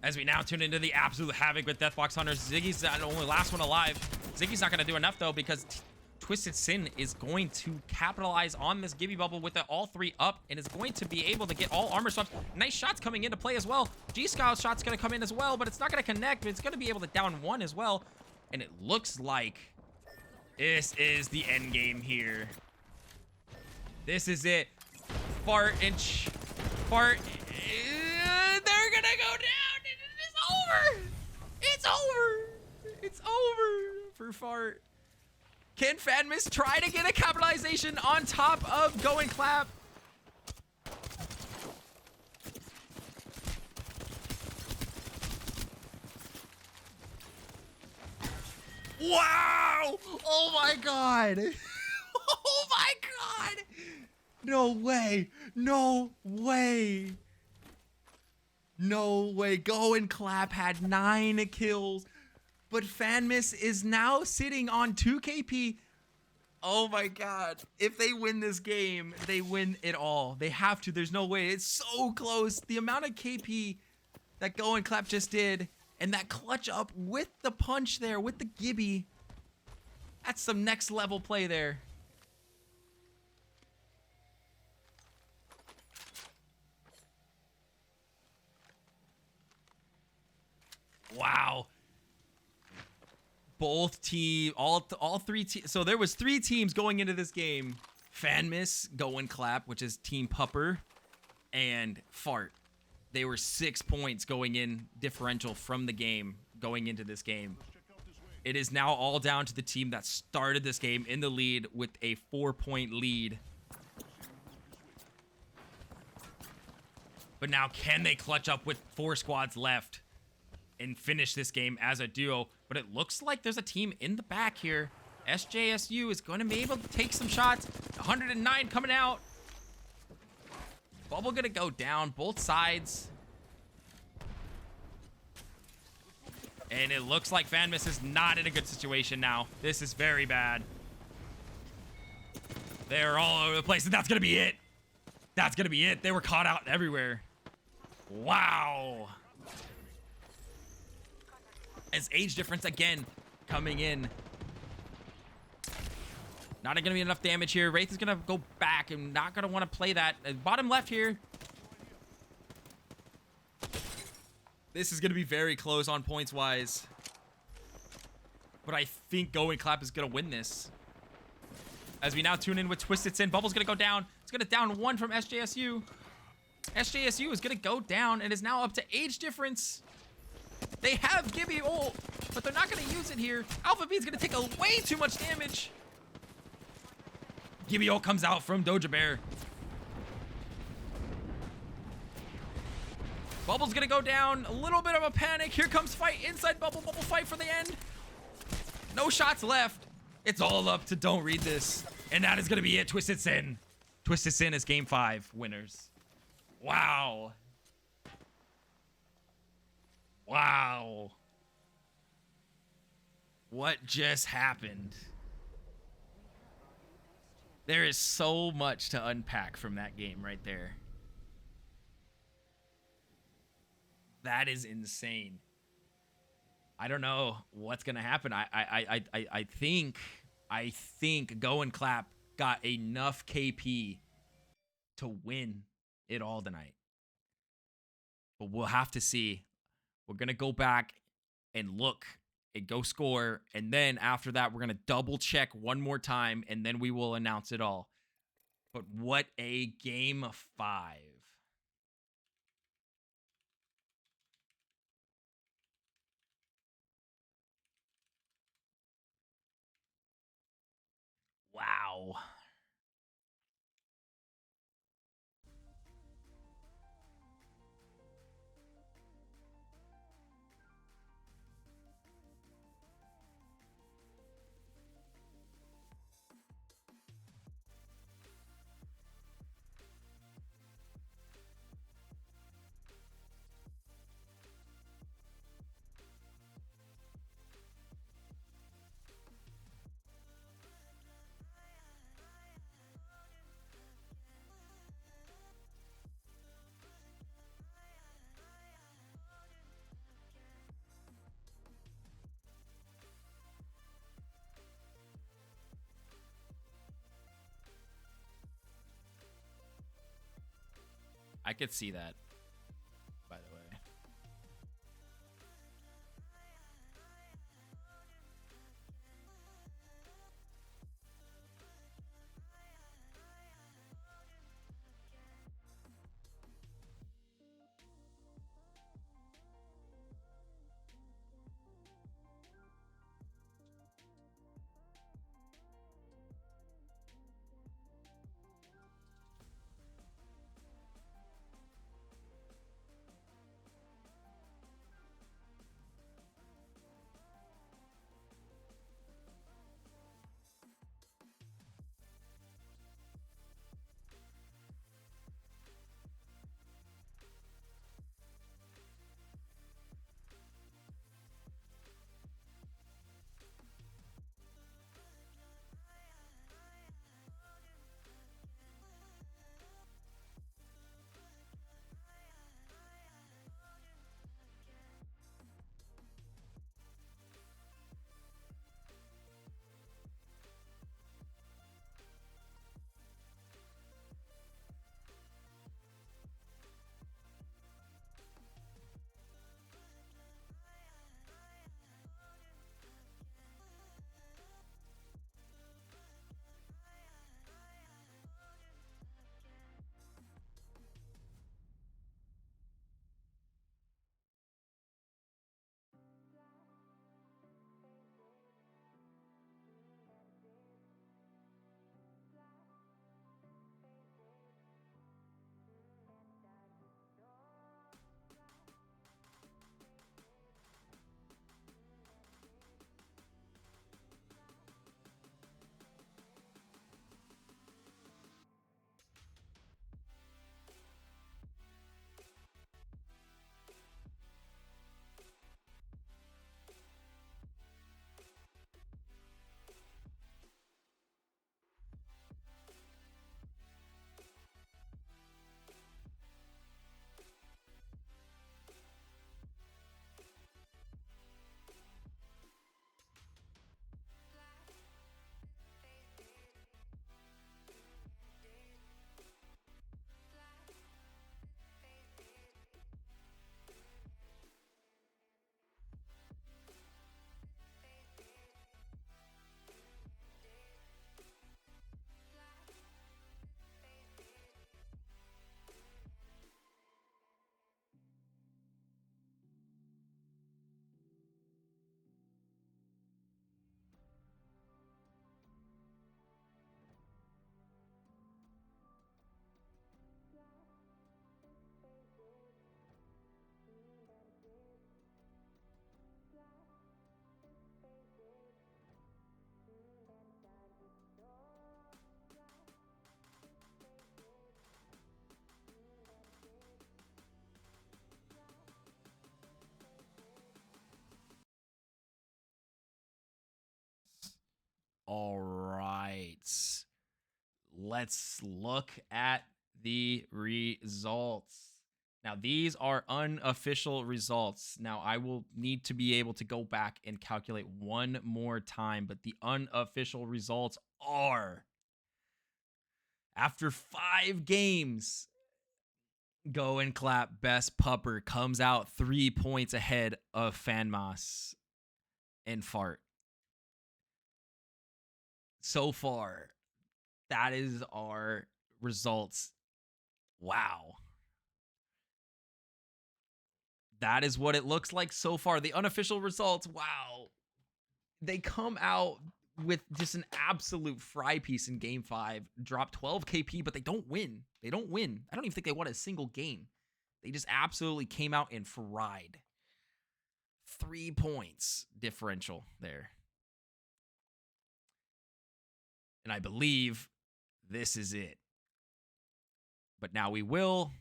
As we now tune into the absolute havoc with Deathbox Hunters. Ziggy's the only last one alive. Ziggy's not going to do enough, though, because Twisted Sin is going to capitalize on this Gibby Bubble with the all three up and is going to be able to get all armor swaps. Nice shots coming into play as well. G-Scout's shot's going to come in as well, but it's not going to connect, but it's going to be able to down one as well. And it looks like this is the end game here. This is it. Fart. They're going to go down. It's over. It's over for Fart. Can Fanmis try to get a capitalization on top of Go and Clap? Wow! Oh my god! Oh my god! No way! No way! No way. Go and Clap had 9 kills. But Fanmis is now sitting on 2 KP. Oh my god. If they win this game, they win it all. They have to. There's no way. It's so close. The amount of KP that Go and Clap just did, and that clutch up with the punch there, with the Gibby. That's some next level play there. Wow. Both team, all 3 teams. So there was 3 teams going into this game. Fanmis, Go and Clap, which is Team Pupper, and Fart. They were 6 points going in differential from the game going into this game. It is now all down to the team that started this game in the lead with a 4-point lead. But now can they clutch up with 4 squads left and finish this game as a duo? But it looks like there's a team in the back here. SJSU is going to be able to take some shots. 109 coming out. Bubble going to go down both sides. And it looks like Fanmis is not in a good situation now. This is very bad. They're all over the place, and that's going to be it. That's going to be it. They were caught out everywhere. Wow. As age difference again coming in. Not going to be enough damage here. Wraith is going to go back and not going to want to play that. Bottom left here. This is going to be very close on points wise. But I think Go and Clap is going to win this. As we now tune in with Twisted Sin. Bubble's gonna go down. It's gonna down 1 from SJSU. SJSU is gonna go down and is now up to age difference. They have Gibby ult, but they're not gonna use it here. Alpha B is gonna take way too much damage. Gibby ult comes out from Doja Bear. Bubble's gonna go down. A little bit of a panic. Here comes fight inside Bubble. Bubble fight for the end. No shots left. It's all up to Don't Read This. And that is gonna be it. Twisted Sin. Twisted Sin is game 5 winners. Wow. Wow. What just happened? There is so much to unpack from that game right there. That is insane. I don't know what's gonna happen. I think Go and Clap got enough KP to win it all tonight. But we'll have to see. We're gonna go back and look and go score, and then after that, we're gonna double check one more time, and then we will announce it all. But what a game 5. Wow. I could see that, by the way. results. Let's look at the results. Now, these are unofficial results. Now, I will need to be able to go back and calculate one more time, but the unofficial results are after 5 games, Go and Clap Best Pupper comes out 3 points ahead of Fanmas and Fart. So far, that is our results. Wow. That is what it looks like so far. The unofficial results, wow. They come out with just an absolute fry piece in game 5. Drop 12 KP, but they don't win. They don't win. I don't even think they won a single game. They just absolutely came out and fried. 3 points differential there. And I believe this is it. But now we will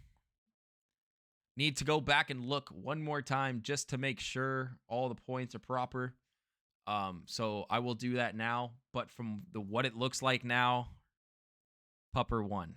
need to go back and look one more time just to make sure all the points are proper. So I will do that now. But from what it looks like now, Pupper won.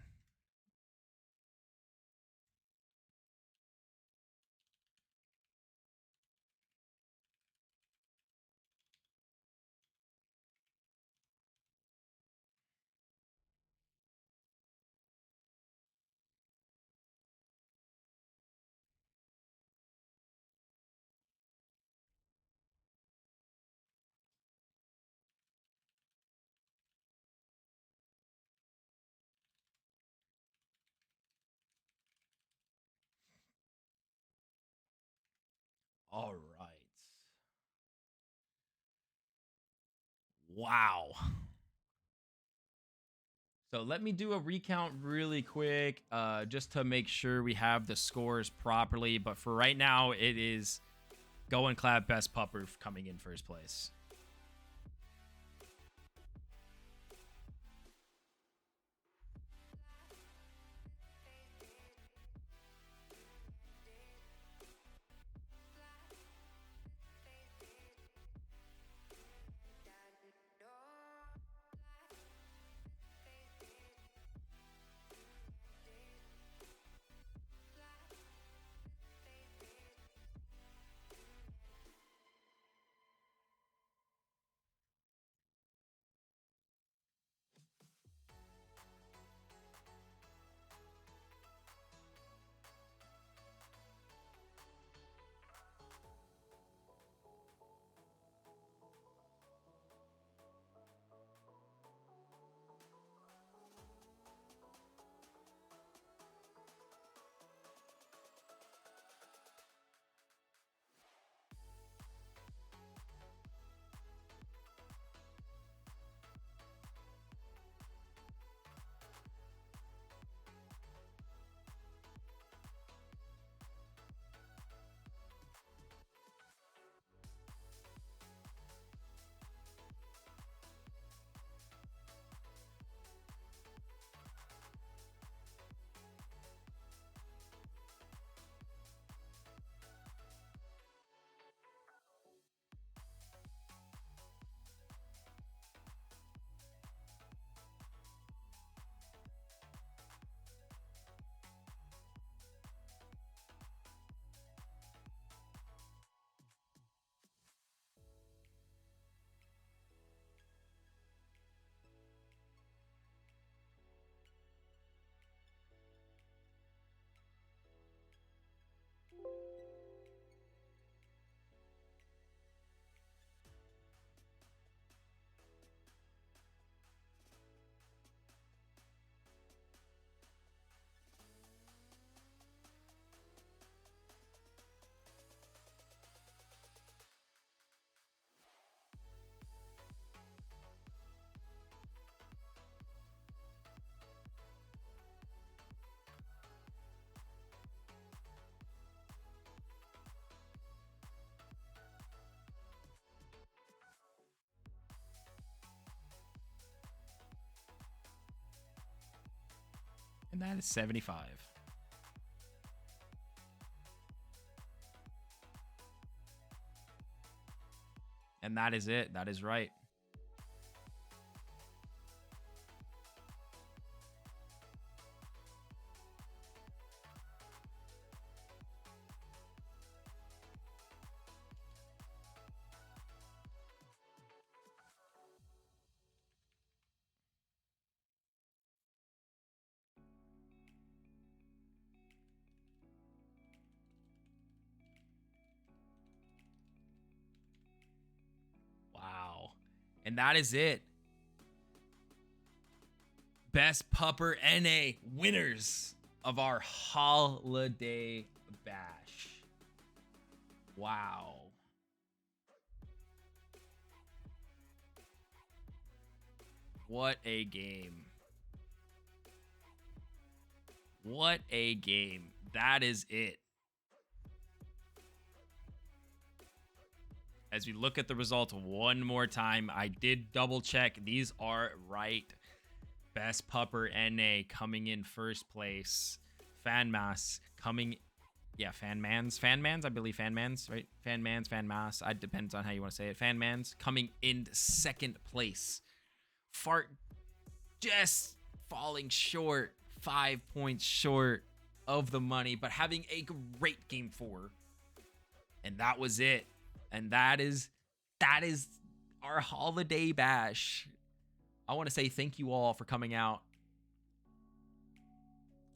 All right. Wow. So let me do a recount really quick, just to make sure we have the scores properly. But for right now, it is Go and Clap Best Pupper coming in first place. And that is 75. And that is it. That is right. And that is it. Best Pupper NA winners of our holiday bash. Wow. What a game. What a game. That is it. As we look at the results one more time, I did double check. These are right. Best Pupper NA coming in first place. Fanmas coming, Fanmans, I believe Fanmans, right? Fanmas, it depends on how you want to say it. Fanmans coming in second place. Fart just falling short, 5 points short of the money, but having a great game 4. And that was it. And that is our holiday bash. I want to say thank you all for coming out.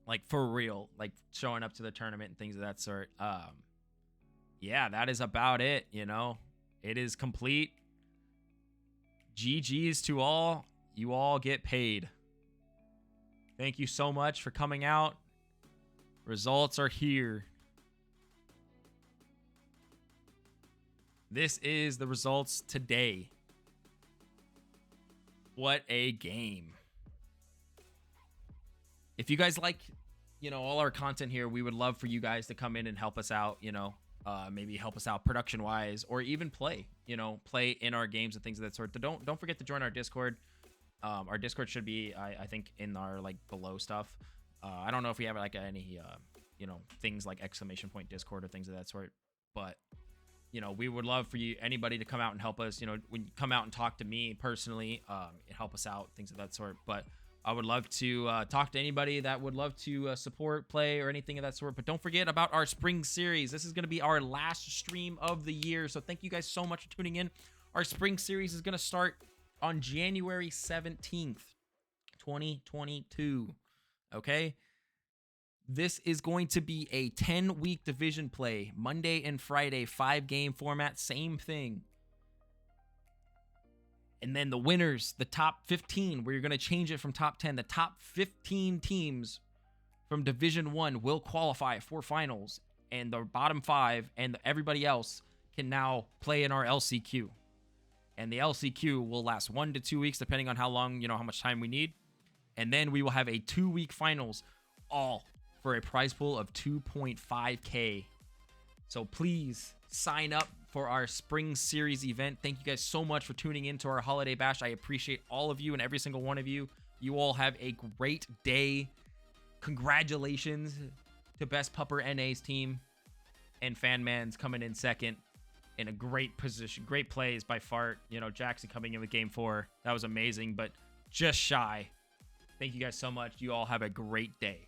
Like, for real. Like, showing up to the tournament and things of that sort. Yeah, that is about it, you know. It is complete. GG's to all. You all get paid. Thank you so much for coming out. Results are here. This is the results today. What a game. If you guys like, you know, all our content here, we would love for you guys to come in and help us out, you know, maybe help us out production wise, or even play, you know, play in our games and things of that sort. Don't forget to join our Discord. Our Discord should be, I think, in our like below stuff. I don't know if we have like any, you know, things like ! Discord or things of that sort, but you know, we would love for you, anybody to come out and help us, you know, when you come out and talk to me personally, help us out, things of that sort. But I would love to talk to anybody that would love to support, play, or anything of that sort. But don't forget about our spring series. This is going to be our last stream of the year. So thank you guys so much for tuning in. Our spring series is going to start on January 17th, 2022. Okay? This is going to be a 10-week division play. Monday and Friday, 5-game format, same thing. And then the winners, the top 15, where you're going to change it from top 10. The top 15 teams from Division 1 will qualify for finals. And the bottom 5 and everybody else can now play in our LCQ. And the LCQ will last 1 to 2 weeks, depending on how long, you know, how much time we need. And then we will have a 2-week finals, all for a prize pool of 2.5K. So please sign up for our spring series event. Thank you guys so much for tuning in to our holiday bash. I appreciate all of you and every single one of you. You all have a great day. Congratulations to Best Pupper NA's team, and Fanman's coming in second in a great position. Great plays by Fart. You know, Jackson coming in with game 4. That was amazing, but just shy. Thank you guys so much. You all have a great day.